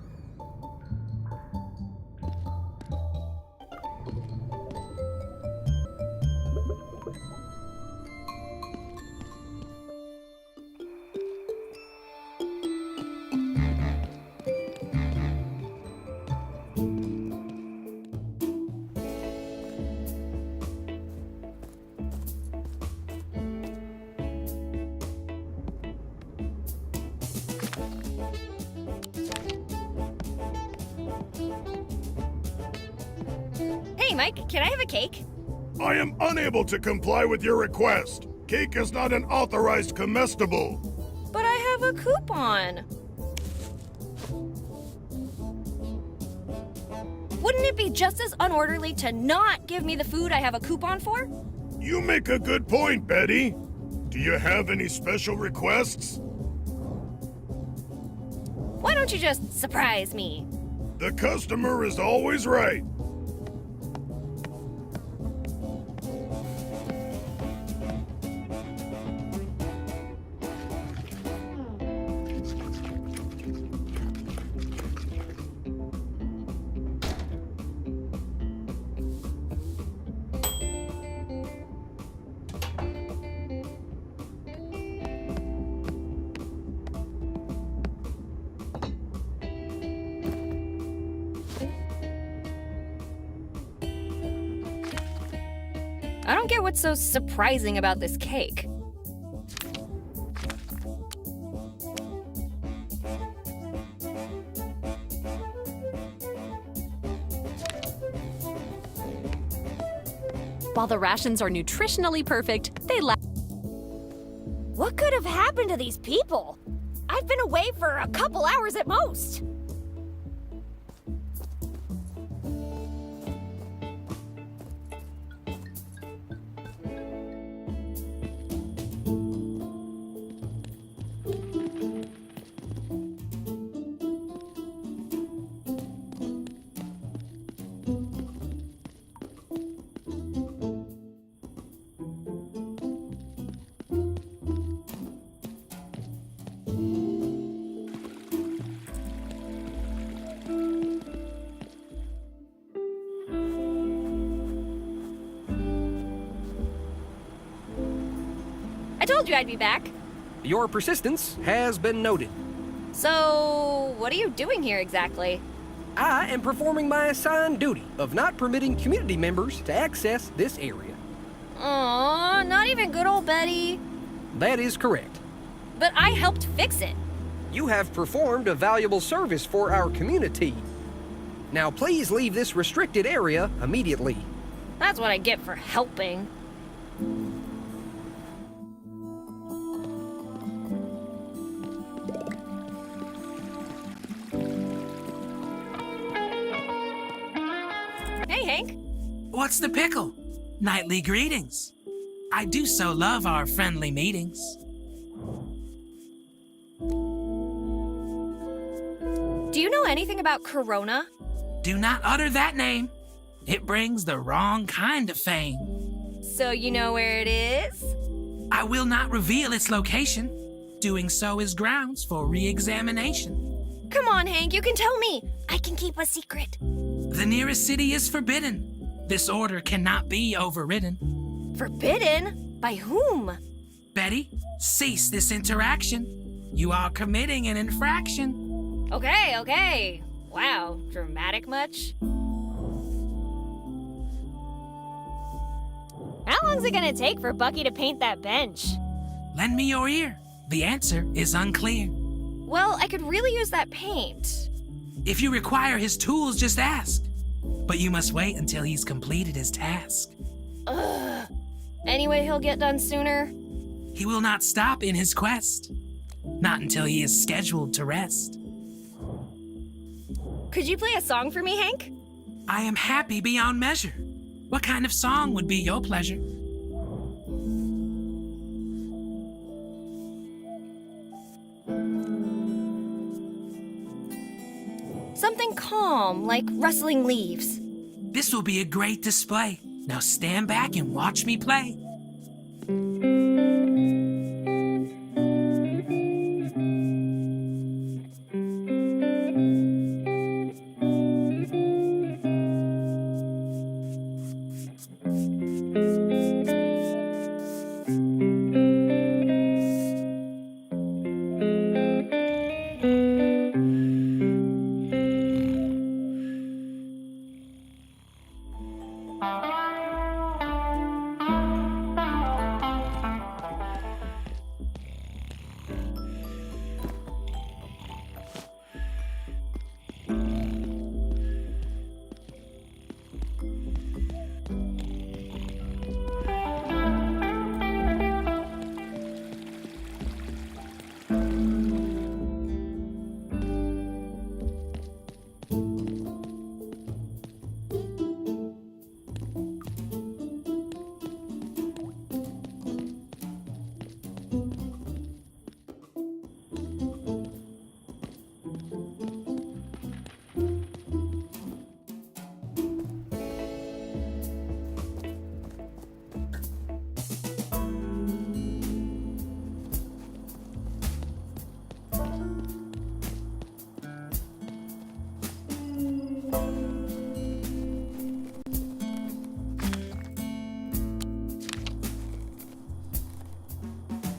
Hey, Mike, can I have a cake? I am unable to comply with your request. Cake is not an authorized comestible. But I have a coupon. Wouldn't it be just as unorderly to not give me the food I have a coupon for? You make a good point, Betty. Do you have any special requests? Why don't you just surprise me? The customer is always right. I don't get what's so surprising about this cake. While the rations are nutritionally perfect, they lack. What could have happened to these people? I've been away for a couple hours at most. I told you I'd be back. Your persistence has been noted. So, what are you doing here exactly? I am performing my assigned duty of not permitting community members to access this area. Aw, not even good old Betty. That is correct. But I helped fix it. You have performed a valuable service for our community. Now please leave this restricted area immediately. That's what I get for helping. Hey, Hank. What's the pickle? Nightly greetings. I do so love our friendly meetings. Do you know anything about Corona? Do not utter that name. It brings the wrong kind of fame. So you know where it is? I will not reveal its location. Doing so is grounds for re-examination. Come on, Hank, you can tell me. I can keep a secret. The nearest city is forbidden. This order cannot be overridden. Forbidden? By whom? Betty, cease this interaction. You are committing an infraction. Okay. Wow, dramatic much? How long's it gonna take for Bucky to paint that bench? Lend me your ear. The answer is unclear. Well, I could really use that paint. If you require his tools, just ask. But you must wait until he's completed his task. Ugh. Anyway, he'll get done sooner. He will not stop in his quest. Not until he is scheduled to rest. Could you play a song for me, Hank? I am happy beyond measure. What kind of song would be your pleasure? Something calm, like rustling leaves. This will be a great display. Now stand back and watch me play.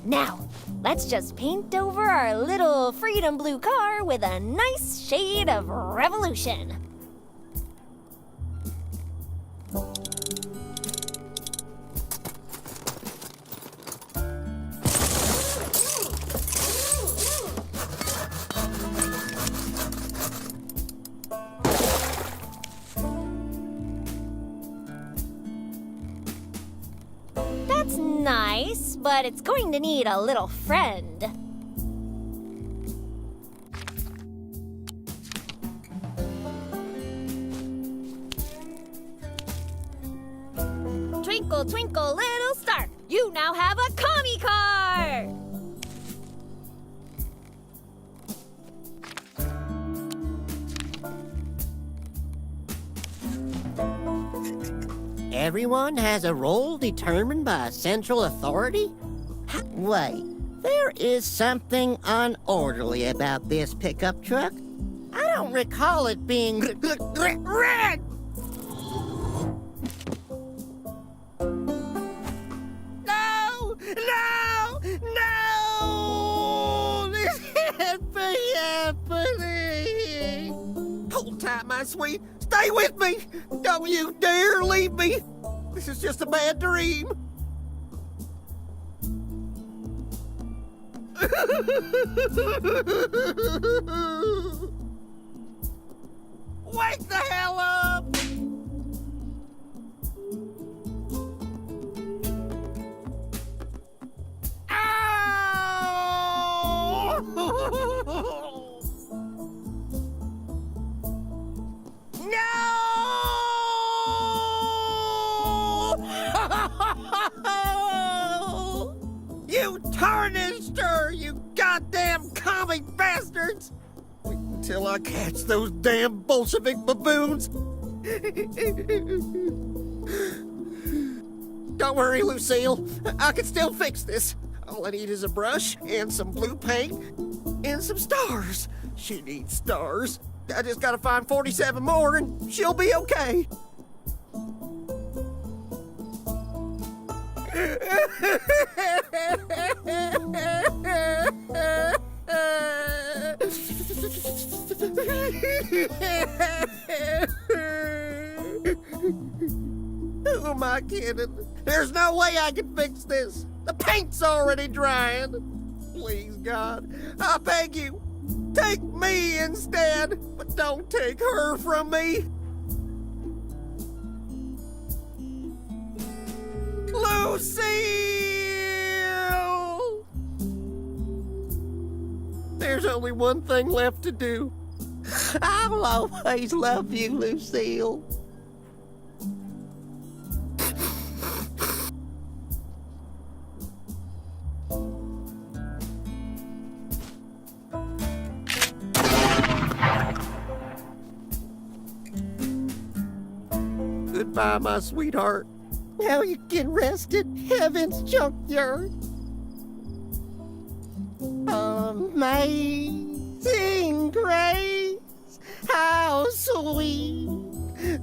Now, let's just paint over our little freedom blue car with a nice shade of revolution. That's nice, but it's going to need a little friend. Twinkle, twinkle, little star, you now have a commie car! Everyone has a role determined by a central authority? Wait, there is something unorderly about this pickup truck. I don't recall it being red! No! No! No! This can't be happening! Hold tight, my sweet. Stay with me! Don't you dare leave me! This is just a bad dream. Wake the hell up! You tarnished her, you goddamn comic bastards! Wait until I catch those damn Bolshevik baboons! Don't worry, Lucille. I can still fix this. All I need is a brush and some blue paint and some stars. She needs stars. I just gotta find 47 more and she'll be okay. Who am I kidding? There's no way I can fix this. The paint's already drying. Please, God, I beg you, take me instead, but don't take her from me. Lucille! There's only one thing left to do. I'll always love you, Lucille. Goodbye, my sweetheart. Now you can rest in heaven's junkyard. Amazing grace, how sweet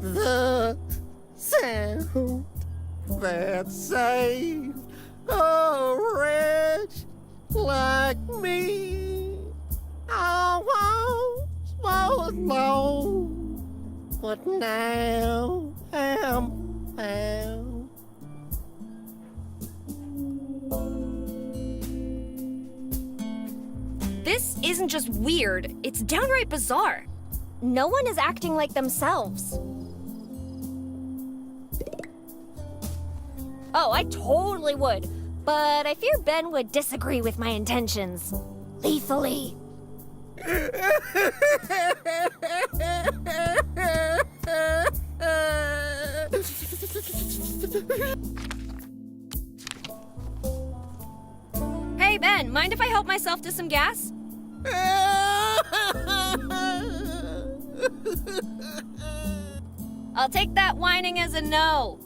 the sound that saved a wretch like me. I was alone, but now am found. This isn't just weird, it's downright bizarre. No one is acting like themselves. Oh, I totally would. But I fear Ben would disagree with my intentions. Lethally. Hey, Ben, mind if I help myself to some gas? I'll take that whining as a no.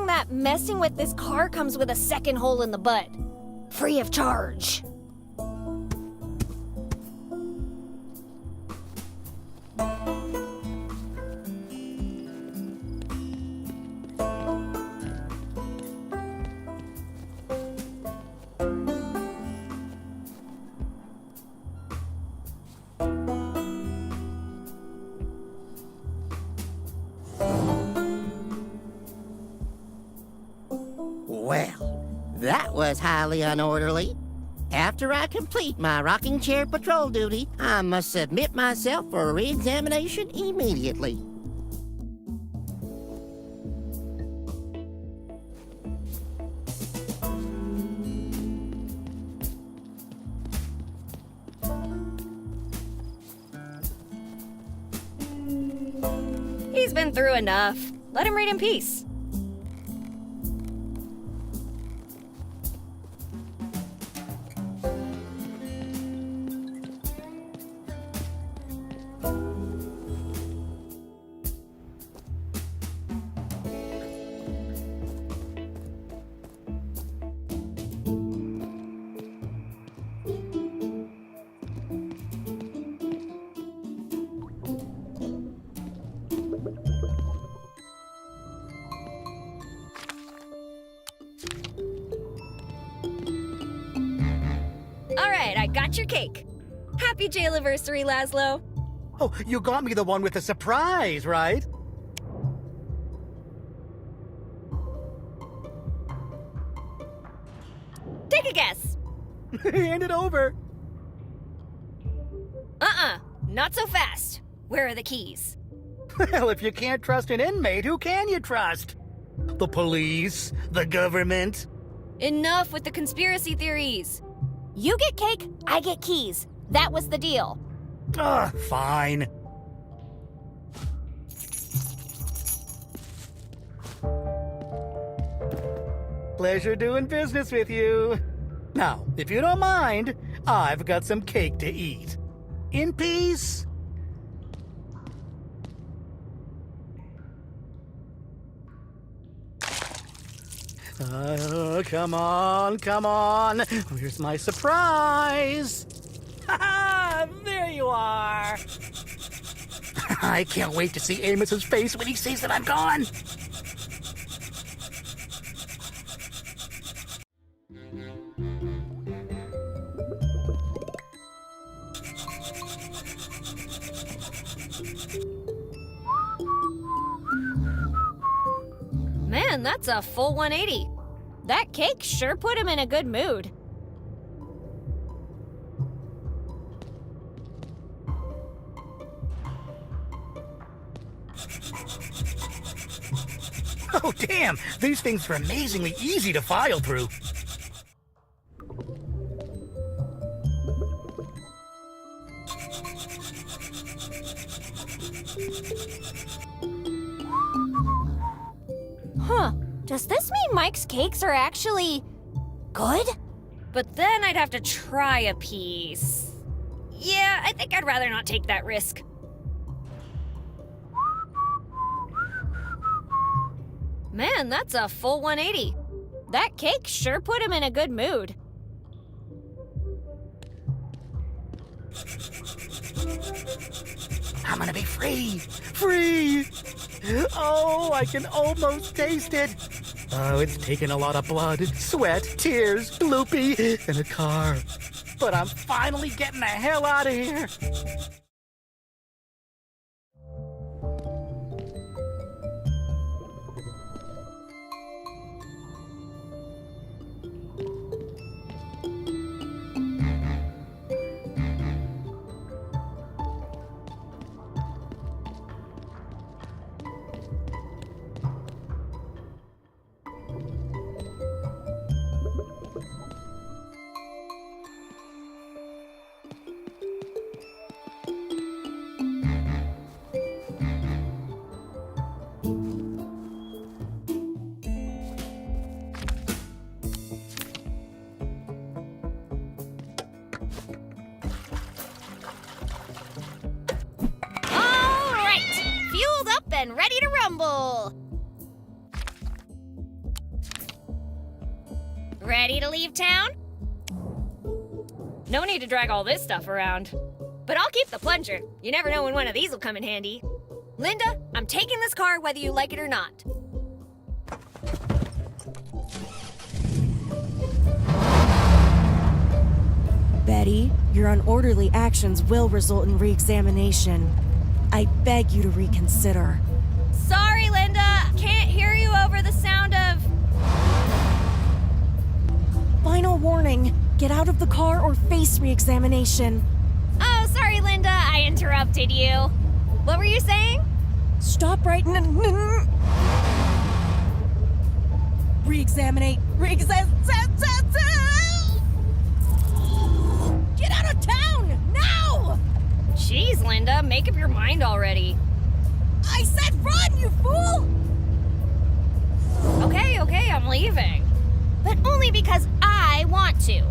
That messing with this car comes with a second hole in the butt. Free of charge. Well, that was highly unorderly. After I complete my rocking chair patrol duty, I must submit myself for a re-examination immediately. He's been through enough. Let him read in peace. Alright, I got your cake. Happy jail-anniversary, Laszlo. Oh, you got me the one with the surprise, right? Take a guess. Hand it over. Not so fast. Where are the keys? Well, if you can't trust an inmate, who can you trust? The police? The government? Enough with the conspiracy theories. You get cake, I get keys. That was the deal. Fine. Pleasure doing business with you. Now, if you don't mind, I've got some cake to eat. In peace. Come on, come on. Where's my surprise? Ha-ha! There you are. I can't wait to see Amos's face when he sees that I'm gone. Man, that's a full 180. That cake sure put him in a good mood. Oh, damn! These things are amazingly easy to file through. Does this mean Mike's cakes are actually good? But then I'd have to try a piece. Yeah, I think I'd rather not take that risk. Man, that's a full 180. That cake sure put him in a good mood. I'm gonna be free! Free! Oh, I can almost taste it. Oh, it's taken a lot of blood, sweat, tears, Gloopy, and a car. But I'm finally getting the hell out of here. And ready to rumble! Ready to leave town? No need to drag all this stuff around. But I'll keep the plunger. You never know when one of these will come in handy. Linda, I'm taking this car whether you like it or not. Betty, your unorderly actions will result in re-examination. I beg you to reconsider. Sorry, Linda. Can't hear you over the sound of... Final warning. Get out of the car or face re-examination. Oh, sorry, Linda. I interrupted you. What were you saying? Stop right n- Re-examinate. Get out of town! Now! Jeez, Linda, make up your mind already. I said run, you fool! Okay, I'm leaving. But only because I want to.